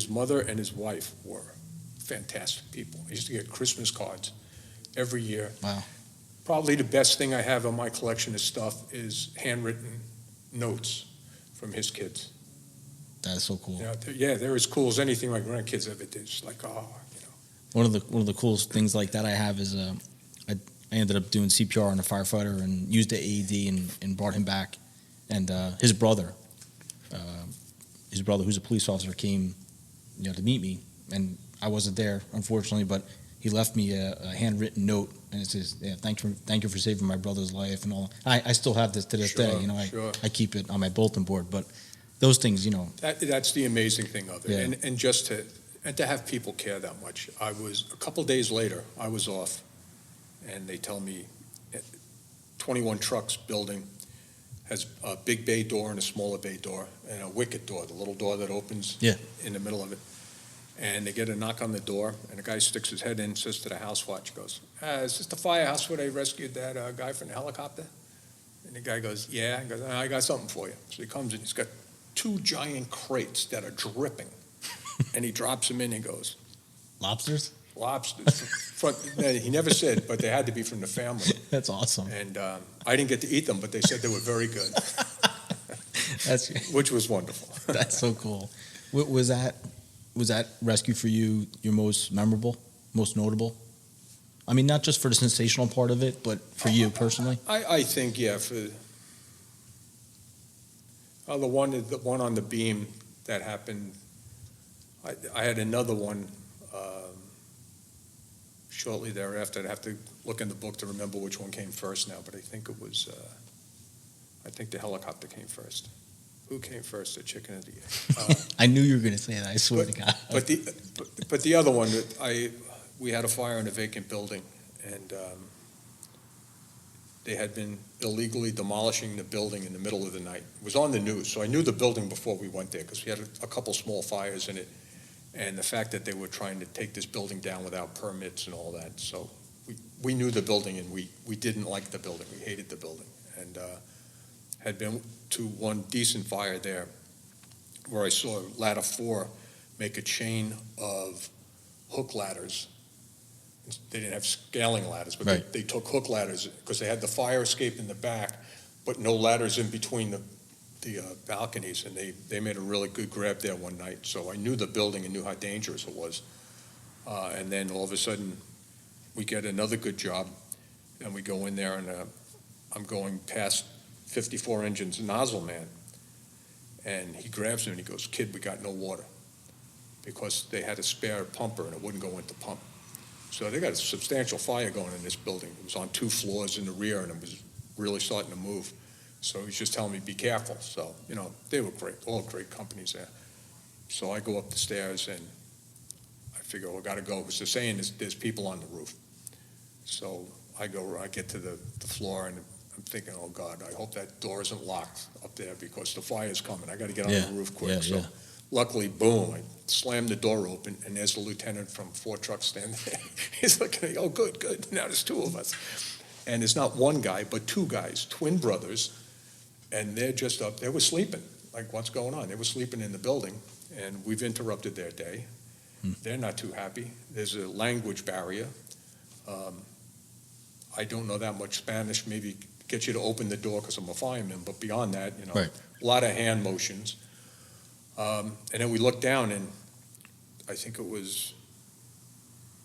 mother and his wife were fantastic people. I used to get Christmas cards every year. Wow. Probably the best thing I have in my collection of stuff is handwritten notes from his kids. That is so cool. They're as cool as anything my grandkids ever did. It's like, One of the coolest things like that I have is I ended up doing CPR on a firefighter and used the AED and brought him back. And his brother, who's a police officer, came to meet me. And I wasn't there, unfortunately, but he left me a handwritten note, and it says, thank you for saving my brother's life and all. I still have this to this day. Sure. I keep it on my bulletin board. But those things, That's the amazing thing of it. Yeah. And just to have people care that much. A couple days later, I was off, and they tell me 21 trucks building has a big bay door and a smaller bay door and a wicket door, the little door that opens in the middle of it. And they get a knock on the door, and the guy sticks his head in and says to the house watch, goes, "Is this the firehouse where they rescued that guy from the helicopter?" And the guy goes, "Yeah." He goes, "I got something for you." So he comes in, he's got 2 giant crates that are dripping. And he drops them in and goes, Lobsters? "Lobsters." He never said, but they had to be from the family. That's awesome. And I didn't get to eat them, but they said they were very good. Which was wonderful. That's so cool. Was that rescue for you your most memorable, most notable? I mean, not just for the sensational part of it, but for you personally? I think, for the one on the beam that happened, I had another one shortly thereafter. I'd have to look in the book to remember which one came first now, but I think it was, the helicopter came first. Who came first, the chicken or the egg? I knew you were going to say that, I swear to God. But the other one, we had a fire in a vacant building, and they had been illegally demolishing the building in the middle of the night. It was on the news, so I knew the building before we went there, because we had a couple small fires in it, and the fact that they were trying to take this building down without permits and all that. So we knew the building, and we didn't like the building. We hated the building, and had been to one decent fire there where I saw ladder 4 make a chain of hook ladders. They didn't have scaling ladders, but right. they took hook ladders because they had the fire escape in the back, but no ladders in between the balconies, and they made a really good grab there one night. So I knew the building and knew how dangerous it was. And then all of a sudden, we get another good job, and we go in there, and I'm going past 54 engines nozzle man, and he grabs me and he goes, "Kid, we got no water," because they had a spare pumper and it wouldn't go into pump. So they got a substantial fire going in this building. It was on 2 floors in the rear, and it was really starting to move. So he's just telling me, "Be careful." So, they were great, all great companies there. So I go up the stairs, and I figure, I got to go, because they're saying there's people on the roof. So I get to the floor, and I'm thinking, oh God, I hope that door isn't locked up there, because the fire's coming. I got to get on the roof quick. So luckily, boom, I slammed the door open, and there's the lieutenant from 4 trucks standing there. He's looking at me, oh, good, now there's 2 of us. And it's not one guy, but 2 guys, twin brothers, and they're just up, they were sleeping, like, what's going on? They were sleeping in the building, and we've interrupted their day. They're not too happy. There's a language barrier. I don't know that much Spanish, maybe get you to open the door because I'm a fireman, but beyond that, Right. a lot of hand motions. And then we looked down, and I think it was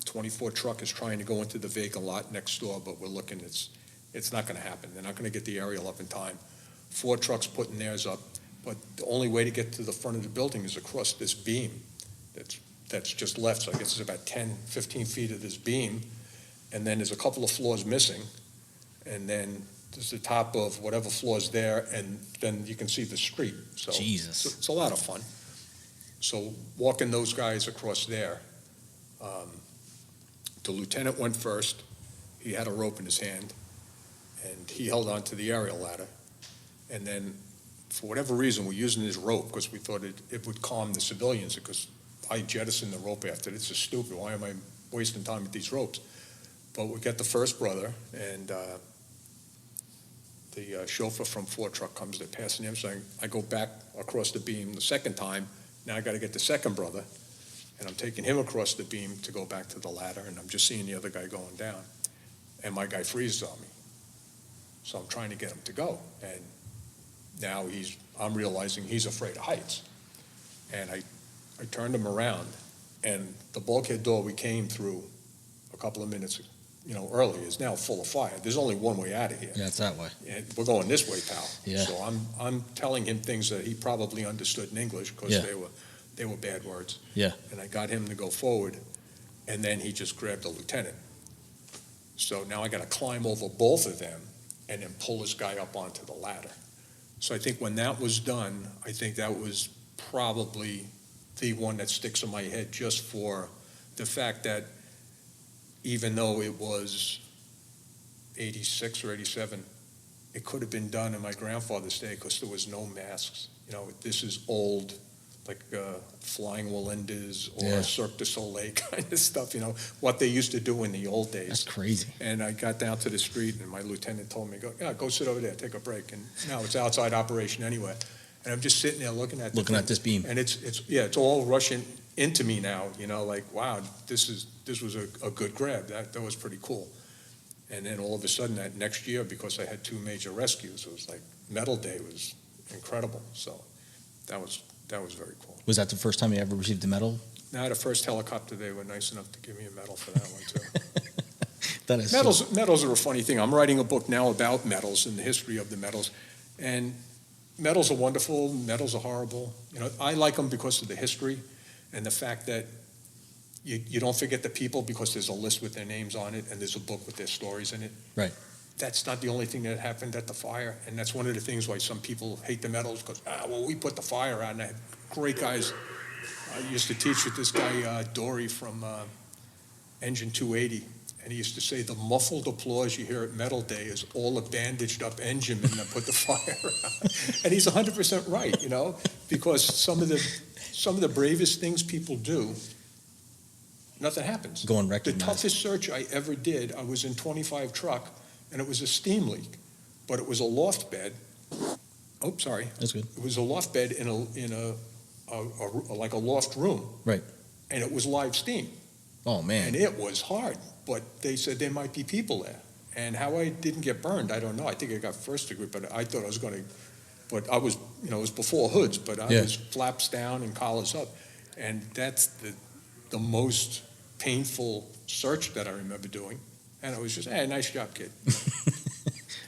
24 truck is trying to go into the vacant lot next door, but we're looking, it's not going to happen. They're not going to get the aerial up in time. 4 trucks putting theirs up, but the only way to get to the front of the building is across this beam that's just left. So I guess it's about 10, 15 feet of this beam, and then there's a couple of floors missing, and then there's the top of whatever floor's there, and then you can see the street. So Jesus. it's a lot of fun. So walking those guys across there, the lieutenant went first. He had a rope in his hand, and he held on to the aerial ladder. And then, for whatever reason, we're using his rope because we thought it would calm the civilians, because I jettisoned the rope after. It's just stupid. Why am I wasting time with these ropes? But we get the first brother, and the chauffeur from 4 truck comes, they're passing him, so I go back across the beam the second time. Now I got to get the second brother, and I'm taking him across the beam to go back to the ladder, and I'm just seeing the other guy going down. And my guy freezes on me. So I'm trying to get him to go. And now I'm realizing he's afraid of heights. And I turned him around, and the bulkhead door we came through a couple of minutes early is now full of fire. There's only one way out of here. Yeah, it's that way. And we're going this way, pal. Yeah. So I'm telling him things that he probably understood in English, because Yeah. they were bad words. Yeah. And I got him to go forward, and then he just grabbed the lieutenant. So now I got to climb over both of them and then pull this guy up onto the ladder. So I think when that was done, I think that was probably the one that sticks in my head, just for the fact that even though it was 86 or 87, it could have been done in my grandfather's day, because there was no masks. This is old, like Flying Wallendas or Yeah. Cirque du Soleil kind of stuff, what they used to do in the old days. That's crazy. And I got down to the street, and my lieutenant told me, go sit over there, take a break. And now it's outside operation anyway. And I'm just sitting there looking at this beam. And it's all rushing into me now, like, wow, this was a good grab. That was pretty cool. And then all of a sudden that next year, because I had 2 major rescues, it was like Medal Day was incredible. So that was very cool. Was that the first time you ever received a medal? Now, the first helicopter, they were nice enough to give me a medal for that one, too. That is Medals are a funny thing. I'm writing a book now about medals and the history of the medals. And medals are wonderful, medals are horrible. I like them because of the history and the fact that you don't forget the people, because there's a list with their names on it, and there's a book with their stories in it. Right. That's not the only thing that happened at the fire, and that's one of the things why some people hate the medals, because, we put the fire out, and I had great guys. I used to teach with this guy, Dory, from Engine 280, and he used to say the muffled applause you hear at Medal Day is all the bandaged up engine men that put the fire out. And he's 100% right, because some of the bravest things people do, nothing happens. Go unrecognized. The toughest search I ever did, I was in 25 truck, and it was a steam leak, but it was a loft bed. Oh, sorry. That's good. It was a loft bed in like a loft room. Right. And it was live steam. Oh, man. And it was hard, but they said there might be people there. And how I didn't get burned, I don't know. I think I got first degree, but I thought I was going to, but I was, it was before hoods, but I was flaps down and collars up. And that's the most painful search that I remember doing. And I was just, hey, nice job, kid.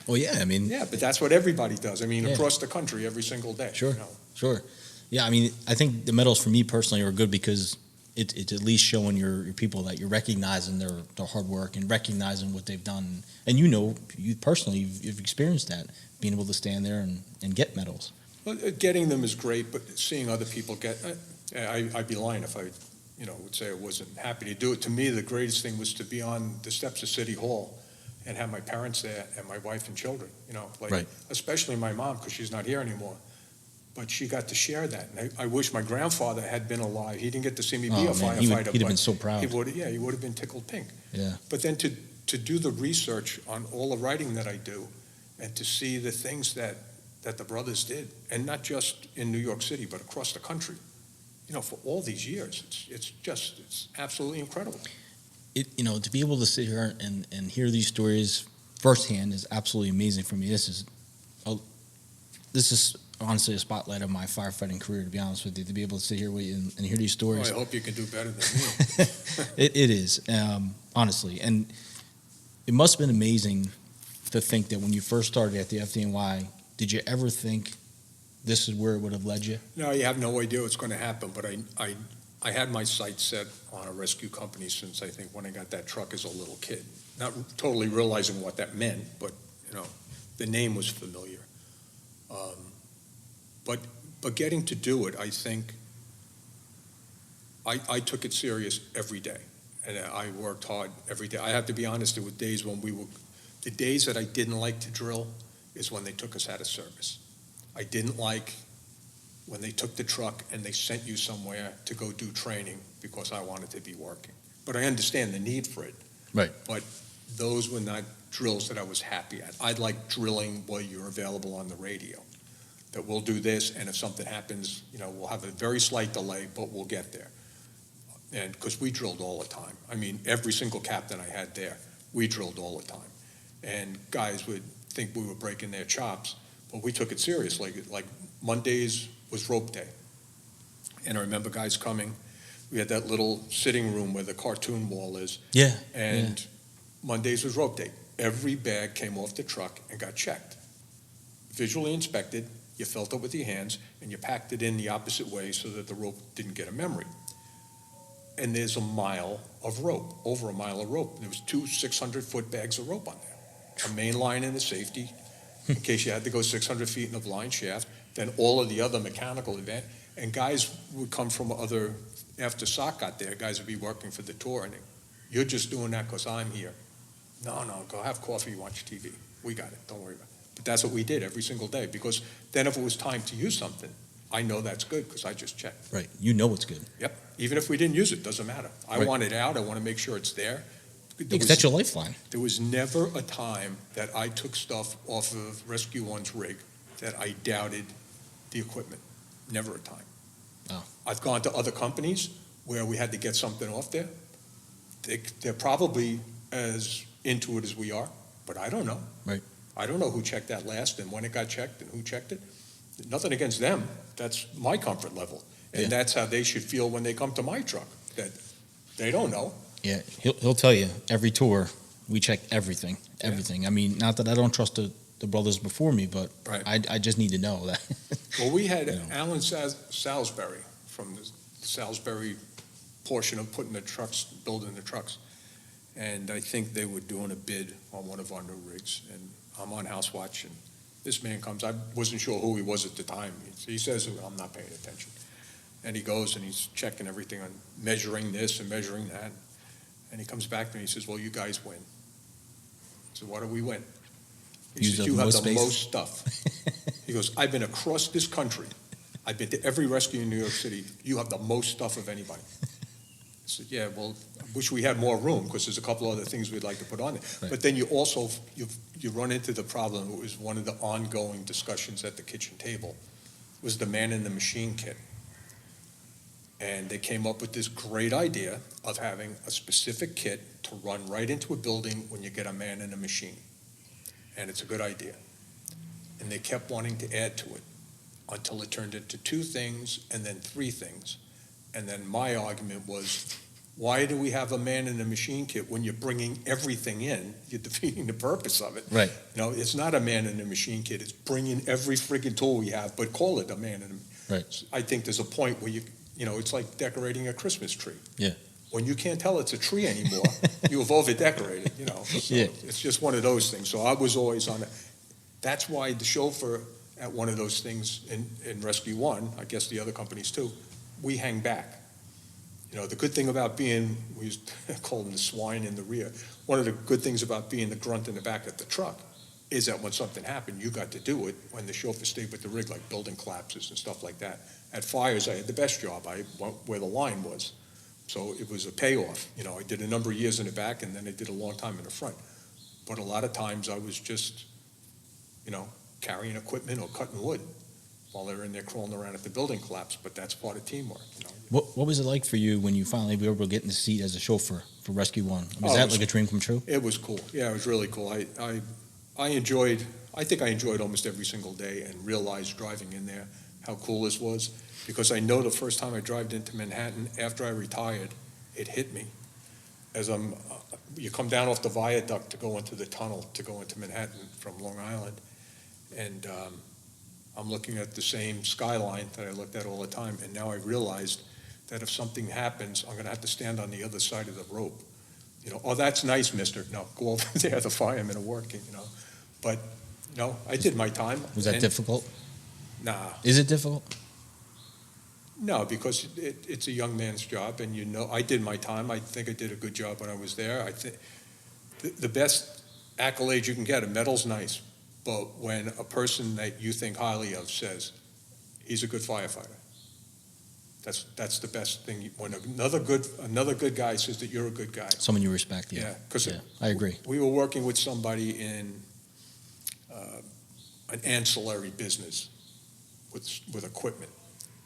Well, yeah, I mean. Yeah, but that's what everybody does. I mean, across the country every single day. Sure, sure. Yeah, I mean, I think the medals for me personally are good, because it's at least showing your people that you're recognizing their hard work and recognizing what they've done. And you personally, you've experienced that, being able to stand there and get medals. Well, getting them is great, but seeing other people get, I'd be lying if I would say I wasn't happy to do it. To me, the greatest thing was to be on the steps of City Hall and have my parents there and my wife and children, right. Especially my mom, because she's not here anymore. but she got to share that. And I wish my grandfather had been alive. He didn't get to see me be a Oh, man, firefighter. he'd have been so proud. He would have been tickled pink. Yeah. But then to do the research on all the writing that I do, and to see the things that the brothers did, and not just in New York City, but across the country, for all these years, it's absolutely incredible. To be able to sit here and hear these stories firsthand is absolutely amazing for me. This is honestly a spotlight of my firefighting career, to be honest with you, to be able to sit here with you and hear these stories. I hope you can do better than me. It is, honestly. And it must have been amazing to think that when you first started at the FDNY, did you ever think this is where it would have led you? No, you have no idea what's going to happen, but I had my sights set on a rescue company since I think when I got that truck as a little kid. Not totally realizing what that meant, but, the name was familiar. But getting to do it, I think, I took it serious every day, and I worked hard every day. I have to be honest, there were days when the days that I didn't like to drill is when they took us out of service. I didn't like when they took the truck and they sent you somewhere to go do training because I wanted to be working. But I understand the need for it. Right. But those were not drills that I was happy at. I'd like drilling while you're available on the radio. That we'll do this, and if something happens, we'll have a very slight delay, but we'll get there. And because we drilled all the time. I mean, every single captain I had there, we drilled all the time. And guys would think we were breaking their chops, but we took it seriously. Like Mondays was rope day. And I remember guys coming. We had that little sitting room where the cartoon wall is. Yeah. And Mondays was rope day. Every bag came off the truck and got checked. Visually inspected, you felt it with your hands, and you packed it in the opposite way so that the rope didn't get a memory. And there's a mile of rope, over a mile of rope. There was 2 600-foot bags of rope on there. A main line and a safety, in case you had to go 600 feet in a blind shaft, then all of the other mechanical event. And guys would come from after SOC got there, guys would be working for the tour, and you're just doing that because I'm here. No, go have coffee, watch TV. We got it, don't worry about it. But that's what we did every single day, because then if it was time to use something, I know that's good because I just checked. Right. You know it's good. Yep. Even if we didn't use it, doesn't matter. I want it out. I want to make sure it's there. Because that's your lifeline. There was never a time that I took stuff off of Rescue One's rig that I doubted the equipment. Never a time. Oh. I've gone to other companies where we had to get something off there. They're probably as into it as we are, but I don't know. Right. I don't know who checked that last and when it got checked and who checked it. Nothing against them. That's my comfort level. And that's how they should feel when they come to my truck, that they don't know. Yeah, he'll tell you every tour we check everything. I mean, not that I don't trust the brothers before me, but I just need to know that. Well, we had Alan Salisbury from the Salisbury portion of building the trucks. And I think they were doing a bid on one of our new rigs. And I'm on house watch, and this man comes. I wasn't sure who he was at the time. He says, I'm not paying attention. And he goes and he's checking everything on measuring this and measuring that. And he comes back to me and he says, well, you guys win. I said, what do we win? He says, you have the most stuff. He goes, I've been across this country. I've been to every rescue in New York City. You have the most stuff of anybody. I said, yeah, well, I wish we had more room because there's a couple other things we'd like to put on there. Right. But then you also, you run into the problem. It was one of the ongoing discussions at the kitchen table, was the man in the machine kit. And they came up with this great idea of having a specific kit to run right into a building when you get a man in a machine. And it's a good idea. And they kept wanting to add to it until it turned into 2 things and then 3 things. And then my argument was, why do we have a man in a machine kit when you're bringing everything in? You're defeating the purpose of it. Right. It's not a man in a machine kit. It's bringing every friggin' tool we have, but call it a man in a. Right. I think there's a point where it's like decorating a Christmas tree. Yeah. When you can't tell it's a tree anymore, you have over-decorated, So yeah. It's just one of those things. So I was always on it. That's why the chauffeur at one of those things in Rescue One, I guess the other companies too, we hang back. The good thing about we used to call them the swine in the rear. One of the good things about being the grunt in the back of the truck is that when something happened, you got to do it. When the chauffeur stayed with the rig, like building collapses and stuff like that. At fires, I had the best job. I went where the line was. So it was a payoff. You know, I did a number of years in the back, and then I did a long time in the front. But a lot of times I was just, you know, carrying equipment or cutting wood while they were in there crawling around at the building collapse. But that's part of teamwork, you know. What was it like for you when you finally were able to get in the seat as a chauffeur for Rescue One? Was Oh, that like a dream come true? It was cool. Yeah, it was really cool. I think I enjoyed almost every single day and realized driving in there how cool this was, because I know the first time I drove into Manhattan after I retired, it hit me. As you come down off the viaduct to go into the tunnel to go into Manhattan from Long Island, and I'm looking at the same skyline that I looked at all the time, and now I realized that if something happens, I'm gonna have to stand on the other side of the rope. You know, oh, that's nice, mister. No, go over there, the firemen are working, you know. But, you know, I did my time. Was that difficult? Nah. Is it difficult? No, because it's a young man's job, and you know, I did my time. I think I did a good job when I was there. I think the best accolade you can get, a medal's nice, but when a person that you think highly of says, he's a good firefighter, that's the best thing. When another good guy says that you're a good guy. Someone you respect, yeah. Yeah, because I agree. We were working with somebody in an ancillary business with equipment,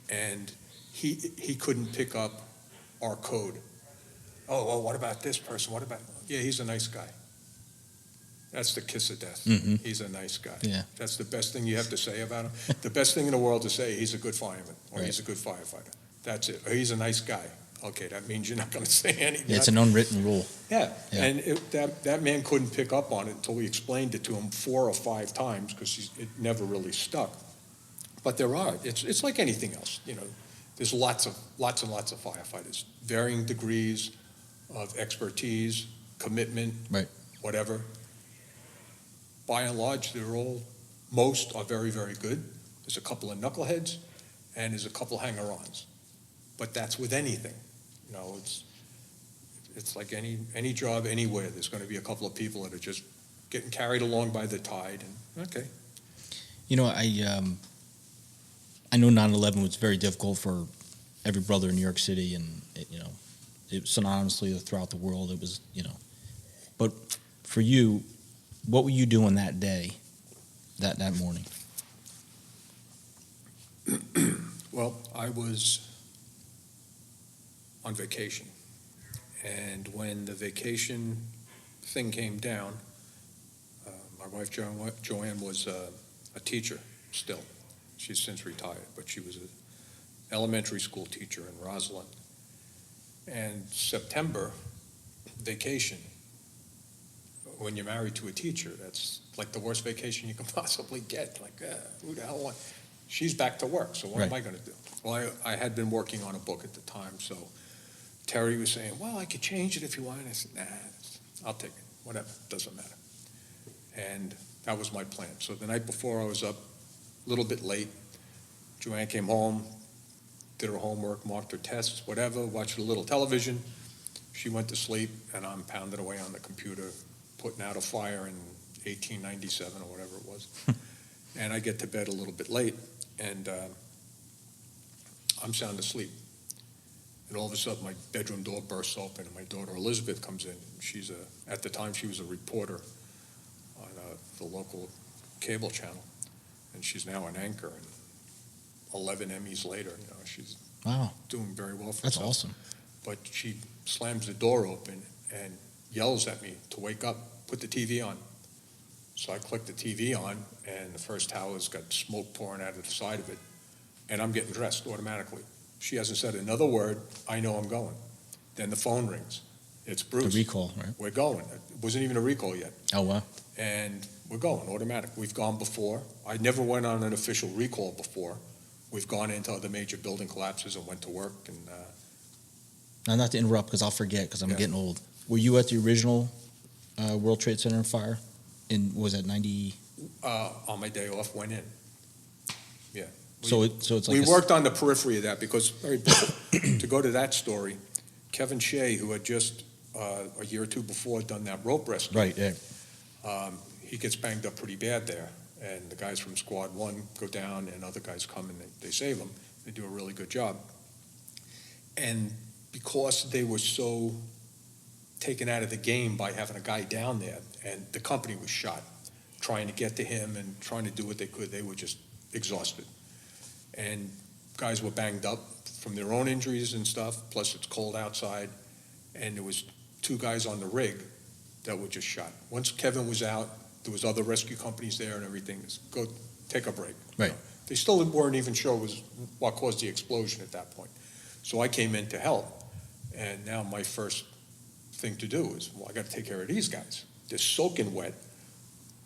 and he couldn't pick up our code. Oh, well, what about this person? What about? Yeah, he's a nice guy. That's the kiss of death. Mm-hmm. He's a nice guy. Yeah. That's the best thing you have to say about him. The best thing in the world to say, he's a good fireman, or Right. he's a good firefighter. That's it. Or he's a nice guy. Okay, that means you're not going to say anything. Yeah, it's an unwritten rule. Yeah, Yeah. and that man couldn't pick up on it until we explained it to him 4 or 5 times, because it never really stuck. But it's like anything else, you know. There's lots and lots of firefighters, varying degrees of expertise, commitment, Right. whatever. By and large, most are very, very good. There's a couple of knuckleheads, and there's a couple hanger-ons. But that's with anything. You know, it's like any job anywhere. There's going to be a couple of people that are just getting carried along by the tide. And okay. You know, I know 9/11 was very difficult for every brother in New York City, and it synonymously throughout the world. It was, but for you, what were you doing that day, that morning? Well, I was on vacation, and when the vacation thing came down, my wife Joanne was a teacher still. She's since retired, but she was an elementary school teacher in Roslyn. And September vacation, when you're married to a teacher, that's like the worst vacation you can possibly get. Like, who the hell wants? She's back to work, so what am I going to do? Well, I had been working on a book at the time, so Terry was saying, well, I could change it if you want. And I said, nah, I'll take it. Whatever, doesn't matter. And that was my plan. So the night before, I was up a little bit late. Joanne came home, did her homework, marked her tests, whatever, watched a little television. She went to sleep, and I'm pounding away on the computer, putting out a fire in 1897 or whatever it was. And I get to bed a little bit late, and I'm sound asleep. And all of a sudden, my bedroom door bursts open, and my daughter Elizabeth comes in. At the time, she was a reporter on the local cable channel, and she's now an anchor. And 11 Emmys later, she's doing very well for herself. That's awesome. But she slams the door open and yells at me to wake up, put the TV on. So I click the TV on, and the first tower's got smoke pouring out of the side of it, and I'm getting dressed automatically. She hasn't said another word. I know I'm going. Then the phone rings. It's Bruce. The recall, right? We're going. It wasn't even a recall yet. Oh, wow. And we're going, automatic. We've gone before. I never went on an official recall before. We've gone into other major building collapses and went to work. And Now, not to interrupt, because I'll forget, because I'm getting old. Were you at the original World Trade Center fire? Was that 90? On my day off, went in. Yeah. So it's like we worked on the periphery of that, because to go to that story, Kevin Shea, who had just a year or two before done that rope rescue. Right, yeah. he gets banged up pretty bad there, and the guys from Squad 1 go down, and other guys come and they save him. They do a really good job. And because they were so taken out of the game by having a guy down there, and the company was shot, trying to get to him and trying to do what they could, they were just exhausted. And guys were banged up from their own injuries and stuff, plus it's cold outside, and there was 2 guys on the rig that were just shot. Once Kevin was out, there was other rescue companies there and everything. Go take a break. Right. You know, they still weren't even sure what caused the explosion at that point. So I came in to help, and now my first thing to do is, well, I got to take care of these guys. They're soaking wet.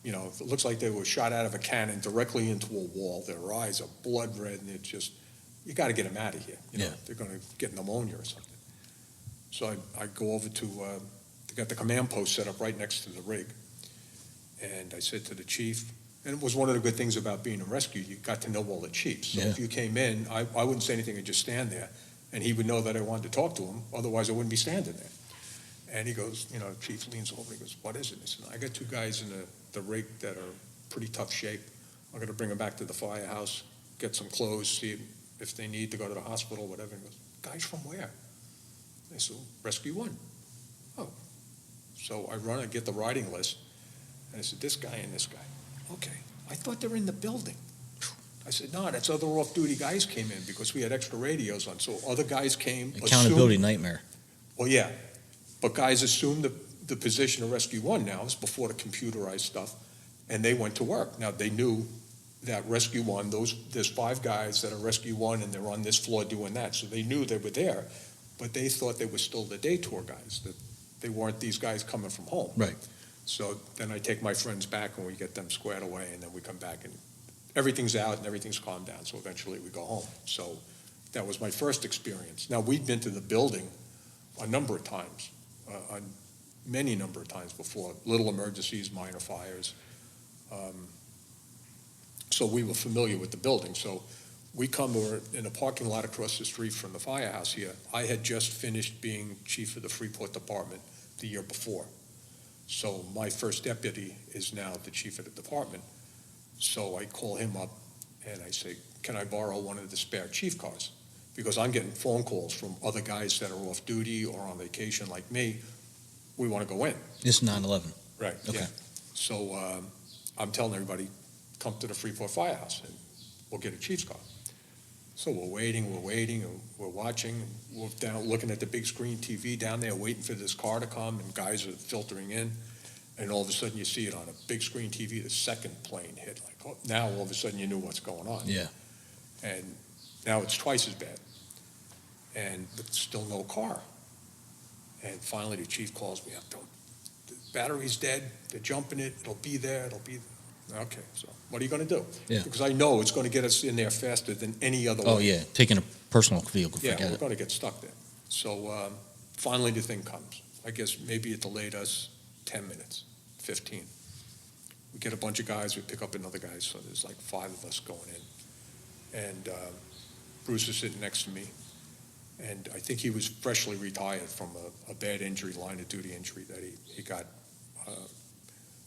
You know, it looks like they were shot out of a cannon directly into a wall. Their eyes are blood red, and it's just, you got to get them out of here. You know, they're going to get pneumonia or something. So I go over to, they got the command post set up right next to the rig. And I said to the chief, and it was one of the good things about being a rescue, you got to know all the chiefs. So if you came in, I wouldn't say anything, I'd just stand there. And he would know that I wanted to talk to him, otherwise I wouldn't be standing there. And he goes, you know, the chief leans over, he goes, what is it? I said, I got 2 guys in the rig that are pretty tough shape. I'm going to bring them back to the firehouse, get some clothes, see if they need to go to the hospital, whatever. He goes, guys from where? I said, Rescue 1. Oh. So I get the riding list, and I said, this guy and this guy. Okay. I thought they were in the building. I said, no, that's other off-duty guys came in because we had extra radios on. So other guys came. Accountability nightmare. Well, yeah. But guys assumed the position of Rescue 1 now. It's before the computerized stuff. And they went to work. Now, they knew that Rescue 1, there's 5 guys that are Rescue 1, and they're on this floor doing that. So they knew they were there, but they thought they were still the day tour guys, that they weren't these guys coming from home. Right. So then I take my friends back, and we get them squared away, and then we come back, and everything's out, and everything's calmed down. So eventually we go home. So that was my first experience. Now, we'd been to the building a number of times, many number of times before, little emergencies, minor fires. So we were familiar with the building. So we we're in a parking lot across the street from the firehouse here. I had just finished being chief of the Freeport Department the year before. So my first deputy is now the chief of the department. So I call him up and I say, can I borrow one of the spare chief cars? Because I'm getting phone calls from other guys that are off duty or on vacation like me. We want to go in. This is 9/11. Right, Okay. yeah. So I'm telling everybody, come to the Freeport Firehouse and we'll get a chief's car. So we're waiting, and we're watching. We're down looking at the big screen TV down there, waiting for this car to come, and guys are filtering in. And all of a sudden you see it on a big screen TV, the second plane hit. Like, oh, now all of a sudden you knew what's going on. Yeah. And now it's twice as bad. But still no car. And finally the chief calls me up. The battery's dead. They're jumping it. It'll be there. Okay, so what are you going to do? Yeah. Because I know it's going to get us in there faster than any other way. Oh, yeah. Taking a personal vehicle, Yeah, forget we're it. going to get stuck there. So finally the thing comes. I guess maybe it delayed us 10 minutes, 15. We get a bunch of guys. We pick up another guy. So there's like 5 of us going in. And Bruce is sitting next to me. And I think he was freshly retired from a bad injury, line of duty injury that he got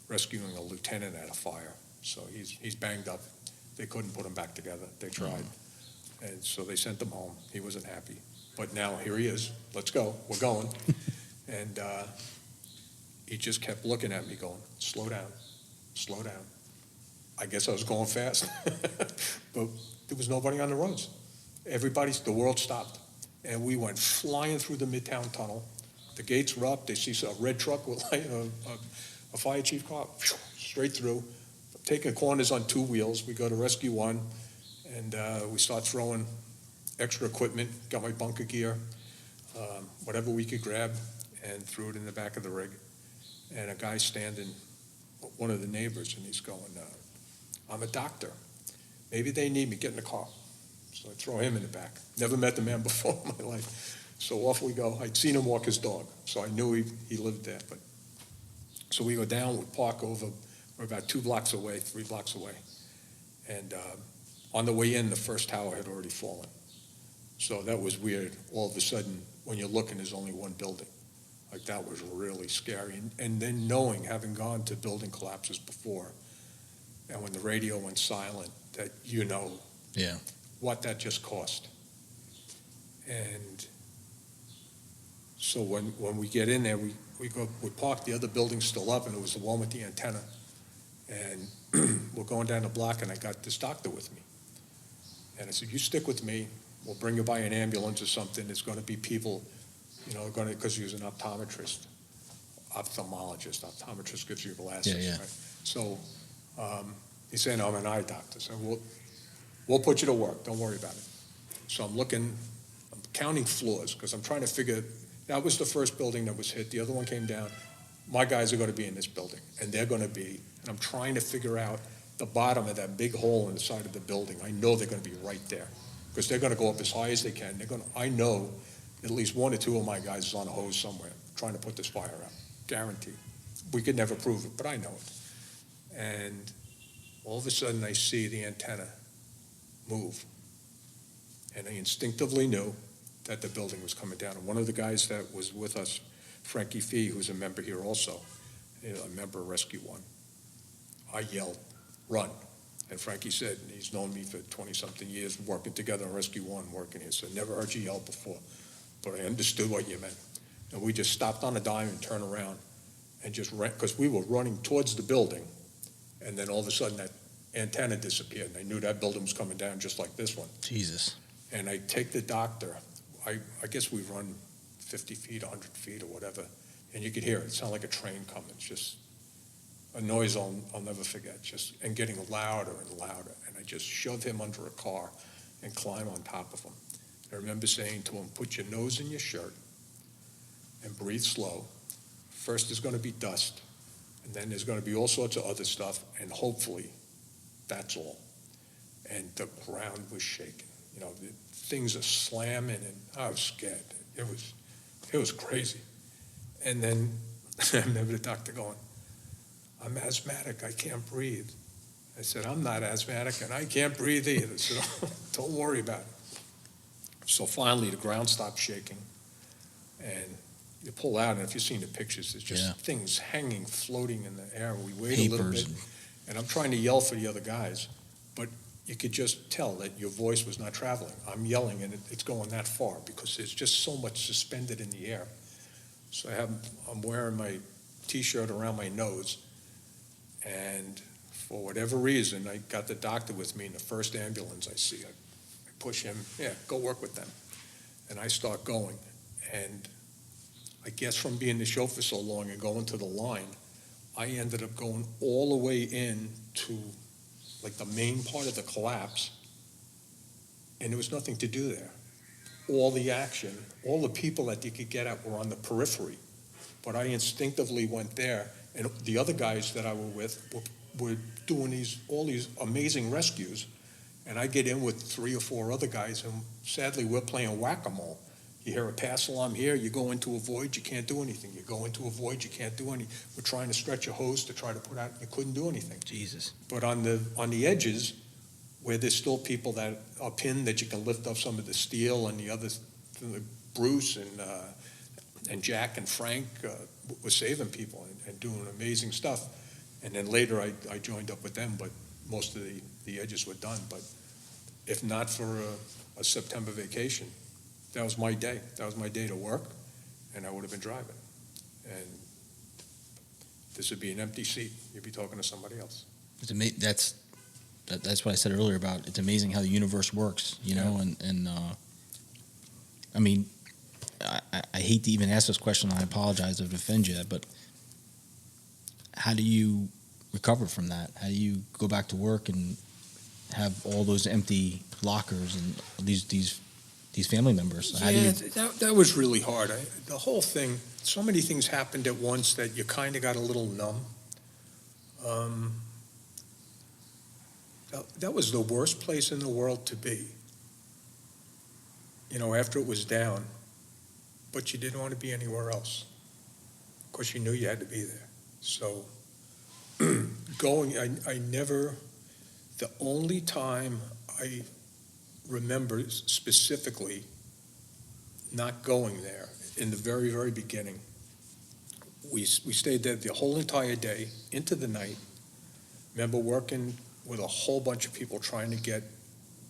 rescuing a lieutenant at a fire. So he's banged up. They couldn't put him back together. They tried. And so they sent him home. He wasn't happy. But now here he is. Let's go. We're going. And he just kept looking at me going, slow down, slow down. I guess I was going fast. But there was nobody on the roads. The world stopped. And we went flying through the Midtown Tunnel. The gates were up. They see a red truck with a fire chief car, straight through, taking corners on 2 wheels. We go to Rescue 1, and we start throwing extra equipment, got my bunker gear, whatever we could grab, and threw it in the back of the rig. And a guy standing, one of the neighbors, and he's going, I'm a doctor. Maybe they need me. Get in the car. So I throw him in the back. Never met the man before in my life. So off we go. I'd seen him walk his dog, so I knew he lived there. So we go down, we park over, we're about 2 blocks away, 3 blocks away. And on the way in, the first tower had already fallen. So that was weird. All of a sudden, when you're looking, there's only one building. Like, that was really scary. And then knowing, having gone to building collapses before, and when the radio went silent, that you know Yeah. what that just cost. And so when we get in there, we parked, the other building still up, and it was the one with the antenna. And we're going down the block, and I got this doctor with me. And I said, you stick with me. We'll bring you by an ambulance or something. There's going to be people, because he was an optometrist. Optometrist gives you glasses, Yeah, yeah. right? So he's saying, I'm an eye doctor. So we'll put you to work. Don't worry about it. So I'm counting floors, because I'm trying to figure, that was the first building that was hit. The other one came down. My guys are going to be in this building, and they're going to be, and I'm trying to figure out the bottom of that big hole in the side of the building. I know they're going to be right there, because they're going to go up as high as they can. I know at least one or two of my guys is on a hose somewhere trying to put this fire out. Guaranteed. We could never prove it, but I know it. And all of a sudden I see the antenna move. And I instinctively knew that the building was coming down. And one of the guys that was with us, Frankie Fee, who's a member here also, a member of Rescue One, I yelled, run. And Frankie said, and he's known me for 20-something years, working together on Rescue One, working here, so never heard you yell before, but I understood what you meant. And we just stopped on a dime and turned around and just ran, because we were running towards the building, and then all of a sudden that antenna disappeared, and I knew that building was coming down just like this one. Jesus. And I take the doctor, I guess we run 50 feet, 100 feet or whatever, and you could hear it. It sounded like a train coming. It's just a noise I'll never forget, and getting louder and louder. And I just shove him under a car and climb on top of him. I remember saying to him, put your nose in your shirt and breathe slow. First there's going to be dust, and then there's going to be all sorts of other stuff, and hopefully that's all. And the ground was shaking. Things are slamming, and I was scared. It was crazy. And then I remember the doctor going, I'm asthmatic, I can't breathe. I said, I'm not asthmatic, and I can't breathe either, so don't worry about it. So finally, the ground stopped shaking, and you pull out, and if you've seen the pictures, there's just things hanging, floating in the air. We wait a little bit, and I'm trying to yell for the other guys, but you could just tell that your voice was not traveling. I'm yelling, and it's going that far, because there's just so much suspended in the air. So I'm wearing my T-shirt around my nose, and for whatever reason, I got the doctor with me in the first ambulance I see. I push him, go work with them. And I start going. And I guess from being the chauffeur so long and going to the line, I ended up going all the way in to like the main part of the collapse, and there was nothing to do there. All the action, all the people that you could get at were on the periphery. But I instinctively went there, and the other guys that I were with were doing all these amazing rescues, and I get in with 3 or 4 other guys, and sadly we're playing whack-a-mole. You hear a pass alarm here, you go into a void, you can't do anything. You go into a void, you can't do anything. We're trying to stretch a hose to try to put out, you couldn't do anything. Jesus. But on the edges, where there's still people that are pinned, that you can lift up some of the steel, and the others, Bruce and Jack and Frank were saving people and doing amazing stuff. And then later I joined up with them, but most of the edges were done. But if not for a September vacation, that was my day. That was my day to work, and I would have been driving. And this would be an empty seat. You'd be talking to somebody else. That's what I said earlier about it's amazing how the universe works, know, and I mean, I hate to even ask this question, and I apologize if I offend you, but how do you recover from that? How do you go back to work and have all those empty lockers and these family members? How do you... that was really hard. The whole thing, so many things happened at once that you kind of got a little numb. That was the worst place in the world to be, after it was down, but you didn't want to be anywhere else because you knew you had to be there. So the only time I remember specifically not going there in the very, very beginning we stayed there the whole entire day into the night. Remember working with a whole bunch of people trying to get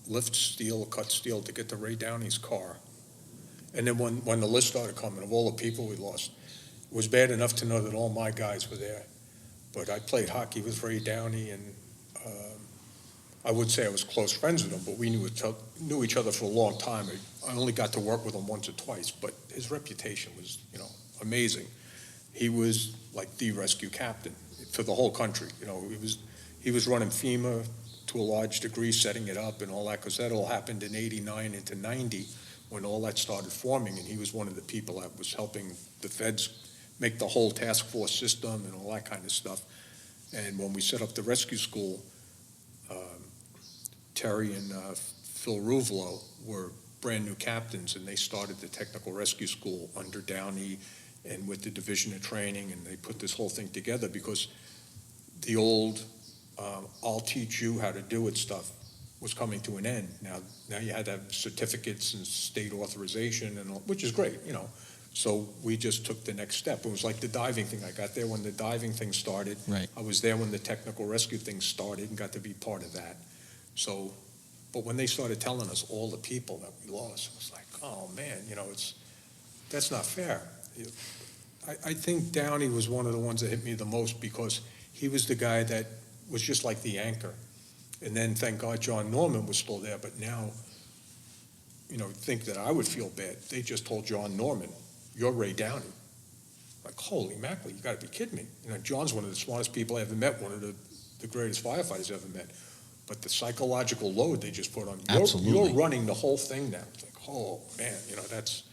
lift steel, cut steel to get to Ray Downey's car. And then when the list started coming of all the people we lost, it was bad enough to know that all my guys were there. But I played hockey with Ray Downey, and I would say I was close friends with him, but we knew each other for a long time. I only got to work with him once or twice, but his reputation was, amazing. He was like the rescue captain for the whole country. He was running FEMA to a large degree, setting it up and all that, because that all happened in 89 into 90 when all that started forming, and he was one of the people that was helping the feds make the whole task force system and all that kind of stuff. And when we set up the rescue school, Terry and Phil Ruvelo were brand new captains, and they started the technical rescue school under Downey and with the division of training, and they put this whole thing together because the old I'll teach you how to do it stuff was coming to an end. Now you had to have certificates and state authorization, and all, which is great, So we just took the next step. It was like the diving thing. I got there when the diving thing started. Right. I was there when the technical rescue thing started and got to be part of that. So, but when they started telling us all the people that we lost, it was like, oh man, that's not fair. I think Downey was one of the ones that hit me the most because he was the guy that was just like the anchor. And then thank God John Norman was still there, but now, think that I would feel bad. They just told John Norman, you're Ray Downey. Like, holy mackerel, you gotta be kidding me. John's one of the smartest people I ever met, one of the greatest firefighters I ever met. But the psychological load they just put on, you're running the whole thing now. It's like, oh man, that's,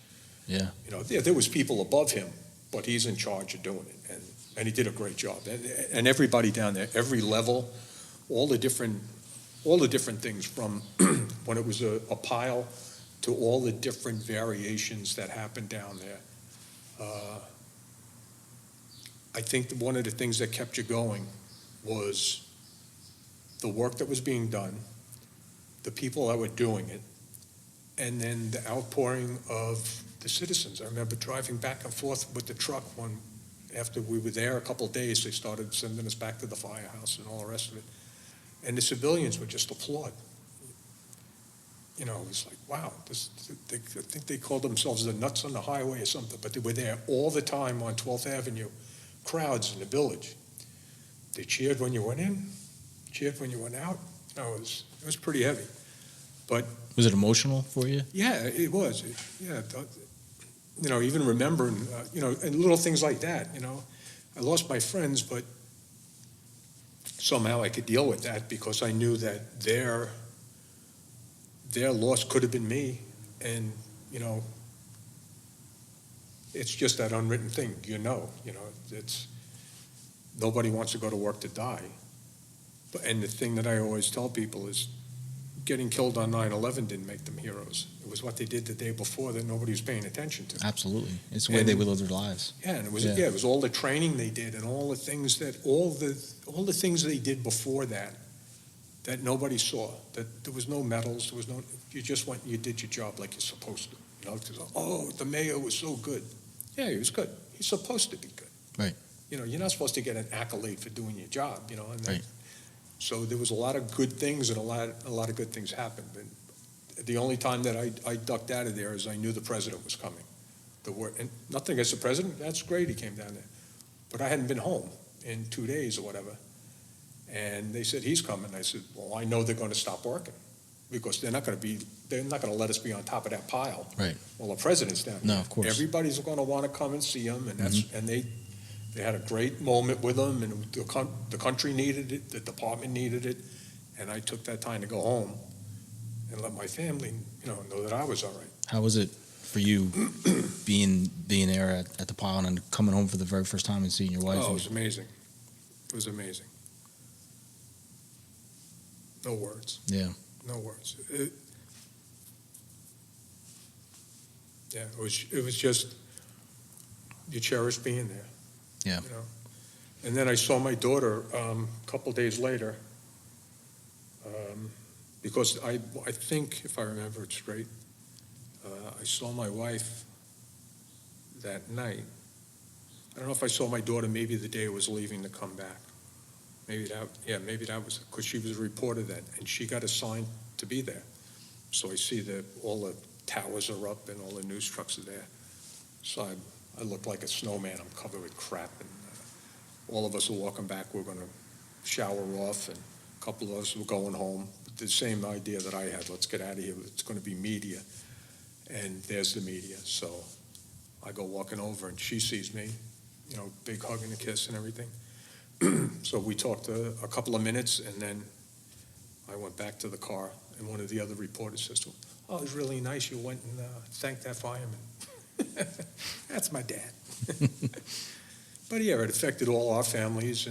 yeah. There was people above him, but he's in charge of doing it. And he did a great job. And everybody down there, every level, all the different things from when it was a pile to all the different variations that happened down there. I think that one of the things that kept you going was the work that was being done, the people that were doing it, and then the outpouring of the citizens. I remember driving back and forth with the truck after we were there a couple of days. They started sending us back to the firehouse and all the rest of it. And the civilians would just applaud. It was like, wow, I think they called themselves the nuts on the highway or something, but they were there all the time on 12th Avenue, crowds in the village. They cheered when you went in, cheered when you went out. It was pretty heavy. But was it emotional for you? Yeah, it was. Even remembering, and little things like that, I lost my friends, but somehow I could deal with that because I knew that their loss could have been me. And, it's just that unwritten thing, it's nobody wants to go to work to die. And the thing that I always tell people is getting killed on 9/11 didn't make them heroes. It was what they did the day before that nobody was paying attention to. Absolutely. It's the way they would live their lives. Yeah, and it was all the training they did and all the things all the things they did before that nobody saw. That there was no medals, you just went and you did your job like you're supposed to. The mayor was so good. Yeah, he was good. He's supposed to be good. Right. You're not supposed to get an accolade for doing your job, and right. So there was a lot of good things and a lot of good things happened. But the only time that I ducked out of there is I knew the president was coming. And nothing against the president. That's great. He came down there. But I hadn't been home in 2 days or whatever. And they said, he's coming. I said, well, I know they're going to stop working because they're not going to let us be on top of that pile. Right. Well, the president's down there. No, of course. Everybody's going to want to come and see him. And and they had a great moment with them, and the country needed it, the department needed it, and I took that time to go home and let my family, know that I was all right. How was it for you being there at the pile and coming home for the very first time and seeing your wife? Oh, it was amazing. It was amazing. No words. Yeah. No words. It was just, you cherish being there. Yeah. And then I saw my daughter a couple days later, because I think, if I remember it straight, I saw my wife that night. I don't know if I saw my daughter maybe the day I was leaving to come back. Maybe that was, because she was a reporter then, and she got assigned to be there. So I see that all the towers are up and all the news trucks are there. So I look like a snowman. I'm covered with crap, and all of us are walking back. We're going to shower off, and a couple of us were going home. The same idea that I had, let's get out of here. It's going to be media, and there's the media. So I go walking over, and she sees me, you know, big hug and a kiss and everything. So we talked a couple of minutes, and then I went back to the car, and one of the other reporters says to him, "Oh, it was really nice you went and thanked that fireman." That's my dad. But yeah, it affected all our families,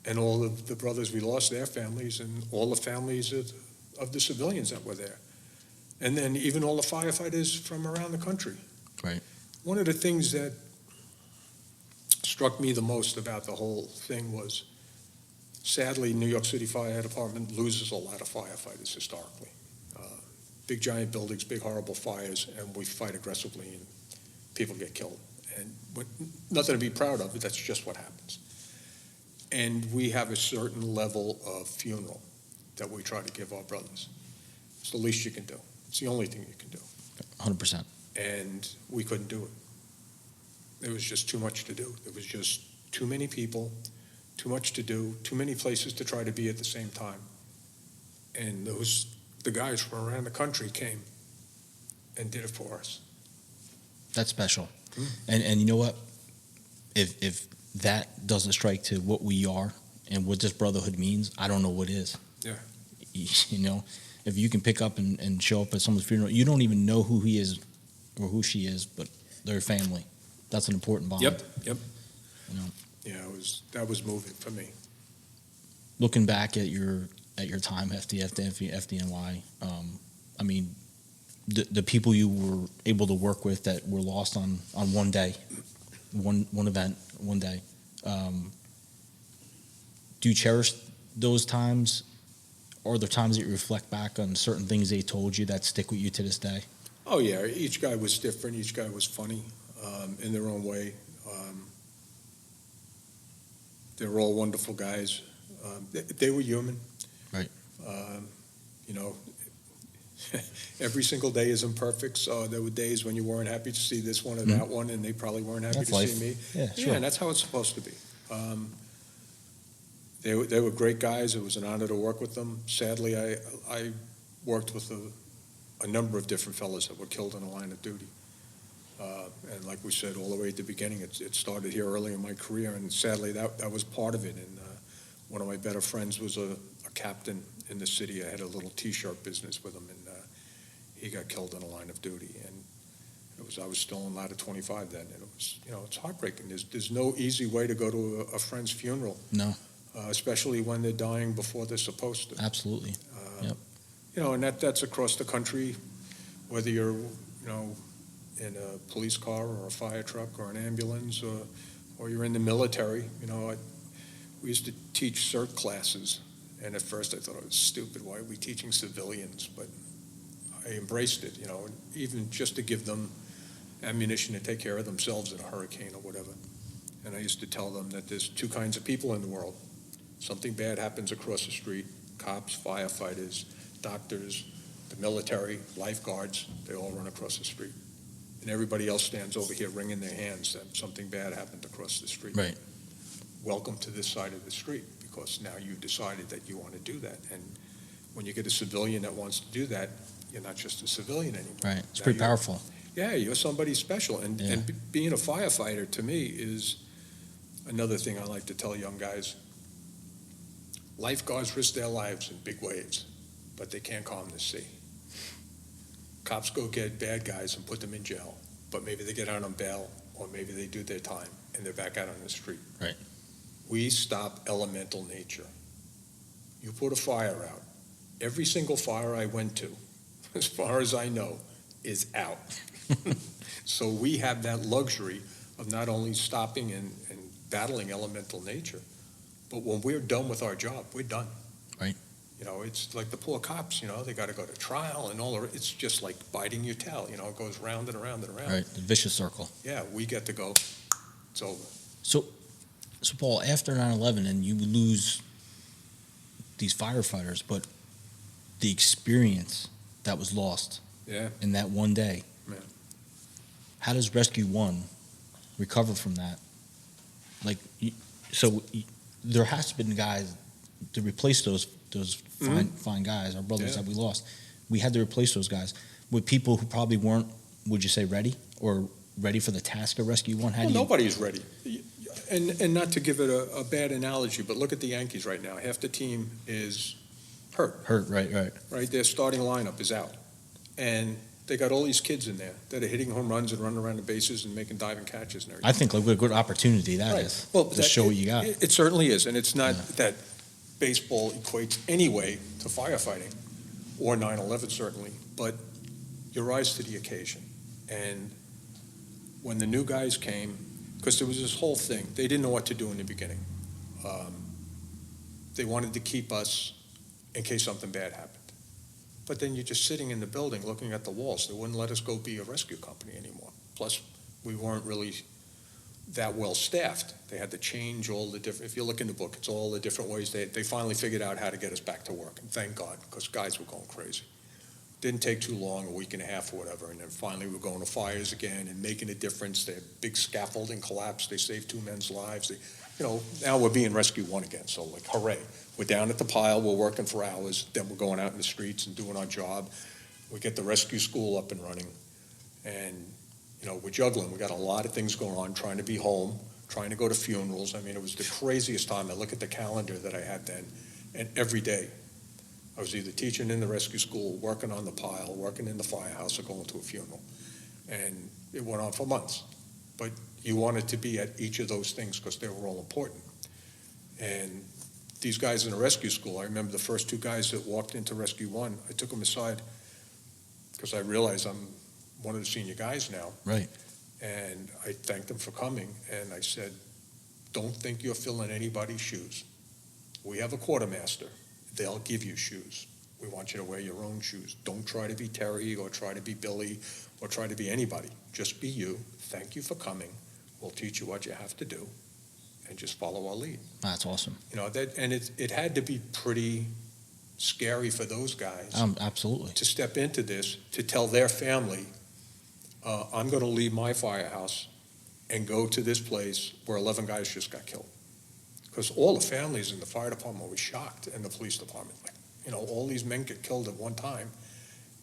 and all of the brothers we lost, their families, and all the families of the civilians that were there. And then even all the firefighters from around the country. Right. One of the things that struck me the most about the whole thing was, sadly, New York City Fire Department loses a lot of firefighters historically. Big giant buildings, big horrible fires, and we fight aggressively, and people get killed. And nothing to be proud of, but that's just what happens. And we have a certain level of funeral that we try to give our brothers. It's the least you can do. It's the only thing you can do. 100%. And we couldn't do it. There was just too much to do. There was just too many people, too much to do, too many places to try to be at the same time. And the guys from around the country came and did it for us. That's special. And you know what? If that doesn't strike to what we are and what this brotherhood means, I don't know what is. Yeah. You know, if you can pick up and show up at someone's funeral, you don't even know who he is or who she is, but they're family. That's an important bond. Yep. You know, Yeah, that was moving for me. looking back at your time, FDNY, I mean, the people you were able to work with that were lost on one day, one event, one day. Do you cherish those times, or the times that you reflect back on certain things they told you that stick with you to this day? Oh, yeah. Each guy was different. Each guy was funny in their own way. They were all wonderful guys. They were human. Right. You know, every single day isn't perfect. So there were days when you weren't happy to see this one or that one, and they probably weren't happy That's to life. see me. Yeah, sure. Yeah, and that's how it's supposed to be. They were great guys. It was an honor to work with them. Sadly, I worked with a number of different fellas that were killed in the line of duty. And like we said all the way at the beginning, it started here early in my career, and sadly that was part of it. And one of my better friends was a captain in the city. I had a little T-shirt business with him, and he got killed in the line of duty. And I was still in ladder 25 then, and it was, you know, it's heartbreaking. There's no easy way to go to a friend's funeral. No. Especially when they're dying before they're supposed to. Absolutely. Yep. You know, and that's across the country, whether you're, you know, in a police car or a fire truck or an ambulance, or you're in the military. You know, we used to teach CERT classes, and at first I thought it was stupid. Why are we teaching civilians? But I embraced it, you know, and even just to give them ammunition to take care of themselves in a hurricane or whatever. And I used to tell them that there's two kinds of people in the world. Something bad happens across the street, cops, firefighters, doctors, the military, lifeguards, they all run across the street. And everybody else stands over here wringing their hands that something bad happened across the street. Right. Welcome to this side of the street, because now you've decided that you want to do that. And when you get a civilian that wants to do that, you're not just a civilian anymore. Right. It's Now pretty powerful. Yeah, you're somebody special. And being a firefighter, to me, is another thing I like to tell young guys. Lifeguards risk their lives in big waves, but they can't calm the sea. Cops go get bad guys and put them in jail, but maybe they get out on bail, or maybe they do their time and they're back out on the street. Right. We stop elemental nature. You put a fire out. Every single fire I went to, as far as I know, is out. So we have that luxury of not only stopping and battling elemental nature, but when we're done with our job, we're done. Right. You know, it's like the poor cops, you know, they got to go to trial and all. It's just like biting your tail, you know, it goes round and around and around. Right. The vicious circle. Yeah, we get to go, it's over. So Paul, after 9/11, and you lose these firefighters, but the experience that was lost Yeah. in that one day, Yeah. how does Rescue 1 recover from that? Like, there has to have been guys to replace those fine guys, our brothers that we lost. We had to replace those guys with people who probably weren't, would you say, ready or ready for the task of Rescue 1? Nobody's ready. And not to give it a bad analogy, but look at the Yankees right now. Half the team is hurt. Right. Their starting lineup is out. And they got all these kids in there that are hitting home runs and running around the bases and making diving catches and everything. I think like what a good opportunity that is to show what you got. It certainly is. And it's not that baseball equates anyway to firefighting or 9/11 certainly, but you rise to the occasion. And when the new guys came, because there was this whole thing, they didn't know what to do in the beginning. They wanted to keep us in case something bad happened. But then you're just sitting in the building looking at the walls. They wouldn't let us go be a rescue company anymore. Plus, we weren't really that well staffed. They had to change all the different, if you look in the book, it's all the different ways. They finally figured out how to get us back to work. And thank God, because guys were going crazy. Didn't take too long, a week and a half or whatever. And then finally we're going to fires again and making a difference. Their big scaffolding collapsed. They saved 2 men's lives. Now we're being Rescue 1 again. So like, hooray. We're down at the pile, we're working for hours, then we're going out in the streets and doing our job. We get the rescue school up and running, and, we're juggling. We got a lot of things going on, trying to be home, trying to go to funerals. I mean, it was the craziest time. I look at the calendar that I had then, and every day I was either teaching in the rescue school, working on the pile, working in the firehouse, or going to a funeral. And it went on for months. But you wanted to be at each of those things because they were all important. And these guys in the rescue school, I remember the first 2 guys that walked into Rescue 1, I took them aside because I realized I'm one of the senior guys now. Right. And I thanked them for coming, and I said, don't think you're filling anybody's shoes. We have a quartermaster. They'll give you shoes. We want you to wear your own shoes. Don't try to be Terry or try to be Billy or try to be anybody. Just be you. Thank you for coming. We'll teach you what you have to do. And just follow our lead. That's awesome. And it had to be pretty scary for those guys. Absolutely. To step into this, to tell their family, I'm going to leave my firehouse and go to this place where 11 guys just got killed. Because all the families in the fire department were shocked, and the police department. All these men get killed at one time,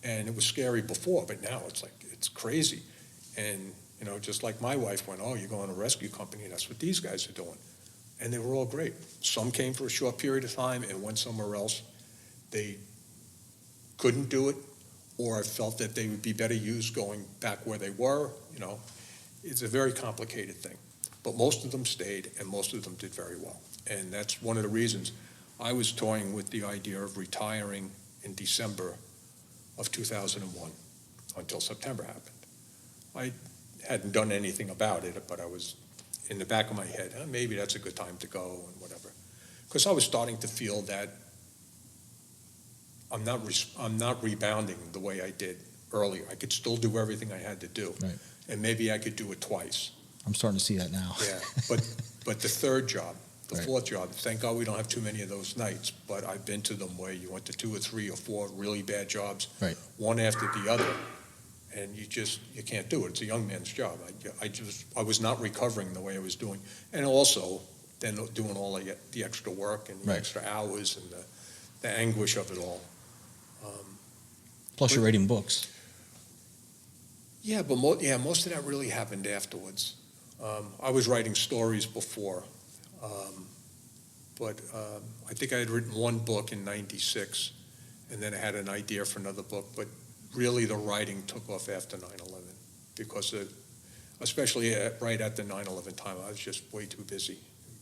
and it was scary before, but now it's crazy. And just like my wife went, oh, you're going to a rescue company, that's what these guys are doing. And they were all great. Some came for a short period of time and went somewhere else. They couldn't do it, or felt that they would be better used going back where they were. It's a very complicated thing. But most of them stayed, and most of them did very well. And that's one of the reasons I was toying with the idea of retiring in December of 2001 until September happened. I hadn't done anything about it, but I was in the back of my head, maybe that's a good time to go and whatever. Because I was starting to feel that I'm not rebounding the way I did earlier. I could still do everything I had to do. Right. And maybe I could do it twice. I'm starting to see that now. Yeah, but the third job, the fourth job, thank God we don't have too many of those nights, but I've been to them where you went to 2 or 3 or 4 really bad jobs, one after the other, and you can't do it. It's a young man's job. I was not recovering the way I was doing. And also, then doing all the extra work and the extra hours and the anguish of it all. Plus you're writing books. Yeah, but most of that really happened afterwards. I was writing stories before, but I think I had written one book in '96, and then I had an idea for another book, but really the writing took off after 9/11, because especially right at the 9/11 time, I was just way too busy.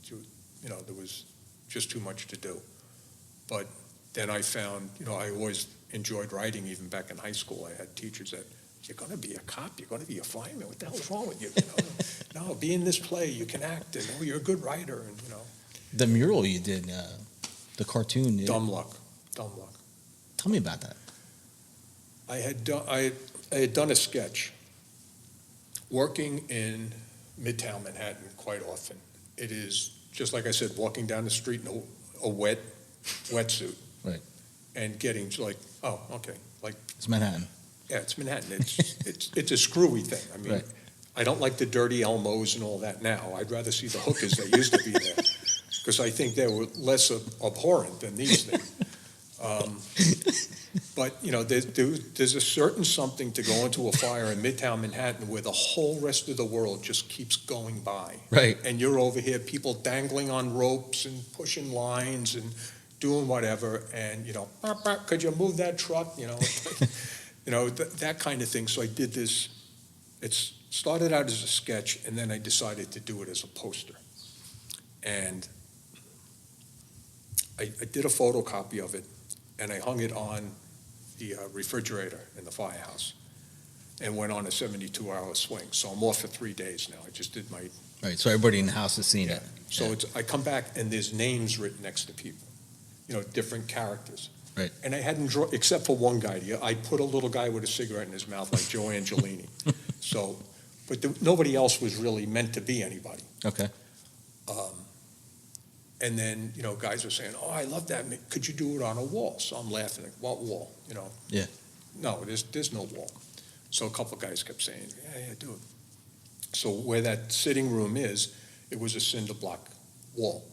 There was just too much to do. But then I found, I always enjoyed writing even back in high school. I had teachers that, you're going to be a cop, you're going to be a fireman, what the hell's wrong with you? No, be in this play, you can act, and you're a good writer, and The mural you did, the cartoon. Dumb luck. Tell me about that. I had done a sketch working in Midtown Manhattan quite often. It is, just like I said, walking down the street in a wet wetsuit. Right. And getting like, oh, okay, like, It's Manhattan. yeah, it's Manhattan. It's a screwy thing. I mean, Right. I don't like the dirty Elmos and all that now. I'd rather see the hookers that used to be there, because I think they were less abhorrent than these things. But, you know, there's a certain something to go into a fire in Midtown Manhattan where the whole rest of the world just keeps going by. Right. And you're over here, people dangling on ropes and pushing lines and doing whatever, and, you know, "Bop, bop, could you move that truck?" You know, you know, that kind of thing. So I did this. It started out as a sketch, and then I decided to do it as a poster. And I did a photocopy of it, and I hung it on the refrigerator in the firehouse, and went on a 72-hour swing. So I'm off for 3 days now. I just did my... Right, so everybody in the house has seen it. So I come back, and there's names written next to people, you know, different characters. Right. And I hadn't drawn, except for one guy. I put a little guy with a cigarette in his mouth like Joe Angelini. So, but nobody else was really meant to be anybody. Okay. And then, you know, guys are saying, "Oh, I love that. Could you do it on a wall?" So I'm laughing, like, "What wall?" You know? Yeah. No, there's no wall. So a couple of guys kept saying, yeah, do it. So where that sitting room is, it was a cinder block wall.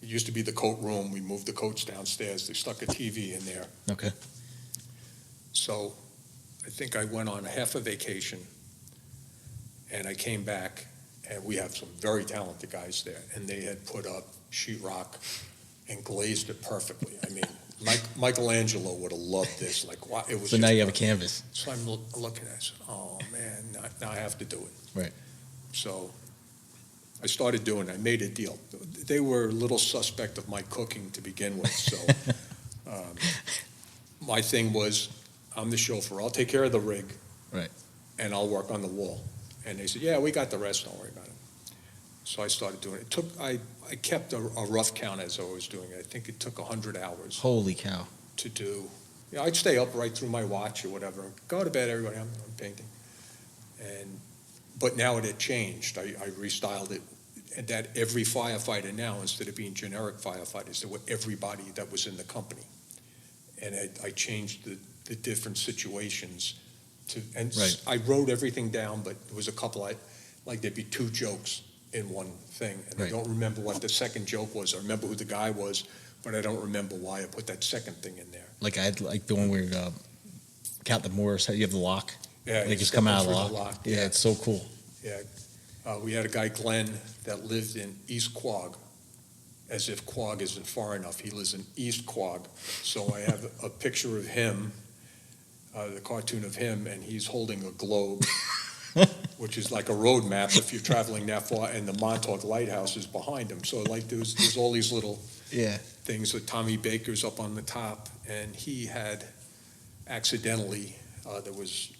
It used to be the coat room. We moved the coats downstairs. They stuck a TV in there. Okay. So I think I went on half a vacation, and I came back, and we have some very talented guys there, and they had put up sheetrock and glazed it perfectly. I mean, Michelangelo would have loved this. Like, wow, it was. So now you have a canvas. So I'm looking at it. I said, "Oh man, now I have to do it." Right. So I started doing it. I made a deal. They were a little suspect of my cooking to begin with. So my thing was, I'm the chauffeur. I'll take care of the rig. Right. And I'll work on the wall. And they said, "Yeah, we got the rest. Don't worry about it." So I started doing it. I kept a rough count as I was doing it. I think it took 100 hours. Holy cow. To do. You know, I'd stay up right through my watch or whatever. Go to bed, everybody. I'm painting. But now it had changed. I restyled it. And that every firefighter now, instead of being generic firefighters, there were everybody that was in the company. And I changed the different situations Right. I wrote everything down, but there was a couple, like there'd be 2 jokes in one thing. And Right. I don't remember what the second joke was. I remember who the guy was, but I don't remember why I put that second thing in there. Like I had like the one where Count the Moors, you have the lock. Yeah, They just come out of the through lock. Yeah, it's so cool. Yeah. We had a guy, Glenn, that lived in East Quogue, as if Quogue isn't far enough. He lives in East Quogue. So I have a picture of him, the cartoon of him, and he's holding a globe, which is like a road map if you're traveling that far, and the Montauk Lighthouse is behind him. So like there's all these little things that Tommy Baker's up on the top, and he had accidentally, there was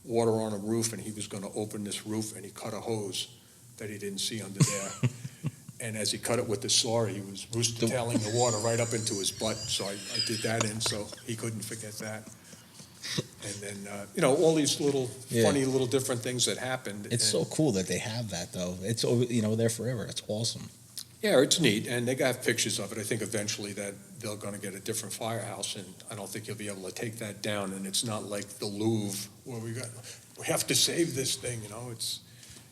water on a roof, and he was going to open this roof, and he cut a hose that he didn't see under there. And as he cut it with the saw, he was rooster-tailing the water right up into his butt. So I did that in, so he couldn't forget that. And then, you know, all these little funny little different things that happened. It's so cool that they have that, though. It's, you know, there forever. It's awesome. Yeah, it's neat, and they got pictures of it. I think eventually that they're going to get a different firehouse, and I don't think you'll be able to take that down. And it's not like the Louvre where we have to save this thing. You know,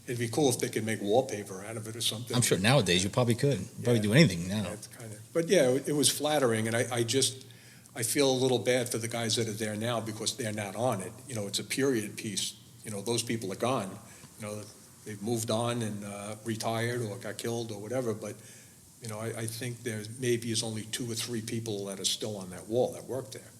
it'd be cool if they could make wallpaper out of it or something. I'm sure nowadays you probably could. Probably do anything now. Yeah, but yeah, it was flattering, and I feel a little bad for the guys that are there now because they're not on it. You know, it's a period piece. You know, those people are gone. You know, they've moved on and retired or got killed or whatever. But, you know, I think there maybe is only 2 or 3 people that are still on that wall that work there.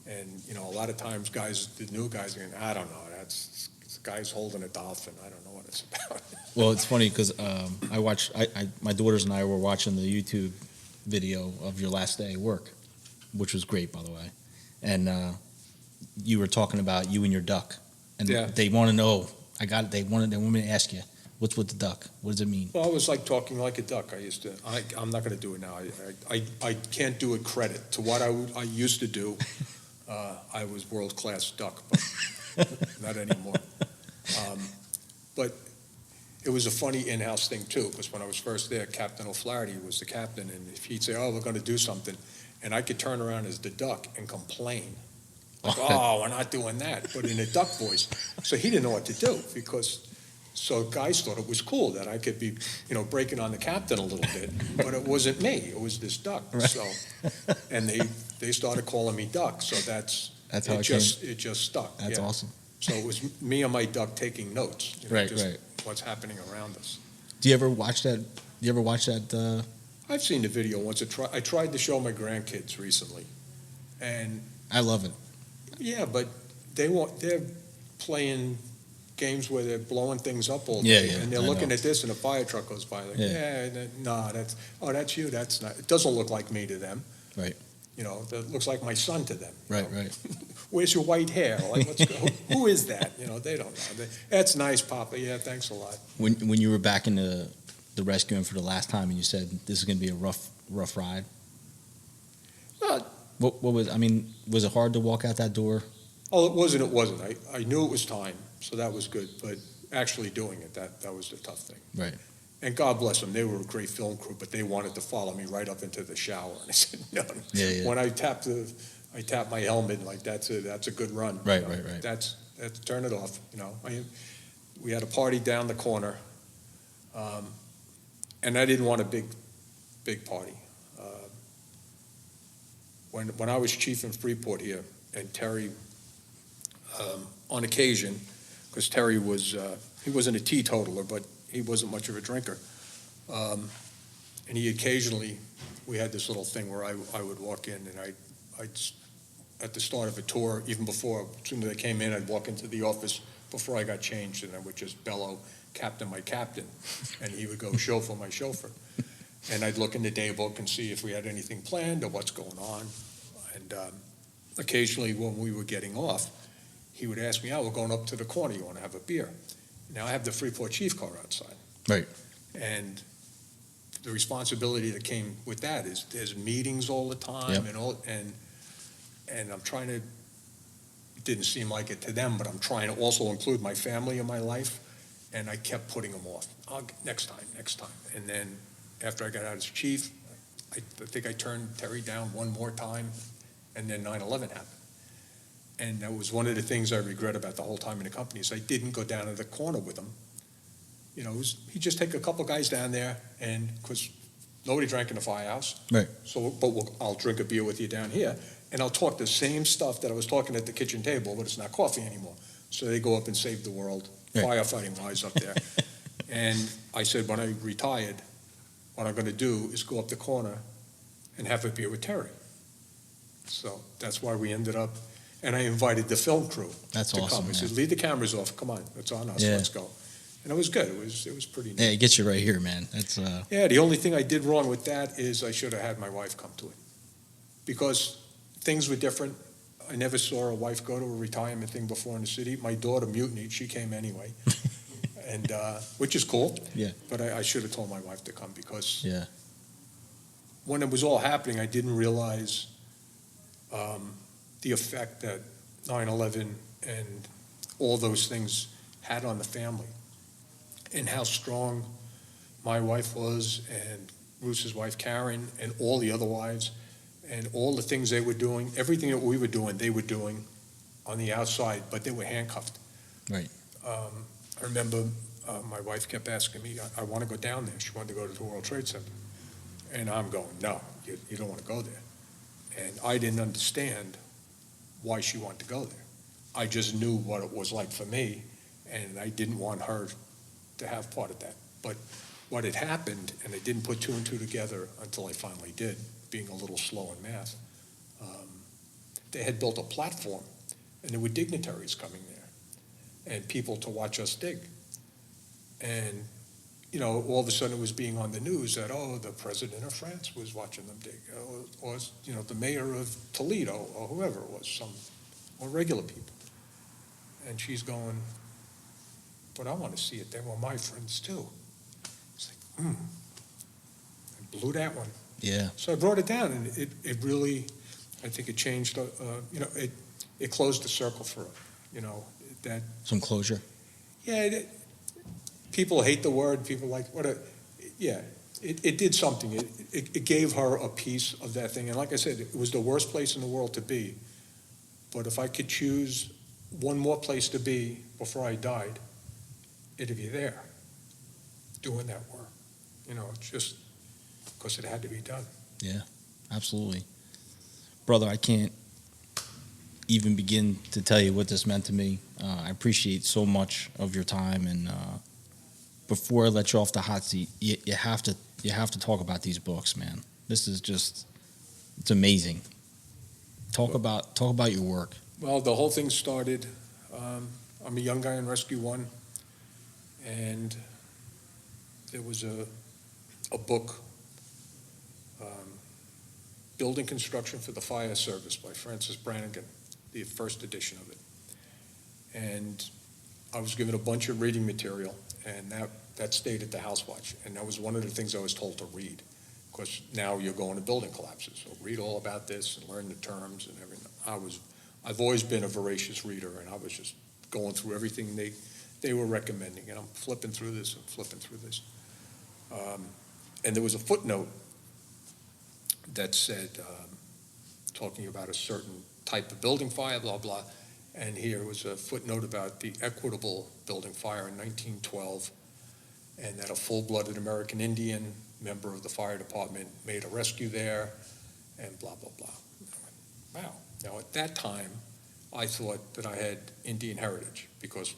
And, you know, a lot of times the new guys are going, I don't know, it's guys holding a dolphin. I don't know what it's about. Well, it's funny because my daughters and I were watching the YouTube video of your last day of work, which was great, by the way. And you were talking about you and your duck. And they want to know. They want me to ask you, what's with the duck? What does it mean? Well, I was like talking like a duck. I'm not going to do it now. I can't do it credit to what I used to do. I was world-class duck, but not anymore. But it was a funny in-house thing too, because when I was first there, Captain O'Flaherty was the captain, and if he'd say, "Oh, we're going to do something," and I could turn around as the duck and complain, like, "Oh, we're not doing that," but in a duck voice. So he didn't know what to do so guys thought it was cool that I could be, breaking on the captain a little bit, but it wasn't me. It was this duck. Right. So, and they started calling me Duck. So that's how it just stuck. That's awesome. So it was me and my duck taking notes. Right. What's happening around us. Do you ever watch that? I've seen the video once. I tried to show my grandkids recently, and I love it. yeah, but they're playing games where they're blowing things up all day, and they're looking at this, and a fire truck goes by. Like, that's you. That's not. It doesn't look like me to them. Right. That looks like my son to them. Right. Where's your white hair? Like, let's go. Who is that? They don't know. That's nice, Papa. Yeah, thanks a lot. When you were back in the rescuing for the last time, and you said this is going to be a rough ride. What was? I mean, was it hard to walk out that door? Oh, it wasn't. It wasn't. I knew it was time, so that was good. But actually doing it, that was the tough thing. Right. And God bless them, they were a great film crew, but they wanted to follow me right up into the shower. And I said, no. Yeah. When I tapped my helmet, like, that's a good run. Right. That's turn it off. We had a party down the corner, and I didn't want a big party. When I was chief in Freeport here, and Terry, on occasion, because Terry he wasn't a teetotaler, but he wasn't much of a drinker. And we had this little thing where I would walk in, and I'd at the start of a tour, even before, as soon as I came in, I'd walk into the office before I got changed, and I would just bellow, "Captain, my captain," and he would go, "Chauffeur, my chauffeur." And I'd look in the daybook and see if we had anything planned or what's going on. And occasionally when we were getting off, he would ask me, "Oh, we're going up to the corner, you want to have a beer?" Now, I have the Freeport chief car outside. Right. And the responsibility that came with that is there's meetings all the time. Yep. And I'm trying to, it didn't seem like it to them, but I'm trying to also include my family in my life, and I kept putting them off. Next time. And then after I got out as chief, I think I turned Terry down one more time, and then 9/11 happened. And that was one of the things I regret about the whole time in the company is I didn't go down to the corner with him. He'd just take a couple guys down there, and because nobody drank in the Firehouse. Right. So, I'll drink a beer with you down here, and I'll talk the same stuff that I was talking at the kitchen table, but it's not coffee anymore. So they go up and save the world, right. Firefighting-wise up there. And I said, when I retired, what I'm going to do is go up the corner and have a beer with Terry. So that's why we ended up. And I invited the film crew to awesome, come. I said, "Leave the cameras off. Come on, it's on us. Let's go." And it was good. It was pretty neat. Yeah, it gets you right here, man. That's Yeah, the only thing I did wrong with that is I should have had my wife come to it. Because things were different. I never saw a wife go to a retirement thing before in the city. My daughter mutinied. She came anyway. And which is cool. Yeah. But I should have told my wife to come because when it was all happening, I didn't realize the effect that 9/11 and all those things had on the family, and how strong my wife was, and Bruce's wife Karen, and all the other wives, and all the things they were doing, everything that we were doing, they were doing on the outside, but they were handcuffed. Right. I remember my wife kept asking me, I want to go down there. She wanted to go to the World Trade Center. And I'm going, no, you don't want to go there. And I didn't understand why she wanted to go there. I just knew what it was like for me, and I didn't want her to have part of that. But what had happened, and I didn't put two and two together until I finally did, being a little slow in math, they had built a platform, and there were dignitaries coming there, and people to watch us dig. And, all of a sudden it was being on the news that, the president of France was watching them dig, or the mayor of Toledo, or whoever it was, or regular people. And she's going, but I want to see it. They were my friends too. It's like, I blew that one. Yeah. So I brought it down, and it really, I think it changed, it closed the circle for her, that. Some closure. Yeah, people hate the word. People like, it did something. It gave her a piece of that thing. And like I said, it was the worst place in the world to be. But if I could choose one more place to be before I died, it'd be there, doing that work. Just because it had to be done. Yeah, absolutely. Brother, I can't even begin to tell you what this meant to me. I appreciate so much of your time, and before I let you off the hot seat, you have to talk about these books, man. This is just, it's amazing. Talk about your work. Well, the whole thing started, I'm a young guy in Rescue 1, and there was a book, Building Construction for the Fire Service by Francis Brannigan, the first edition of it. And I was given a bunch of reading material, and that stayed at the house watch. And that was one of the things I was told to read, because now you're going to building collapses. So read all about this and learn the terms and everything. I've always been a voracious reader, and I was just going through everything they were recommending, and I'm flipping through this and flipping through this. And there was a footnote that said, talking about a certain type of building fire, blah, blah. And here was a footnote about the equitable building fire in 1912, and that a full-blooded American Indian member of the fire department made a rescue there, and blah, blah, blah. Wow. Now, at that time, I thought that I had Indian heritage, because,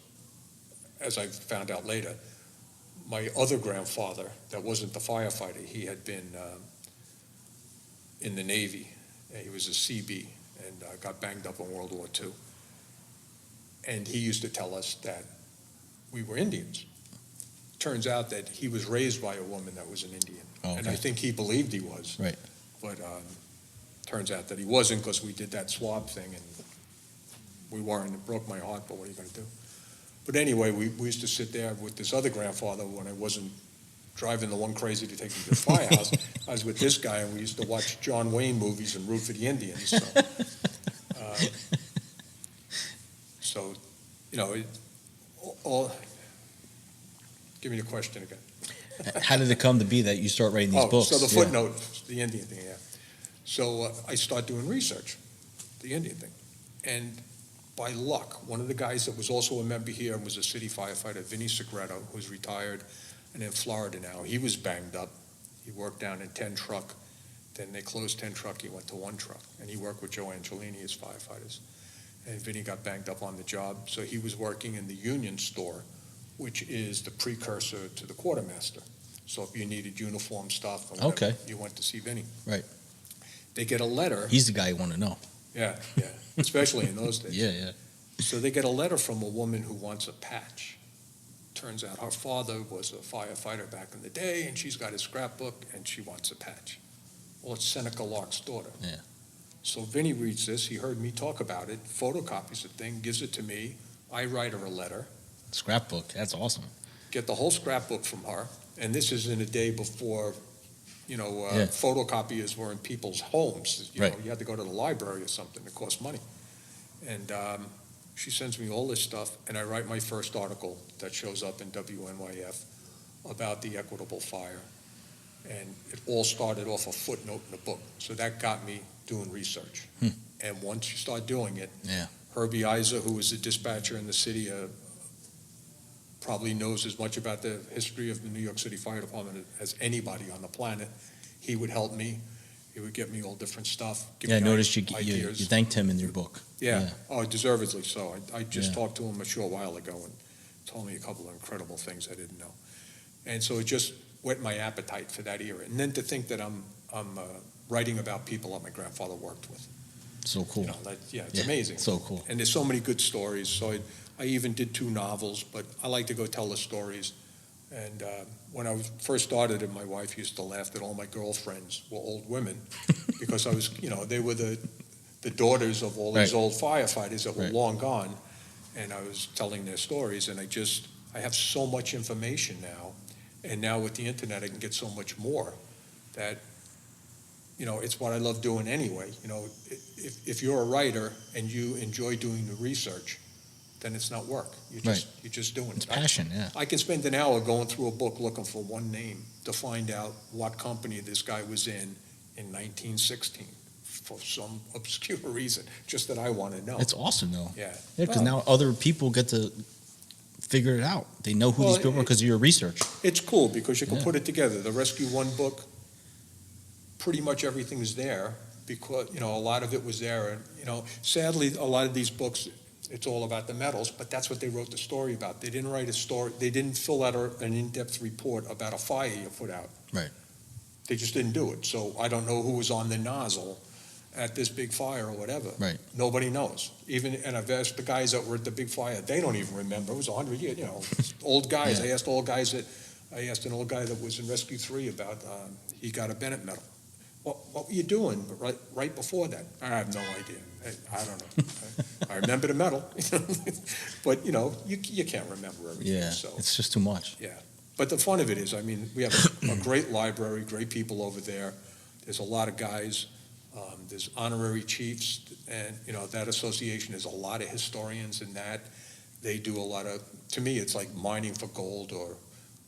as I found out later, my other grandfather, that wasn't the firefighter, he had been in the Navy. He was a CB and got banged up in World War II. And he used to tell us that we were Indians. Turns out that he was raised by a woman that was an Indian. Oh, okay. And I think he believed he was. Right. But turns out that he wasn't, because we did that swab thing and we weren't. It broke my heart, but what are you going to do? But anyway, we used to sit there with this other grandfather when I wasn't driving the one crazy to take me to the firehouse. I was with this guy, and we used to watch John Wayne movies and root for the Indians. So, give me the question again. How did it come to be that you start writing these books? So the footnote, the Indian thing, yeah. So I start doing research, the Indian thing. And by luck, one of the guys that was also a member here and was a city firefighter, Vinny Segreto, who's retired and in Florida now, he was banged up. He worked down in 10 truck. Then they closed 10 truck, he went to 1 truck. And he worked with Joe Angelini as firefighters. And Vinny got banged up on the job, so he was working in the Union store, which is the precursor to the quartermaster. So if you needed uniform stuff, or whatever, you went to see Vinny. Right. They get a letter. He's the guy you want to know. Yeah, especially in those days. Yeah. So they get a letter from a woman who wants a patch. Turns out her father was a firefighter back in the day, and she's got his scrapbook, and she wants a patch. Well, it's Seneca Lark's daughter. Yeah. So Vinny reads this. He heard me talk about it, photocopies the thing, gives it to me. I write her a letter. Scrapbook, that's awesome. Get the whole scrapbook from her, and this is in a day before, photocopiers were in people's homes. You had to go to the library or something. It cost money. And she sends me all this stuff, and I write my first article that shows up in WNYF about the equitable fire. And it all started off a footnote in the book. So that got me doing research. And once you start doing it, Herbie Iser, who was a dispatcher in the city, probably knows as much about the history of the New York City Fire Department as anybody on the planet. He would help me. He would get me all different stuff. I noticed you thanked him in your book. Yeah. Oh, deservedly so. I just talked to him a short while ago and told me a couple of incredible things I didn't know. And so it just whet my appetite for that era. And then to think that I'm writing about people that my grandfather worked with. So cool. It's amazing. So cool. And there's so many good stories. So I even did 2 novels, but I like to go tell the stories. And when I first started it, my wife used to laugh that all my girlfriends were old women because I was, they were the daughters of all these old firefighters that were long gone. And I was telling their stories, and I have so much information now. And now with the internet, I can get so much more that, it's what I love doing anyway. If you're a writer and you enjoy doing the research, then it's not work. Right. You're just doing It's it. passion, yeah. I can spend an hour going through a book looking for one name to find out what company this guy was in 1916 for some obscure reason, just that I want to know. It's awesome, though. Yeah. Yeah, because Well, now other people get to figure it out. They know who Well, these people are because of your research. It's cool because you can Yeah. put it together. The Rescue One book, pretty much everything is there because, a lot of it was there. And, sadly, a lot of these books, it's all about the medals, but that's what they wrote the story about. They didn't write a story. They didn't fill out an in-depth report about a fire you put out. Right. They just didn't do it. So I don't know who was on the nozzle at this big fire or whatever. Right. Nobody knows. And I've asked the guys that were at the big fire, they don't even remember. It was 100 years, old guys. Yeah. I asked an old guy that was in Rescue 3 about, he got a Bennett medal. What were you doing right before that? I have no idea. I don't know. I remember the medal. But, you can't remember everything. Yeah, So, it's just too much. yeah. But the fun of it is, we have a great library, great people over there. There's a lot of guys. There's honorary chiefs, and, that association is a lot of historians in that. They do a lot of, to me, it's like mining for gold or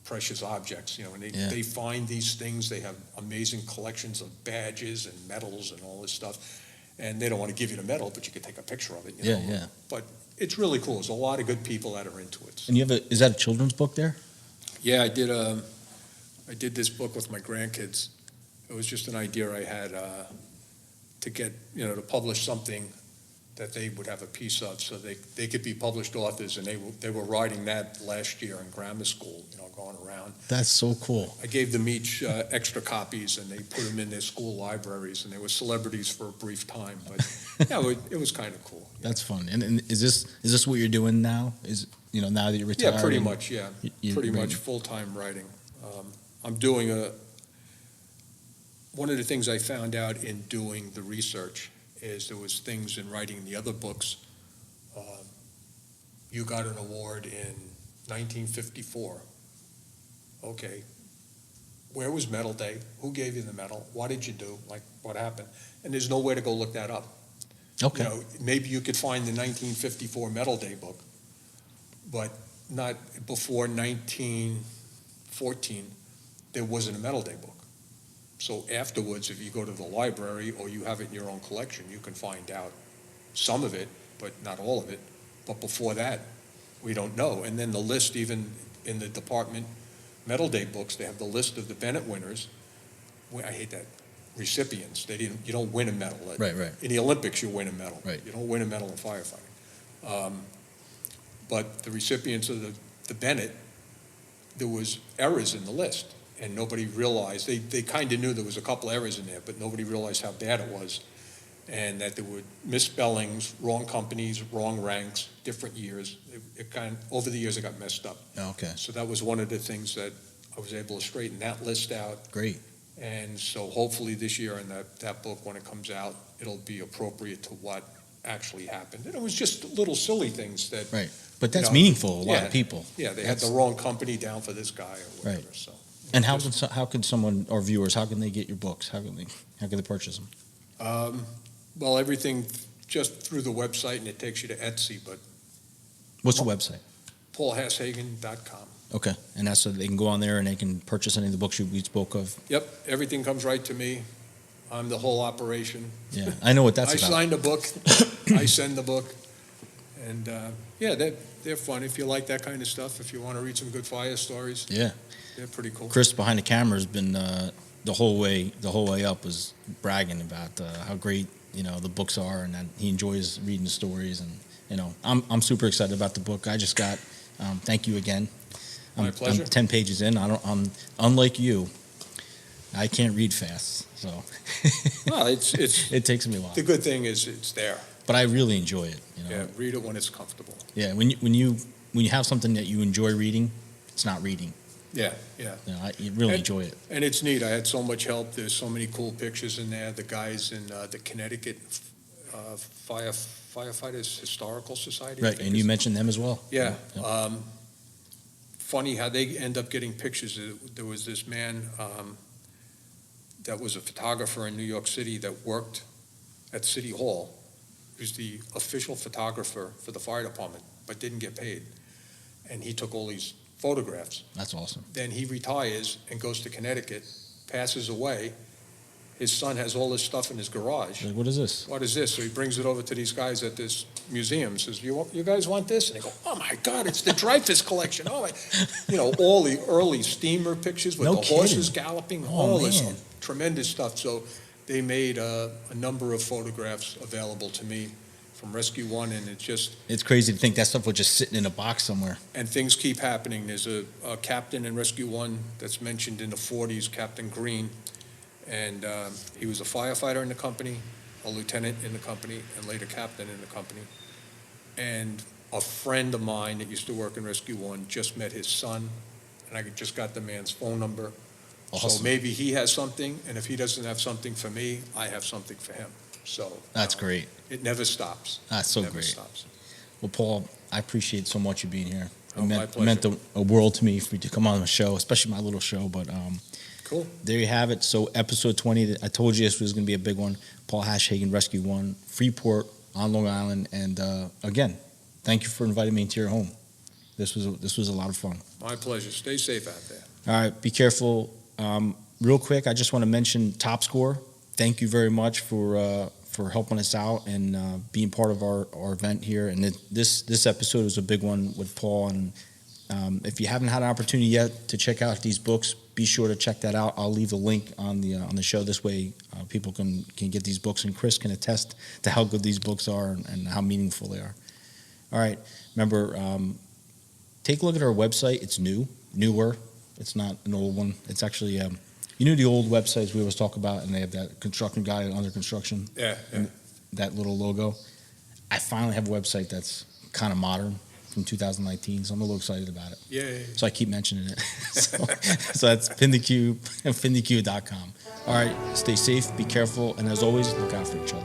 precious objects, and they find these things. They have amazing collections of badges and medals and all this stuff. And they don't want to give you the medal, but you can take a picture of it. Yeah. But it's really cool. There's a lot of good people that are into it. And is that a children's book there? Yeah, I did this book with my grandkids. It was just an idea I had to get, to publish something that they would have a piece of, so they could be published authors, and they were writing that last year in grammar school, going around. That's so cool. I gave them each extra copies, and they put them in their school libraries, and they were celebrities for a brief time. But yeah, it was kind of cool. That's fun. And is this what you're doing now? Now that you're retired? Yeah, pretty much. Yeah, pretty right. much full-time writing. I'm doing one of the things I found out in doing the research is there was things in writing the other books. You got an award in 1954. Okay, where was Medal Day? Who gave you the medal? What did you do? Like, what happened? And there's no way to go look that up. Okay. Maybe you could find the 1954 Medal Day book, but not before 1914, there wasn't a Medal Day book. So afterwards, if you go to the library or you have it in your own collection, you can find out some of it, but not all of it. But before that, we don't know. And then the list, even in the department Medal Day books, they have the list of the Bennett winners. I hate that. Recipients. You don't win a medal. Right. In the Olympics, you win a medal. Right. You don't win a medal in firefighting. But the recipients of the Bennett, there was errors in the list, and nobody realized. They kind of knew there was a couple errors in there, but nobody realized how bad it was, and that there were misspellings, wrong companies, wrong ranks, different years. Over the years, it got messed up. Okay. So that was one of the things that I was able to straighten that list out. Great. And so hopefully this year in that book, when it comes out, it'll be appropriate to what actually happened. And it was just little silly things that. Right. But that's meaningful to a lot of people. Yeah, they had the wrong company down for this guy or whatever. Right. So. And how can someone, or viewers, how can they get your books? How can they purchase them? Well, everything just through the website, and it takes you to Etsy, but. What's the website? PaulHashagen.com. Okay, and that's so they can go on there and they can purchase any of the books we spoke of. Yep, everything comes right to me. I'm the whole operation. Yeah, I know what that's about. I sign the book, I send the book, and they're fun if you like that kind of stuff. If you want to read some good fire stories, Yeah, they're pretty cool. Chris behind the camera has been the whole way up was bragging about how great the books are, and that he enjoys reading the stories, and I'm super excited about the book. I just got thank you again. My pleasure. I'm 10 pages in. I'm unlike you. I can't read fast, so Well, it's it takes me a while. the good thing is it's there. But I really enjoy it. Yeah, read it when it's comfortable. Yeah, when you have something that you enjoy reading, it's not reading. Yeah. You really enjoy it. And it's neat. I had so much help. There's so many cool pictures in there. The guys in the Connecticut Firefighters Historical Society. Right, and you mentioned them as well. Yeah. Yep. Funny how they end up getting pictures. There was this man that was a photographer in New York City that worked at City Hall. He was the official photographer for the fire department but didn't get paid. And he took all these photographs. That's awesome. Then he retires and goes to Connecticut, passes away. His son has all this stuff in his garage. Like, what is this? What is this? So he brings it over to these guys at this museum, says, you guys want this? And they go, oh my God, it's the Dreyfus collection. Oh my, all the early steamer pictures with No the kidding. horses galloping, Oh, all this man. tremendous stuff. So they made a number of photographs available to me from Rescue One, and It's crazy to think that stuff was just sitting in a box somewhere. and things keep happening. There's a captain in Rescue One that's mentioned in the 40s, Captain Green, and he was a firefighter in the company, a lieutenant in the company, and later captain in the company. And a friend of mine that used to work in Rescue One just met his son, and I just got the man's phone number. Awesome. So maybe he has something, and if he doesn't have something for me, I have something for him. So That's great. it never stops. That's so Never great. stops. Well, Paul, I appreciate so much you being here. Oh, my It meant pleasure. a world to me for you to come on the show, especially my little show. But Cool. there you have it. So episode 20, I told you this was going to be a big one. Paul Hashagen, Rescue One, Freeport on Long Island. And again, thank you for inviting me into your home. This was a lot of fun. My pleasure. Stay safe out there. All right, be careful. Real quick, I just want to mention Top Score. Thank you very much for helping us out and being part of our event here. And this episode was a big one with Paul. And if you haven't had an opportunity yet to check out these books, be sure to check that out. I'll leave a link on the show. This way, people can get these books, and Chris can attest to how good these books are and how meaningful they are. All right, remember, take a look at our website. It's newer. It's not an old one. It's actually the old websites we always talk about, and they have that construction guide under construction. Yeah. And that little logo. I finally have a website that's kind of modern from 2019, so I'm a little excited about it. Yeah. So I keep mentioning it. so that's PintheQ, PintheQ.com. All right, stay safe, be careful, and as always, look out for each other.